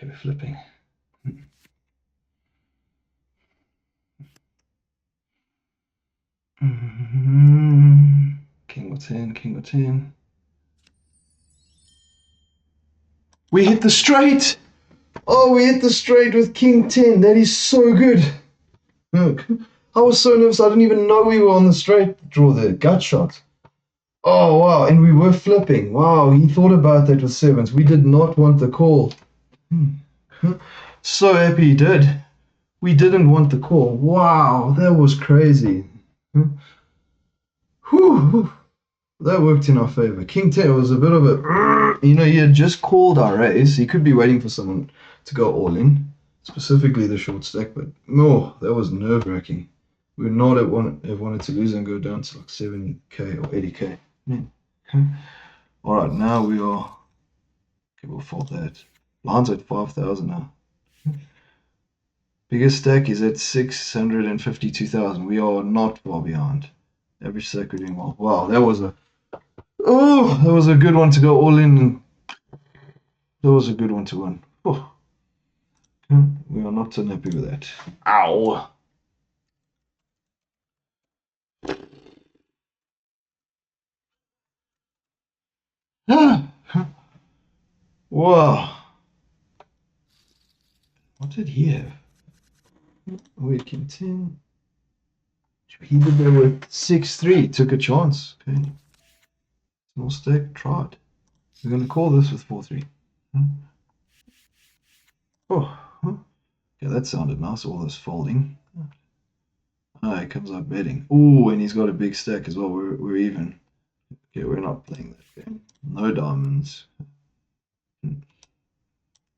Speaker 1: Okay, we're flipping. King or 10, king or 10. We hit the straight! Oh, we hit the straight with king 10. That is so good. Look, I was so nervous. I didn't even know we were on the straight draw there. Gut shot. Oh, wow. And we were flipping. Wow, he thought about that with sevens. We did not want the call. So happy he did. We didn't want the call. Wow, that was crazy. Whew. That worked in our favor. King 10 was a bit of a, you know, he had just called our raise. He could be waiting for someone to go all in, specifically the short stack, but no, that was nerve-wracking. We would not have wanted to lose and go down to like 70k or 80k. All right, now we are, okay, we'll fold that. Blinds at 5,000 now. Biggest stack is at 652,000. We are not far behind. Average stack we're doing well. Wow, that was a good one to go all in. That was a good one to win. Oh. We are not so happy with that. Ow. Wow. What did he have? Wait, king 10. He did that with 6-3. Took a chance. Okay. Small stack, tried. We're going to call this with 4-3. Oh, yeah, that sounded nice, all this folding. Ah, he comes up betting. Oh, and he's got a big stack as well. We're even. Okay, we're not playing that game. No diamonds.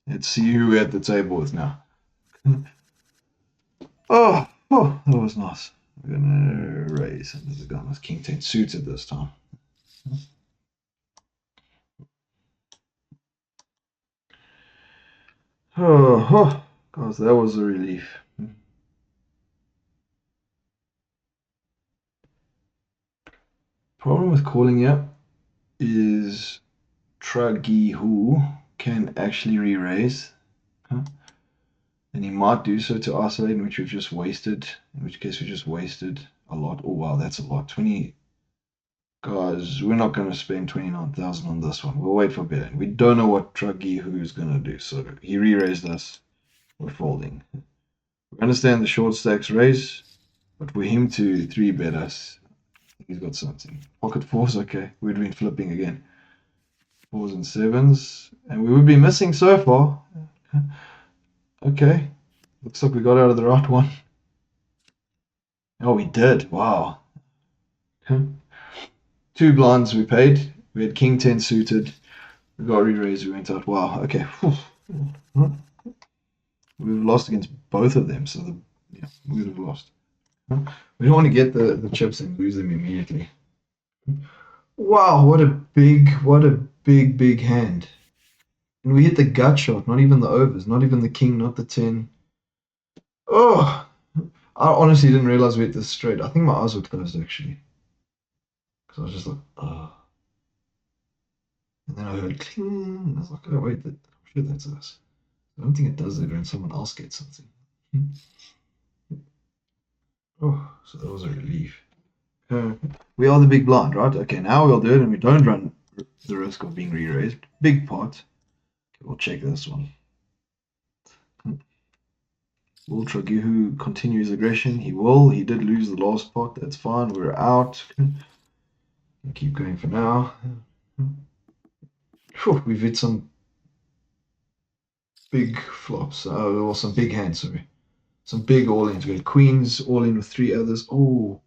Speaker 1: Let's see who we're at the table with now. Oh, that was nice. We're gonna raise under the gun with King 10 suited this time. Oh, gosh, that was a relief. Problem with calling here is Truggy who can actually re-raise. Huh? And he might do so to isolate, in which we've just wasted. In which case we just wasted a lot. Oh wow, that's a lot. 20. Guys, we're not going to spend 29,000 on this one. We'll wait for better. We don't know what Truggy who's going to do. So he re-raised us. We're folding. We understand the short stacks raise, but for him to 3-bet us, he's got something. Pocket fours, okay. We'd been flipping again. 4s and 7s. And we would be missing so far. Okay. Looks like we got out of the right one. Oh, we did. Wow. 2 blinds we paid. We had King 10 suited. We got re-raised. We went out. Wow. Okay. We've lost against both of them. So yeah, we would have lost. We don't want to get the chips and lose them immediately. Wow, what a big hand. And we hit the gut shot, not even the overs, not even the king, not the 10. Oh, I honestly didn't realize we hit this straight. I think my eyes were closed actually. Because I was just like, oh. And then I heard cling. And I was like, oh, wait, I'm sure that's us. I don't think it does that when someone else gets something. Oh, so that was a relief. We are the big blind, right? Okay, now we'll do it and we don't run the risk of being re-raised. Big pot. Okay, we'll check this one. Will Traguhu continue his aggression? He will. He did lose the last pot. That's fine. We're out. Keep going for now. Whew, we've hit some big flops. Or some big hands, sorry. Some big all-ins. We had queens all in with 3 others. Oh,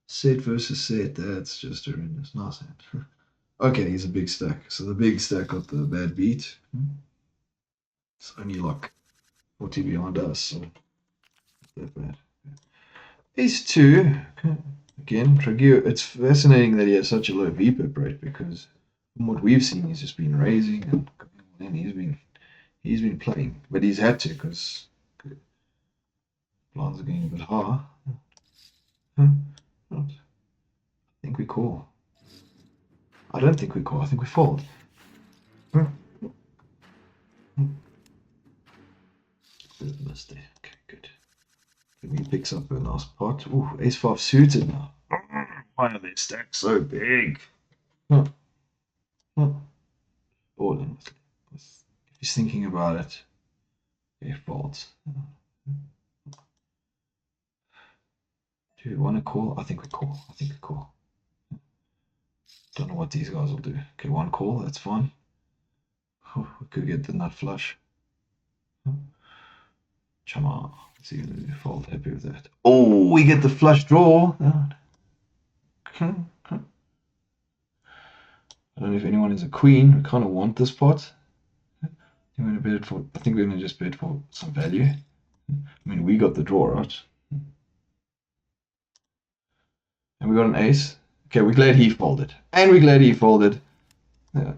Speaker 1: set versus set. That's just horrendous. Nice hand. Okay, he's a big stack. So the big stack got the bad beat. It's only like 40 behind us, so not that bad. Ace 2. Again, Tragio, it's fascinating that he has such a low VPIP rate because from what we've seen, he's just been raising and he's been playing, but he's had to because blinds are getting a bit higher. I think we call. I don't think we call. I think we fold. Bit of a mistake. Okay, good. He picks up a nice pot. Ooh, ace 5 suited now. Why are their stacks so big? All in. If he's thinking about it, he folds. Do we want to call? I think we call. I think we call. Don't know what these guys will do. Okay, 1 call. That's fine. Oh, we could get the nut flush. Chama. Let's see if we fold. Happy with that. Oh, we get the flush draw. I don't know if anyone is a queen. We kind of want this pot. I think we're gonna bet it for. I think we're gonna just bet for some value. I mean, we got the draw, right? And we got an ace. Okay, we're glad he folded. And we're glad he folded. Yeah.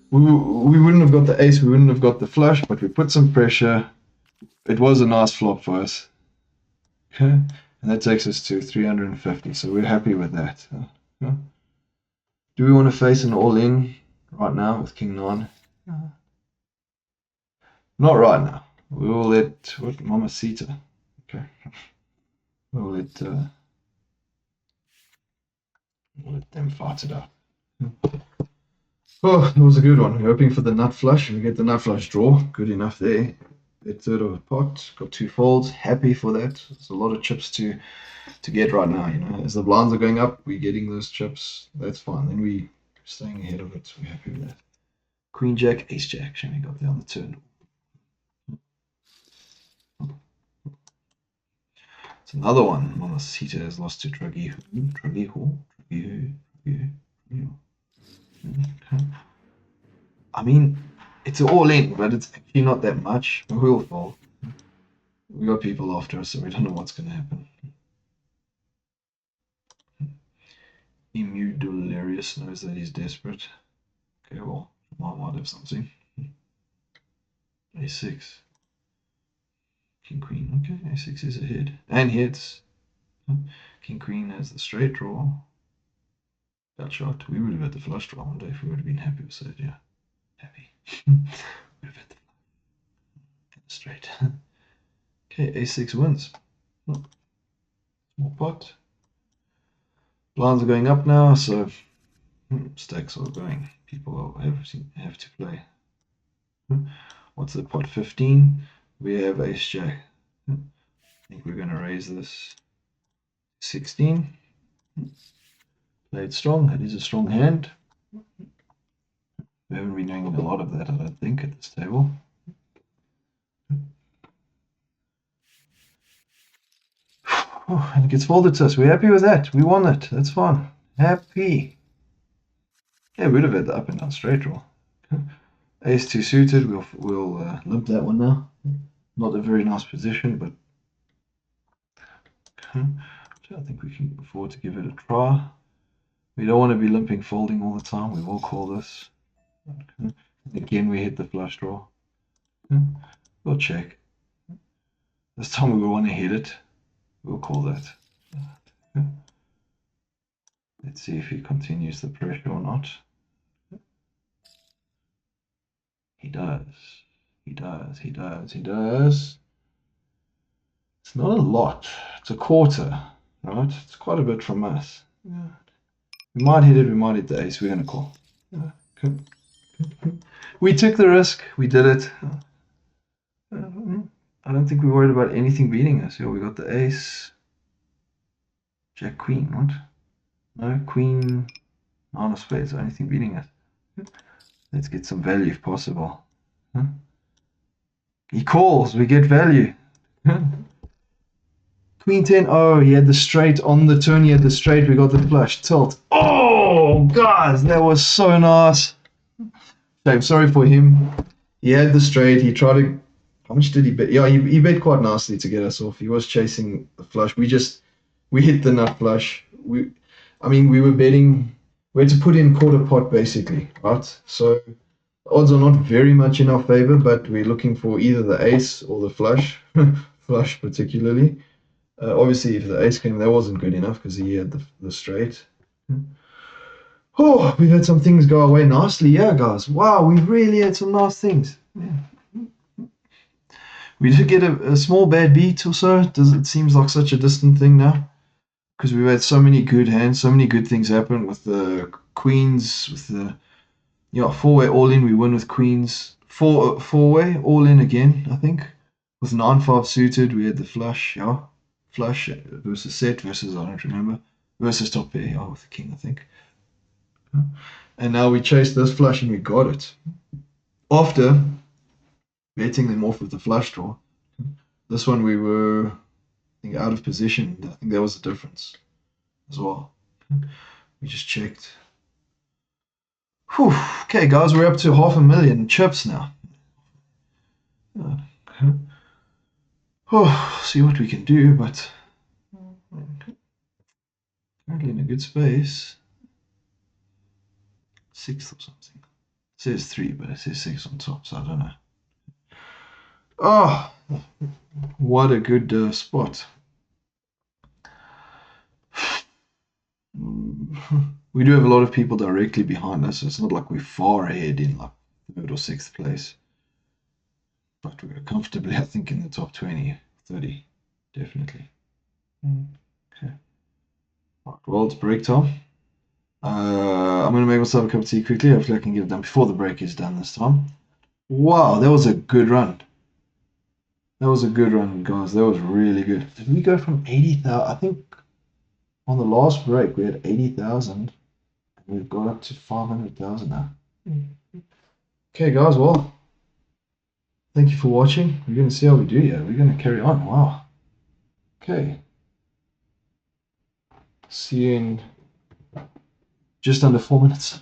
Speaker 1: We wouldn't have got the ace, we wouldn't have got the flush, but we put some pressure. It was a nice flop for us. Okay, and that takes us to 350, so we're happy with that. Yeah. Do we want to face an all-in right now with King 9? Not right now. We will let, what, Mamacita. Okay. We'll let them fight it out. Oh, that was a good one. We're hoping for the nut flush, and we get the nut flush draw. Good enough there. A third of a pot. Got 2 folds. Happy for that. There's a lot of chips to get right now. You know, as the blinds are going up, we're getting those chips. That's fine. Then we staying ahead of it. We're happy with that. Queen Jack, Ace Jack. Shame we got there on the turn. It's another one. Mamacita has lost to Truggy. I mean, it's all in, but it's actually not that much. We'll fall. We got people after us, so we don't know what's going to happen. Emu Delirious knows that he's desperate. Okay, well, might have something. A6. King Queen. Okay, A6 is ahead. And hits. King Queen has the straight draw. That shot. We would have had the flush draw one day if we would have been happy with it, yeah. Happy. Would have had the straight. Okay, A6 wins. Small pot. Blinds are going up now, so stacks are going. People have to play. What's the pot? 15. We have Ace Jack. I think we're going to raise this 16. Played strong. It is a strong hand. We haven't been doing a lot of that, I don't think, at this table. Oh, and it gets folded to us. We're happy with that. We won it. That's fine. Happy. Yeah, we'd have had the up and down straight draw. Ace 2 suited. We'll limp that one now. Not a very nice position, but I think we can afford to give it a try. We don't want to be limping folding all the time. We will call this. Okay. Again, we hit the flush draw. We'll check. This time we will want to hit it. We'll call that. Let's see if he continues the pressure or not. He does. He does. He does. He does. It's not a lot. It's a quarter, right? It's quite a bit from us. Yeah. We might hit it. We might hit the ace. We're going to call. Yeah. Okay. We took the risk. We did it. I don't think we worried about anything beating us. Yeah, we got the ace. Jack, queen, what? No, queen, nine of spades, anything beating us. Let's get some value if possible. He calls, we get value. Queen 10, oh, he had the straight on the turn, he had the straight, we got the flush, tilt. Oh, guys, that was so nice. I'm sorry for him. He had the straight, he tried to, how much did he bet? Yeah, he bet quite nicely to get us off. He was chasing the flush. We hit the nut flush. We were betting, we had to put in quarter pot basically, right? So odds are not very much in our favor, but we're looking for either the ace or the flush, flush particularly. Obviously, if the ace came, that wasn't good enough because he had the straight. Oh, we've had some things go away nicely, yeah, guys. Wow, we've really had some nice things. Yeah. We did get a small bad beat or so. It seems like such a distant thing now? Because we've had so many good hands, so many good things happen with the queens, with the four-way all in. We win with queens. Four-way all in again, I think. With 9-5 suited, we had the flush, yeah, flush versus set versus I don't remember versus top pair, yeah, with the king, I think. And now we chased this flush and we got it after betting them off with the flush draw. This one we were, I think, out of position. I think that was the difference as well. We just checked. Whew. Okay, guys, we're up to 500,000 chips now. Oh, see what we can do, but currently in a good space. 6th or something. It says 3, but it says 6 on top, so I don't know. Oh, what a good spot. We do have a lot of people directly behind us, so it's not like we're far ahead in like 3rd or 6th place. But we're comfortably, I think, in the top 20, 30, definitely. Okay. Right, well, it's break time. I'm going to make myself a cup of tea quickly. Hopefully I can get it done before the break is done this time. Wow, that was a good run. That was a good run, guys. That was really good. Did we go from 80,000? I think on the last break we had 80,000. We've got up to 500,000 now. Okay, guys, well, thank you for watching. We're going to see how we do here. We're going to carry on. Wow. Okay. See you in just under 4 minutes.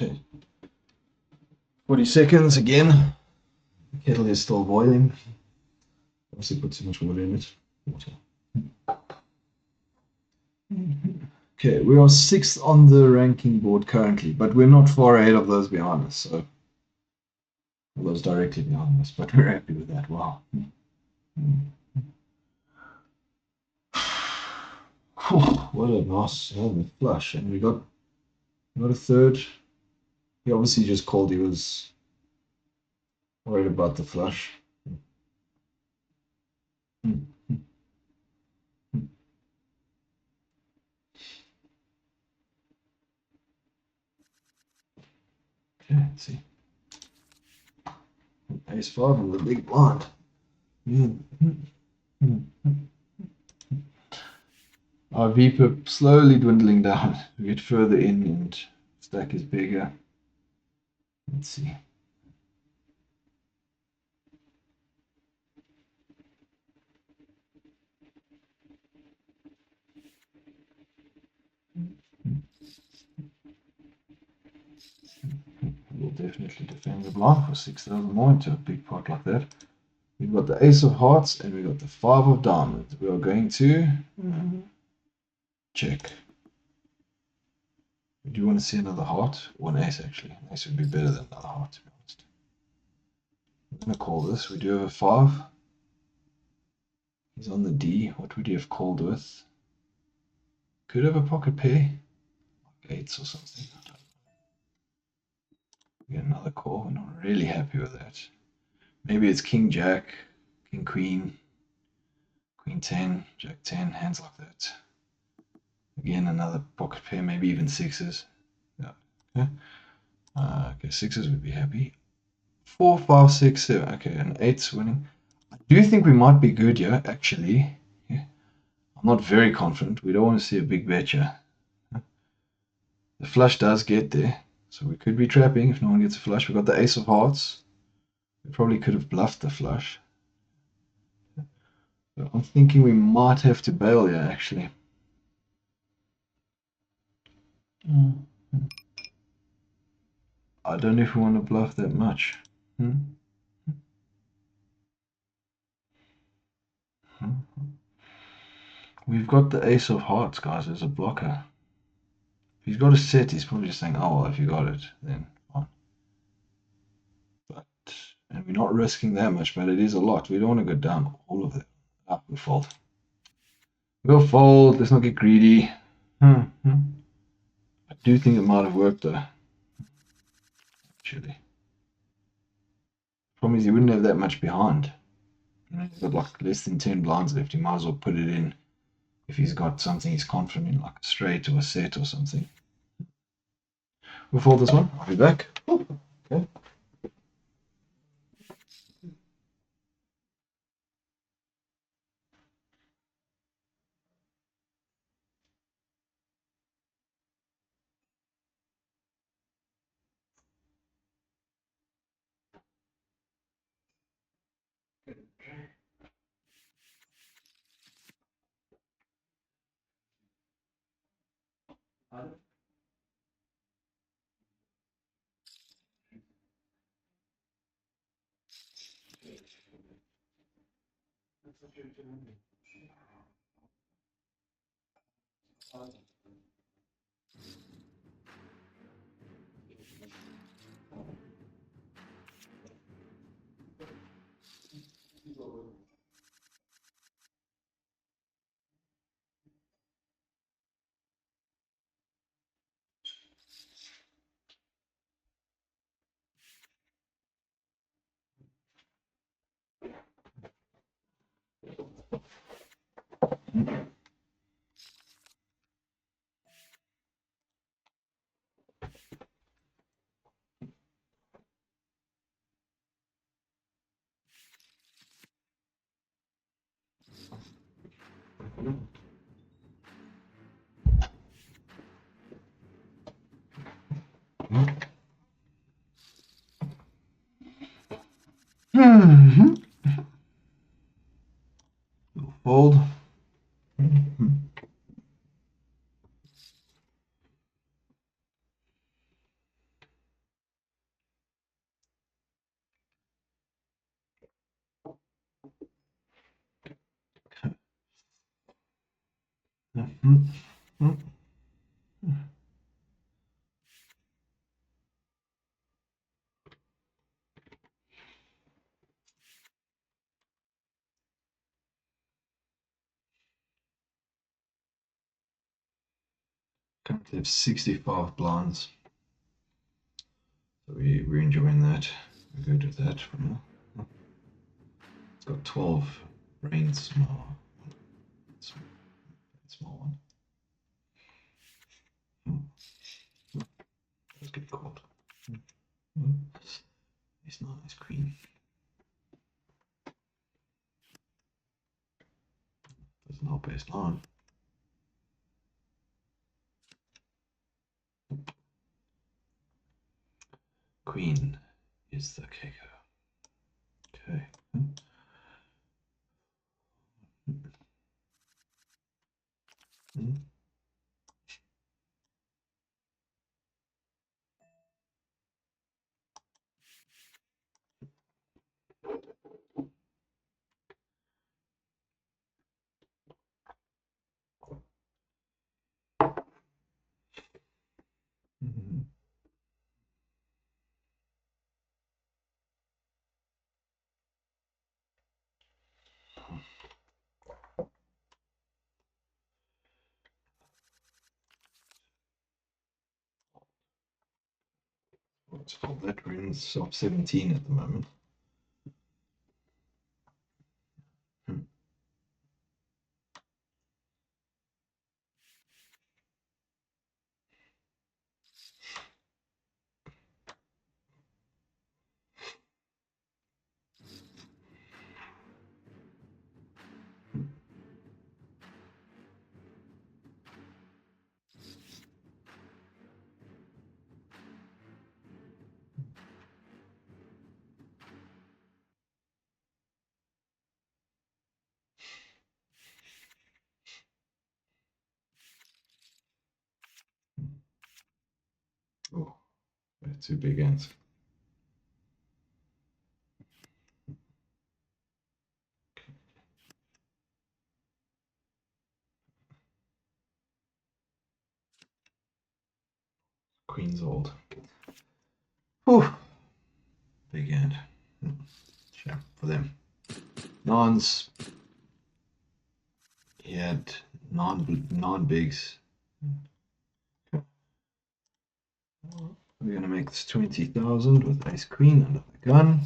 Speaker 1: Okay. 40 seconds again. The kettle is still boiling. Obviously put too much water in it. Water. Okay, we are 6th on the ranking board currently, but we're not far ahead of those behind us, so those directly behind us, but we're happy with that. Wow. What a nice flush. And we got a third. He obviously just called. He was worried about the flush. Okay, let's see. Ace 5 with a big blind. Our VPIP slowly dwindling down. We get further in and stack is bigger. Let's see. We'll definitely defend the blind for 6,000 more into a big pot like that. We've got the ace of hearts and we've got the 5 of diamonds. We are going to check. We do want to see another heart, or an ace actually. An ace would be better than another heart, to be honest. I'm going to call this. We do have a 5. He's on the D. What would he have called with? Could have a pocket pair, like 8s or something. We get another call. We're not really happy with that. Maybe it's King Jack, King Queen, Queen 10, Jack 10, hands like that. Again, another pocket pair, maybe even sixes. Yeah. Okay. Okay, sixes would be happy. 4, 5, 6, 7. Okay, and eight's winning. I do think we might be good here, actually. Yeah. I'm not very confident. We don't want to see a big bet here. The flush does get there, so we could be trapping if no one gets a flush. We've got the ace of hearts. We probably could have bluffed the flush. So I'm thinking we might have to bail here, actually. I don't know if we want to bluff that much. We've got the ace of hearts, guys, as a blocker. If he's got a set, he's probably just saying, oh, well, if you got it, then fine. But, and we're not risking that much, but it is a lot. We don't want to go down all of it. Ah, we fold. We'll fold. Let's not get greedy. I do think it might have worked, though. Actually. Problem is, he wouldn't have that much behind. He's got like less than 10 blinds left. He might as well put it in if he's got something he's confident in, like a straight or a set or something. We'll fold this one. I'll be back. Okay. Fold. Currently have 65 blinds. So we're enjoying that. We're good with that for now. It's got 12 brains, small one. Let's get called. It's not nice queen. That's not best line. Queen is the kicker. Okay. Let's hold that. We're in sub 17 at the moment. Oh, two big ends. Queen's old. Whew. Big end. Shame for them. Nons. He had non-bigs. We're gonna make this 20,000 with ace queen under the gun.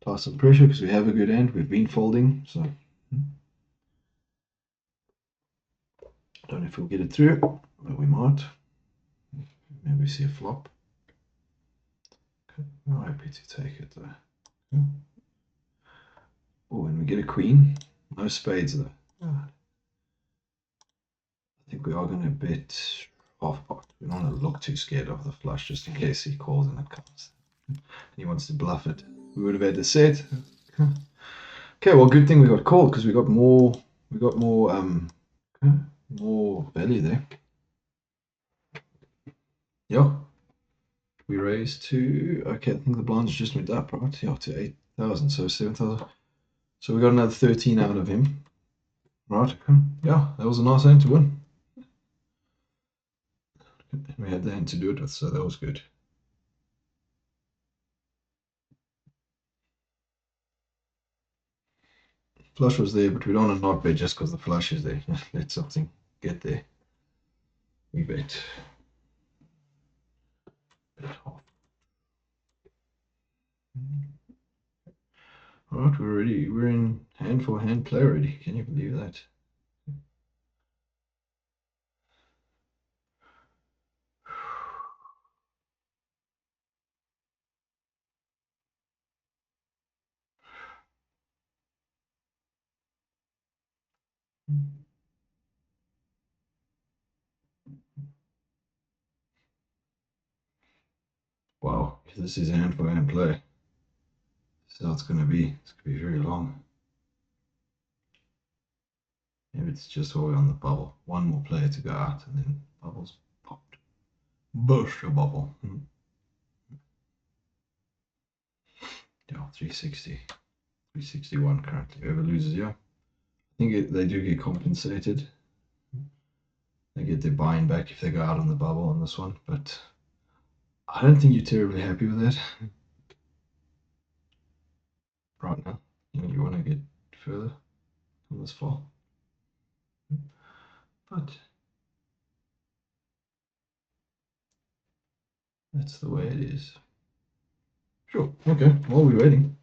Speaker 1: Toss some pressure because we have a good end. We've been folding, so don't know if we'll get it through, but we might. Maybe see a flop. Okay. I'm happy to take it though. Oh, and we get a queen. No spades though. I think we are going to bet half pot. We don't want to look too scared of the flush just in case he calls and it comes. And he wants to bluff it. We would have had the set. Okay, well, good thing we got called because we got more more value there. Yeah. We raised to, okay, I think the blinds just went up, right? Yeah, to 8,000, so 7,000. So we got another 13 out of him. Right, yeah, that was a nice hand to win. We had the hand to do it with, so that was good. Flush was there, but we don't want to not bet just because the flush is there. Let something get there. We bet. Bet half. Alright, we're ready. We're in hand for hand play already. Can you believe that? Wow, this is hand for hand play. This is how it's gonna be. It's gonna be very long. Maybe it's just all on the bubble. One more player to go out and then bubbles popped. Burst a bubble. Yeah, 360. 361 currently. Whoever loses, yeah. I think they do get compensated. They get their buy-in back if they go out on the bubble on this one, but I don't think you're terribly happy with that right now. You want to get further on this fall. But that's the way it is. Sure, okay, while we're waiting.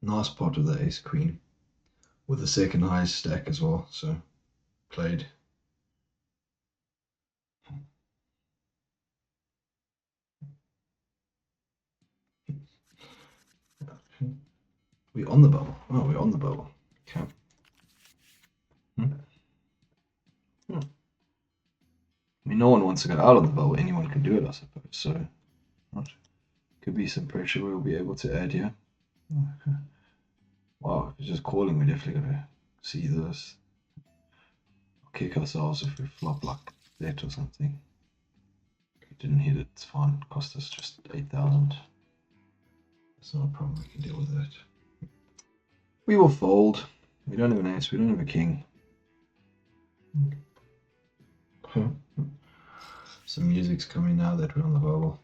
Speaker 1: Nice pot of the ace queen with the second highest stack as well, so played. We're on the bubble. Oh, we're on the bubble. Okay. I mean, no one wants to go out on the bubble. Anyone can do it, I suppose. So, right. Could be some pressure we'll be able to add here. Okay. Wow, if it's just calling, we're definitely going to see this. Kick ourselves if we flop like that or something. If we didn't hit it, it's fine. Cost us just 8,000. That's not a problem. We can deal with that. We will fold. We don't have an ace. We don't have a king. Some music's coming now that we're on the bubble.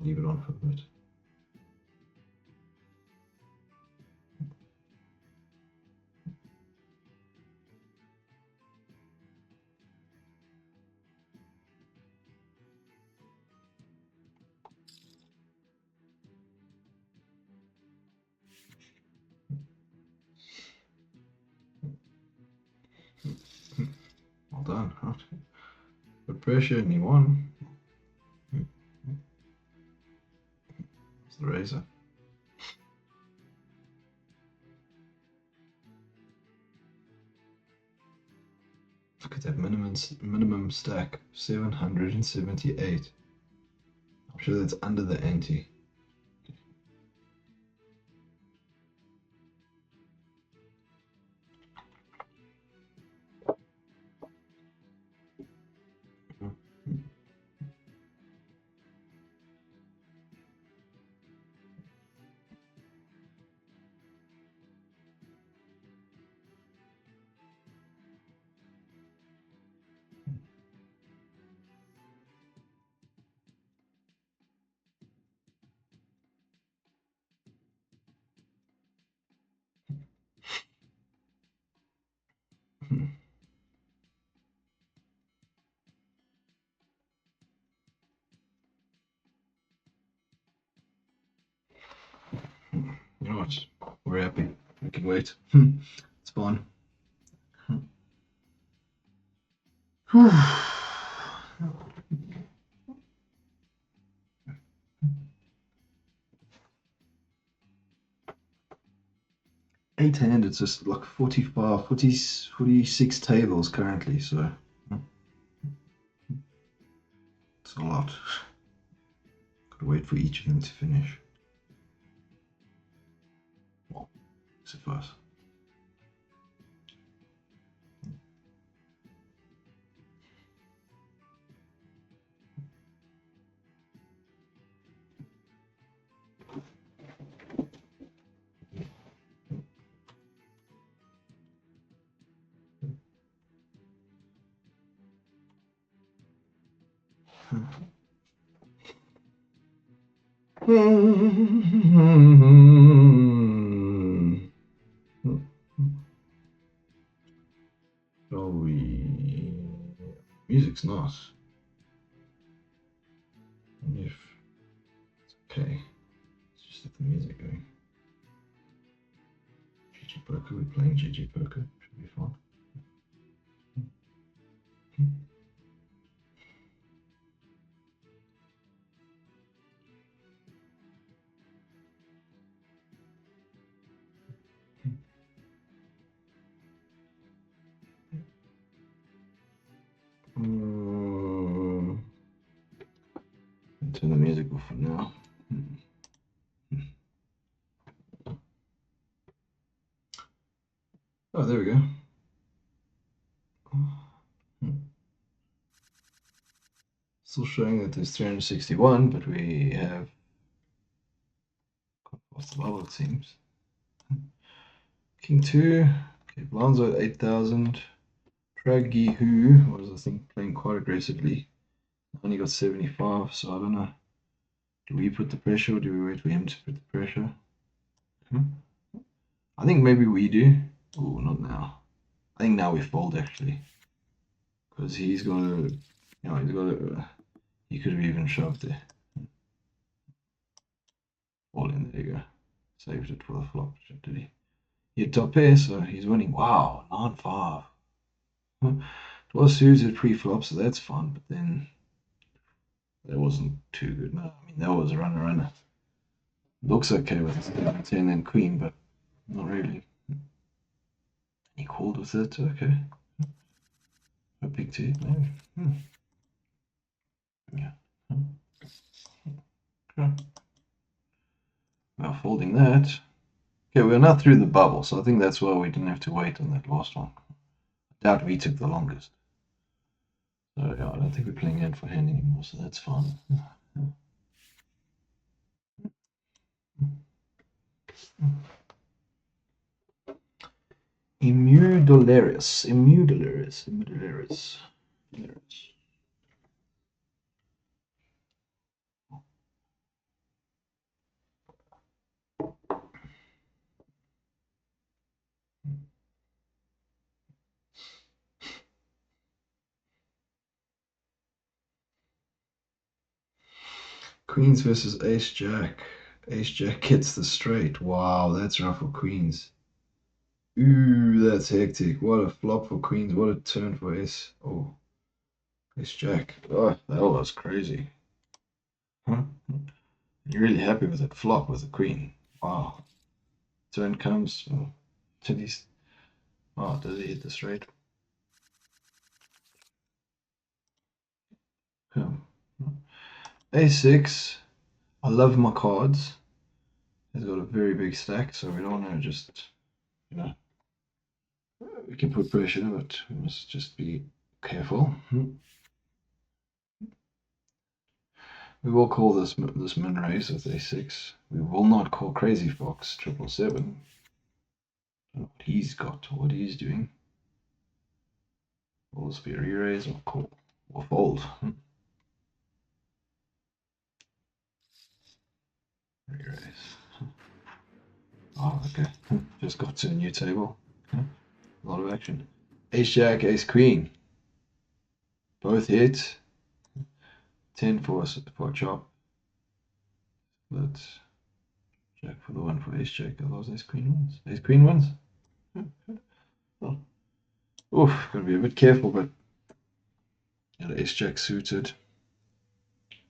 Speaker 1: Leave it on for a bit. done. Put pressure and he won. It's the razor. Look at that minimum stack, 778. I'm sure that's under the ante. You know what? We're happy. We can wait. It's fun. Eight hand, it's just like 45, 40, 46 tables currently, so it's a lot. Gotta wait for each of them to finish. Well, except for us. Oh, music's nice. If it's okay, let's just let the music going. GG Poker, we're playing GG Poker, should be fun. Turn the music off for now. Oh, there we go. Still showing that there's 361, but we have off the bubble, it seems. King 2. Okay, blinds at 8,000. Draggy Who was, I think, playing quite aggressively. Only got 75, so I don't know. Do we put the pressure or do we wait for him to put the pressure? I think maybe we do. Oh, not now. I think now we fold actually. Because he's got a, he's got a, he could have even shoved it. All in, there you go. Saved it for the flop, did he? He had top pair, so he's winning. Wow, 9-5. It was suited pre-flop, so that's fun, but then that wasn't too good. No, I mean, that was a runner. Looks okay with 10 and queen, but not really. He called with it, okay. A big T, maybe. Yeah. Okay. Well, folding that. Okay, we're now through the bubble, so I think that's why we didn't have to wait on that last one. I doubt we took the longest. So yeah, I don't think we're playing hand for hand anymore, so that's fine. Immudolarius. Queens versus Ace Jack. Ace Jack gets the straight. Wow, that's rough for Queens. Ooh, that's hectic. What a flop for queens. What a turn for ace. Oh, ace jack. Oh, that was crazy. Huh? You're really happy with that flop with the queen. Wow. Turn comes. Oh, did he? Oh, does he hit the straight? Come. A6. I love my cards. He's got a very big stack, so we don't want to just, you know, we can put pressure, but we must just be careful. We will call this min raise with A6. We will not call Crazy Fox 777. I don't know what he's got or what he's doing. Will this be a re-raise or call or fold? Re-raise. Oh, okay. Just got to a new table. A lot of action. Ace Jack, Ace Queen. Both hit. 10 for a chop. Let's Jack for the one for Ace Jack. Otherwise, Ace Queen wins. Ace Queen wins. Oh. Oof, gotta be a bit careful, but yeah, the Ace Jack suited.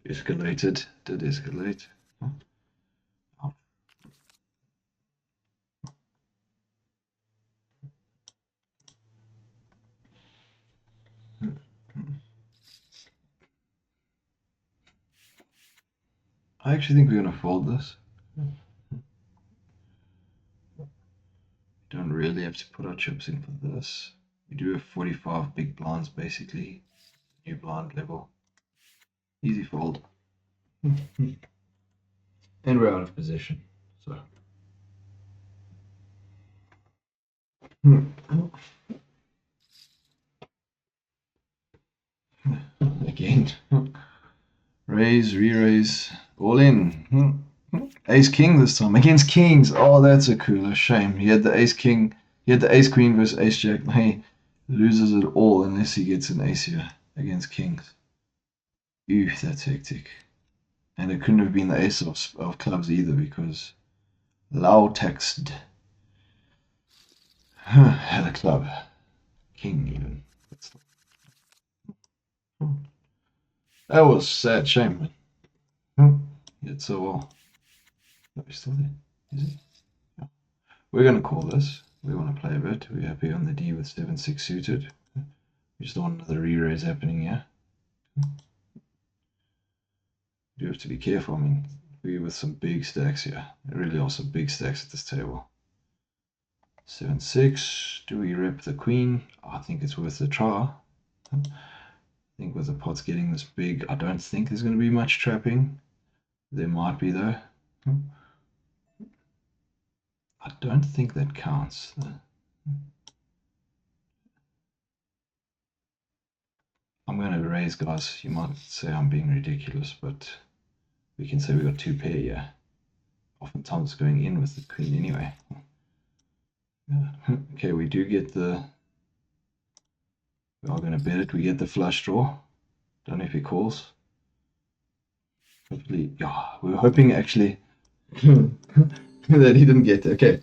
Speaker 1: Escalated. Did escalate. Oh. I actually think we're gonna fold this. Don't really have to put our chips in for this. We do have 45 big blinds basically. New blind level. Easy fold. And we're out of position. So again. Raise, re-raise, all in. Ace king this time against kings. Oh, that's a cooler shame. He had the ace king. He had the ace queen versus ace jack. He loses it all unless he gets an ace here against kings. Ew, that's hectic. And it couldn't have been the ace of clubs either because Lau text had a club. King even. That was sad shame, man. He did so well. Are we still there? Is he? Yeah. We're going to call this. We want to play a bit. We're happy on the D with 7-6 suited. We just don't want another re-raise happening here. You have to be careful. I mean, we're with some big stacks here. There really are some big stacks at this table. 7-6. Do we rep the queen? Oh, I think it's worth a try. I think with the pots getting this big, I don't think there's going to be much trapping. There might be though. I don't think that counts. I'm going to raise, guys. You might say I'm being ridiculous, but we can say we got two pair here. Oftentimes going in with the queen anyway. Okay, we do get the... We are going to bet it. We get the flush draw. Don't know if he calls. Hopefully, yeah, we were hoping actually that he didn't get it. Okay.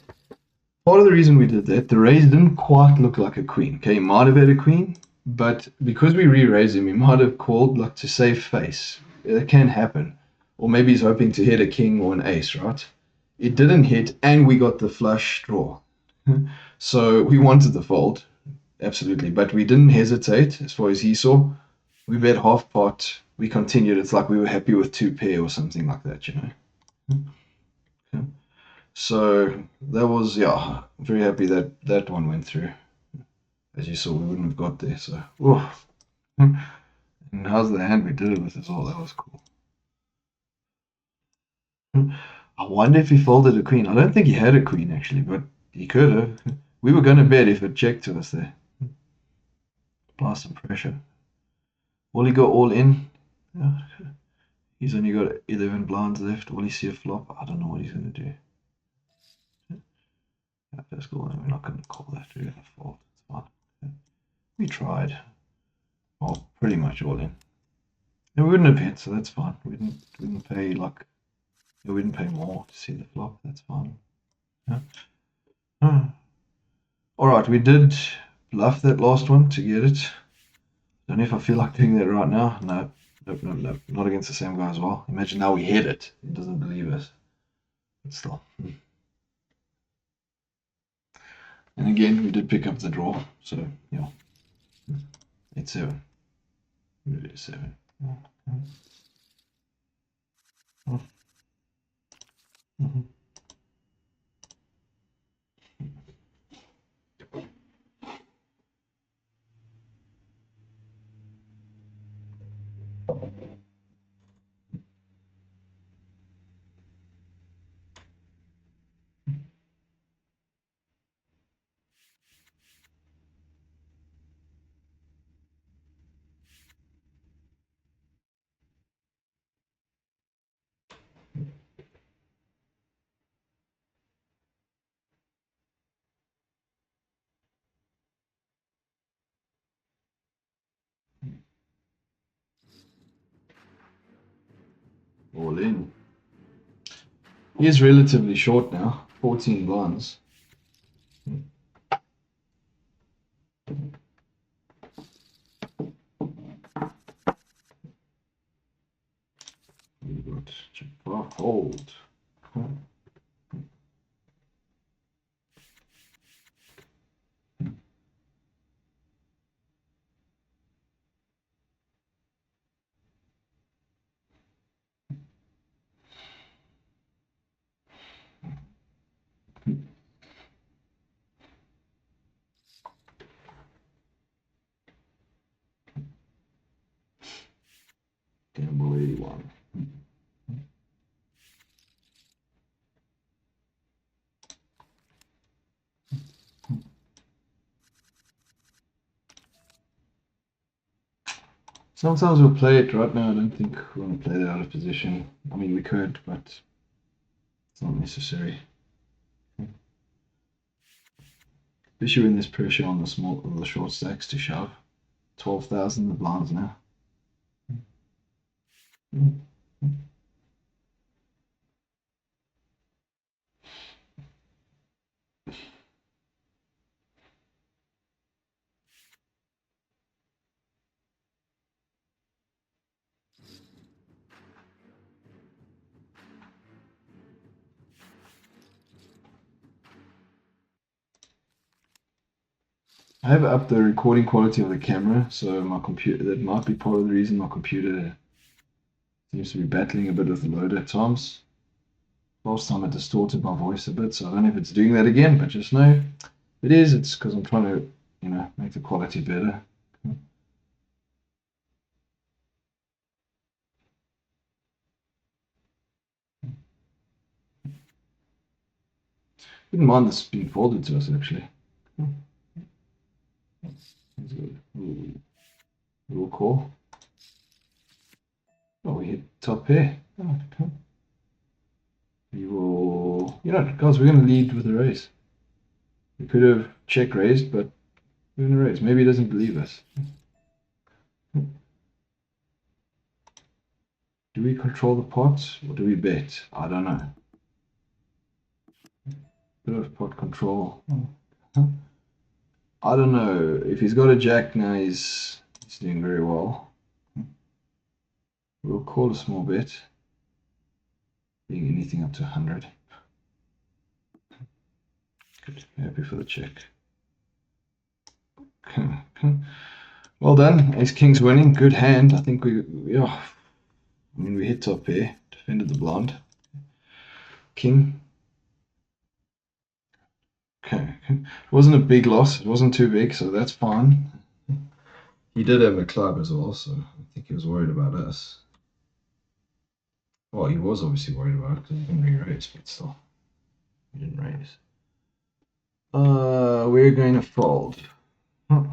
Speaker 1: Part of the reason we did that, the raise didn't quite look like a queen. Okay, he might have had a queen, but because we re-raised him, he might have called like to save face. It can happen. Or maybe he's hoping to hit a king or an ace, right? It didn't hit, and we got the flush draw. So we wanted the fold, absolutely, but we didn't hesitate as far as he saw. We bet half pot. We continued. It's like we were happy with two pair or something like that, you know. Okay. So that was, yeah, very happy that that one went through. As you saw, we wouldn't have got there. So, oof. And how's the hand we did it with as well? That was cool. I wonder if he folded a queen. I don't think he had a queen actually, but he could have. We were going to bet if it checked to us there. Apply some pressure. Will he go all in? Yeah. He's only got 11 blinds left. Will he see a flop? I don't know what he's going to do. Yeah, that's cool. We're not going to call that. We're going to fold. It's fine. Okay. We tried. Well, pretty much all in. And we wouldn't have hit, so that's fine. We didn't pay like, we didn't pay more to see the flop. That's fine. Yeah. All right, we did bluff that last one to get it. Don't know if I feel like doing that right now. No, nope, nope, nope. Not against the same guy as well. Imagine now we hit it. He doesn't believe us. But still. And again, we did pick up the draw. So, yeah. 8-7. We did 7. Mm-hmm. All in. He is relatively short now. 14 blinds. We've got chip off, hold. Gamble 81. Sometimes we'll play it. Right now, I don't think we want to play that out of position. I mean, we could, but it's not necessary. Especially when there's pressure on the short stacks to shove. 12,000 the blinds now. I have upped the recording quality of the camera, so my computer, that might be part of the reason my computer seems to be battling a bit with the load at times. Last time it distorted my voice a bit, so I don't know if it's doing that again, but just know if it is, it's because I'm trying to, make the quality better. Wouldn't mind this being folded to us, actually. That's good. Ooh. Little call. Oh, we hit top pair. Oh, okay. We will, guys, we're going to lead with a raise. We could have check raised, but we're going to raise. Maybe he doesn't believe us. Do we control the pot or do we bet? I don't know. Bit of pot control. I don't know. If he's got a jack now, he's doing very well. We'll call a small bet. Being anything up to 100. Good. Happy for the check. Well done. Ace King's winning. Good hand. I think we hit top pair. Defended the blind. King. Okay. It wasn't a big loss. It wasn't too big, so that's fine. He did have a club as well, so I think he was worried about us. Well, he was obviously worried about it because he didn't re-raise, but still. He didn't raise. We're going to fold. Huh.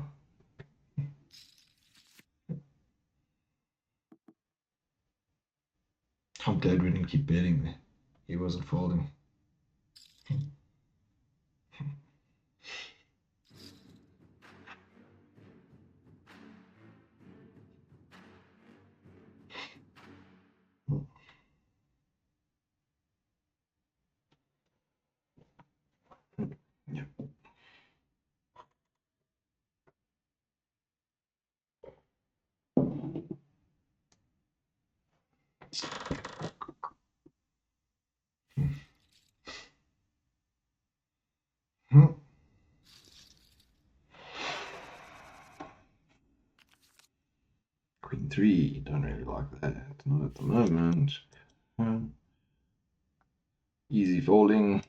Speaker 1: I'm glad we didn't keep betting there. He wasn't folding. Yep. Queen 3, don't really like that. Not at the moment. Easy folding.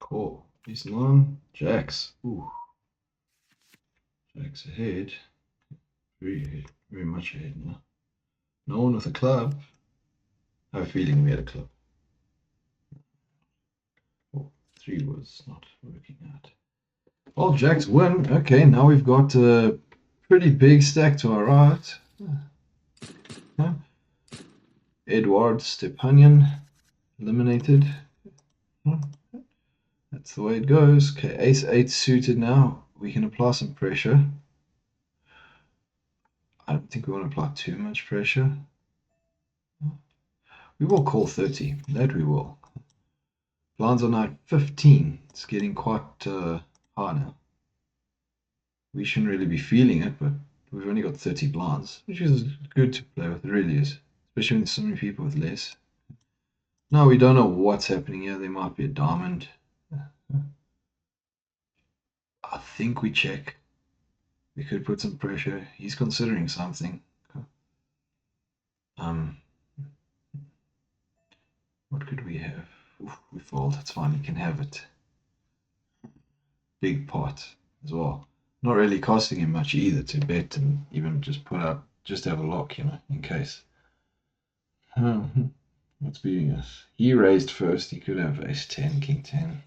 Speaker 1: Call. Ace 9. Jacks. Ooh. Jacks ahead. Very ahead. Very much ahead now. No one with a club. I have a feeling we had a club. Oh, 3 was not working out. All jacks win. Okay, now we've got a pretty big stack to our right. Edward Stepanian eliminated. That's the way it goes. Okay, ace 8 suited now. We can apply some pressure. I don't think we want to apply too much pressure. We will call 30. That we will. Blinds are now 15. It's getting quite high now. We shouldn't really be feeling it, but we've only got 30 blinds, which is good to play with. It really is. Especially when there's so many people with less. No, we don't know what's happening here. There might be a diamond. I think we check. We could put some pressure. He's considering something. What could we have? Oof, we fold. It's fine. He can have it. Big pot as well. Not really costing him much either to bet and even just put up, just have a lock, you know, in case. What's beating us? He raised first. He could have ace 10, king 10.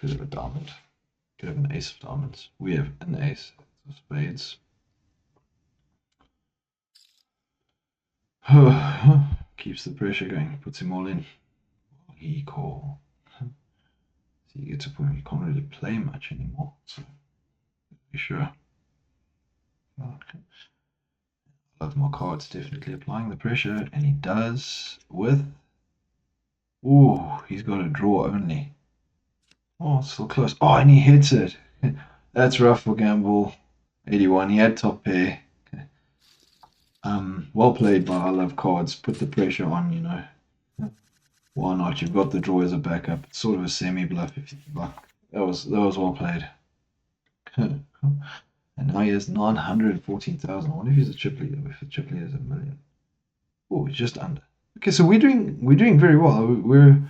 Speaker 1: Could have a diamond. Could have an ace of diamonds. We have an ace of spades. Keeps the pressure going. Puts him all in. He call. So you get to a point you can't really play much anymore. So be sure. Okay. Love more cards, definitely applying the pressure, and he does with. Ooh, he's got a draw only. Oh, it's still close. Oh, and he hits it. That's rough for Gamble. 81. He had top pair. Well played by I Love Cards. Put the pressure on, you know. Why not? You've got the draw as a backup. It's sort of a semi bluff if you like. That was well played. And now he has 914,000. I wonder if he's a chip leader. If a chip leader is a million. Oh, he's just under. Okay, so we're doing very well. We're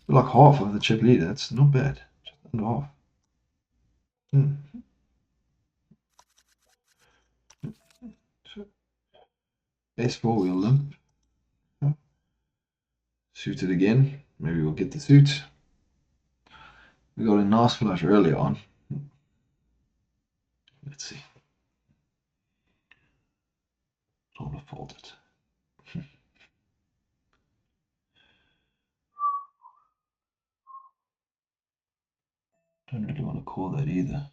Speaker 1: like half of the chip leader. That's not bad. Just under half. S4 we'll limp. Suited again. Maybe we'll get the suit. We got a nice flush early on. Let's see. Don't want to fold it. Don't really want to call that either.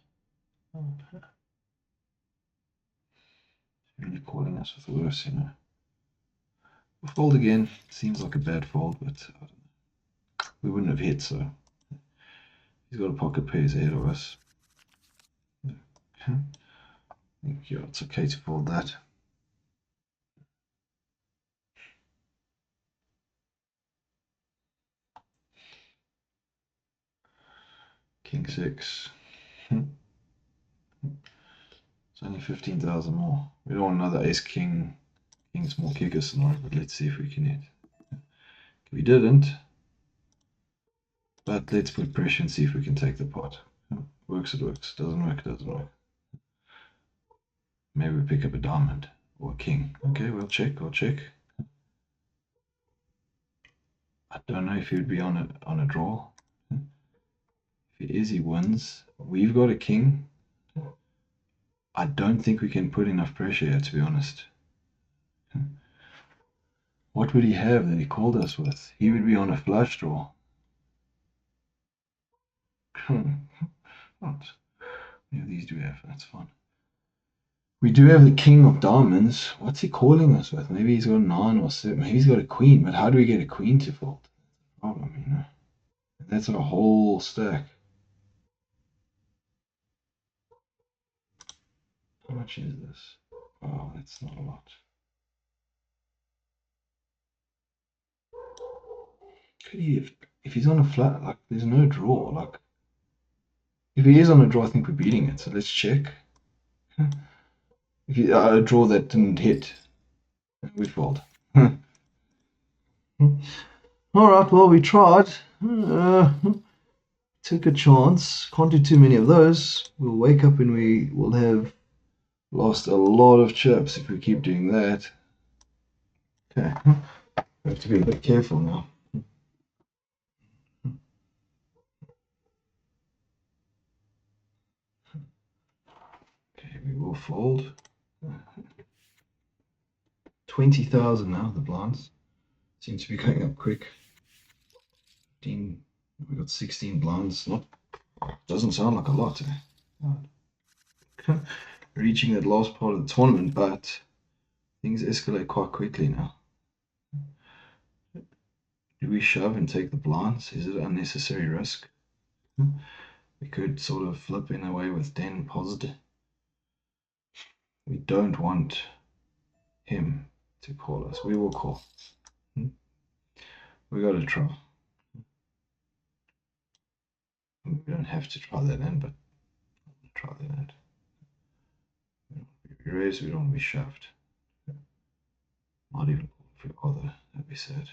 Speaker 1: Really calling us with worse, you know. We'll fold again. Seems like a bad fold, but I don't know. We wouldn't have hit, so he's got a pocket pairs ahead of us. I think yeah, it's okay to fold that. King 6. It's only 15,000 more. We don't want another ace king, king small kicker scenario, but let's see if we can hit. We didn't, but let's put pressure and see if we can take the pot. Works, it works. Doesn't work, it doesn't work. Maybe we pick up a diamond or a king. Okay, we'll check. I don't know if he would be on a draw. If If it is, he wins. We've got a king. I don't think we can put enough pressure here, to be honest. What would he have that he called us with? He would be on a flush draw. What? Yeah, these do we have. That's fine. We do have the king of diamonds. What's he calling us with? Maybe he's got a 9 or 7. Maybe he's got a queen. But how do we get a queen to fold? Problem, you know. That's a whole stack. How much is this? Oh, that's not a lot. Could he, if he's on a flat, like, there's no draw. Like, if he is on a draw, I think we're beating it. So let's check. If he, a draw that didn't hit, we fold. All right, well, we tried. Took a chance. Can't do too many of those. We'll wake up and we will have lost a lot of chips if we keep doing that. Okay, we have to be a bit careful now. Okay, we will fold. 20,000 now, the blinds. Seems to be going up quick. 15, we got 16 blinds. Not, doesn't sound like a lot. Reaching that last part of the tournament, but things escalate quite quickly now. Do we shove and take the blinds? Is it unnecessary risk? We could sort of flip in a way with 10 positive. We don't want him to call us. We will call. We got to try. We don't have to try that in, but try that. If we raise, we don't want to be shoved. Might even call if we bother. That'd be sad.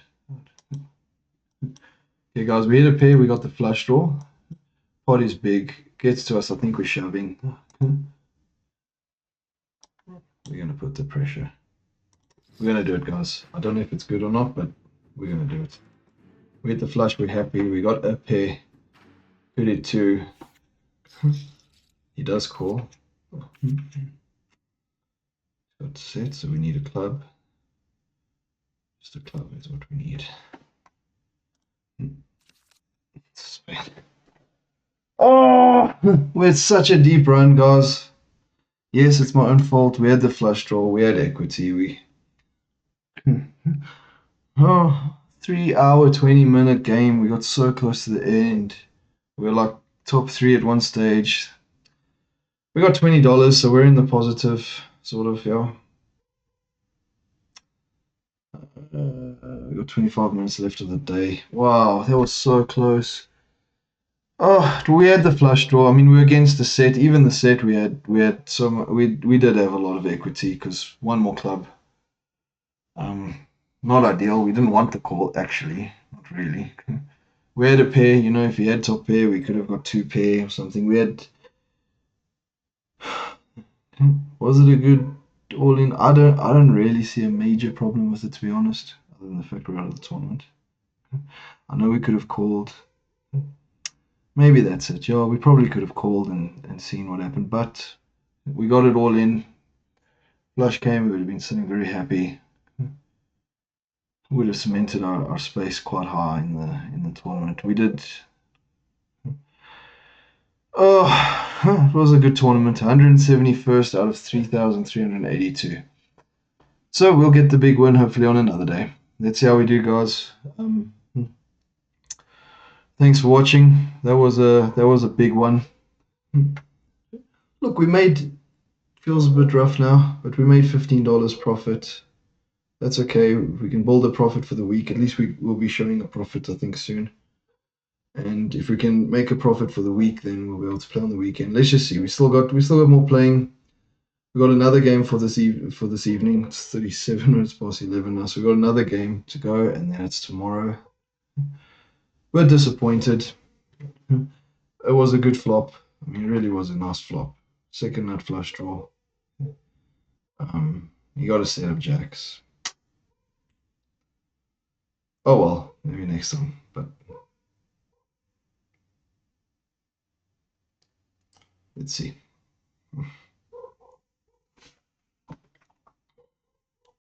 Speaker 1: Okay, guys, we hit a pair. We got the flush draw. Pot is big. Gets to us. I think we're shoving. We're going to put the pressure. We're going to do it, guys. I don't know if it's good or not, but we're going to do it. We hit the flush. We're happy. We got a pair. Could hit 2. He does call. Got set, so we need a club. Just a club is what we need. Oh, we're such a deep run, guys. Yes, it's my own fault. We had the flush draw. We had equity. Oh, 3-hour, 20-minute game. We got so close to the end. We were like top 3 at one stage. We got $20, so we're in the positive, sort of, yeah. We got 25 minutes left of the day. Wow, that was so close. Oh, we had the flush draw. I mean, we were against the set. Even the set, we had so much, we did have a lot of equity because one more club. Not ideal. We didn't want the call actually, not really. We had a pair. You know, if we had top pair, we could have got 2 pair or something. We had. Was it a good all in? I don't really see a major problem with it, to be honest, other than the fact we're out of the tournament. I know we could have called. Maybe that's it. Yeah, we probably could have called and seen what happened, but we got it all in. Flush came, we would have been sitting very happy. We would have cemented our space quite high in the tournament. We did. Oh, it was a good tournament. 171st out of 3,382. So we'll get the big win hopefully on another day. Let's see how we do, guys. Thanks for watching. That was a big one. Look, we made, feels a bit rough now, but we made $15 profit. That's okay. We can build a profit for the week. At least we will be showing a profit, I think, soon. And if we can make a profit for the week, then we'll be able to play on the weekend. Let's just see. We still got more playing. We got another game for this evening. It's 37 minutes past 11 now, so we got another game to go, and then it's tomorrow. We're disappointed. It was a good flop. I mean, it really was a nice flop. Second nut flush draw. You got a set of jacks. Oh well, maybe next time. But Let's see.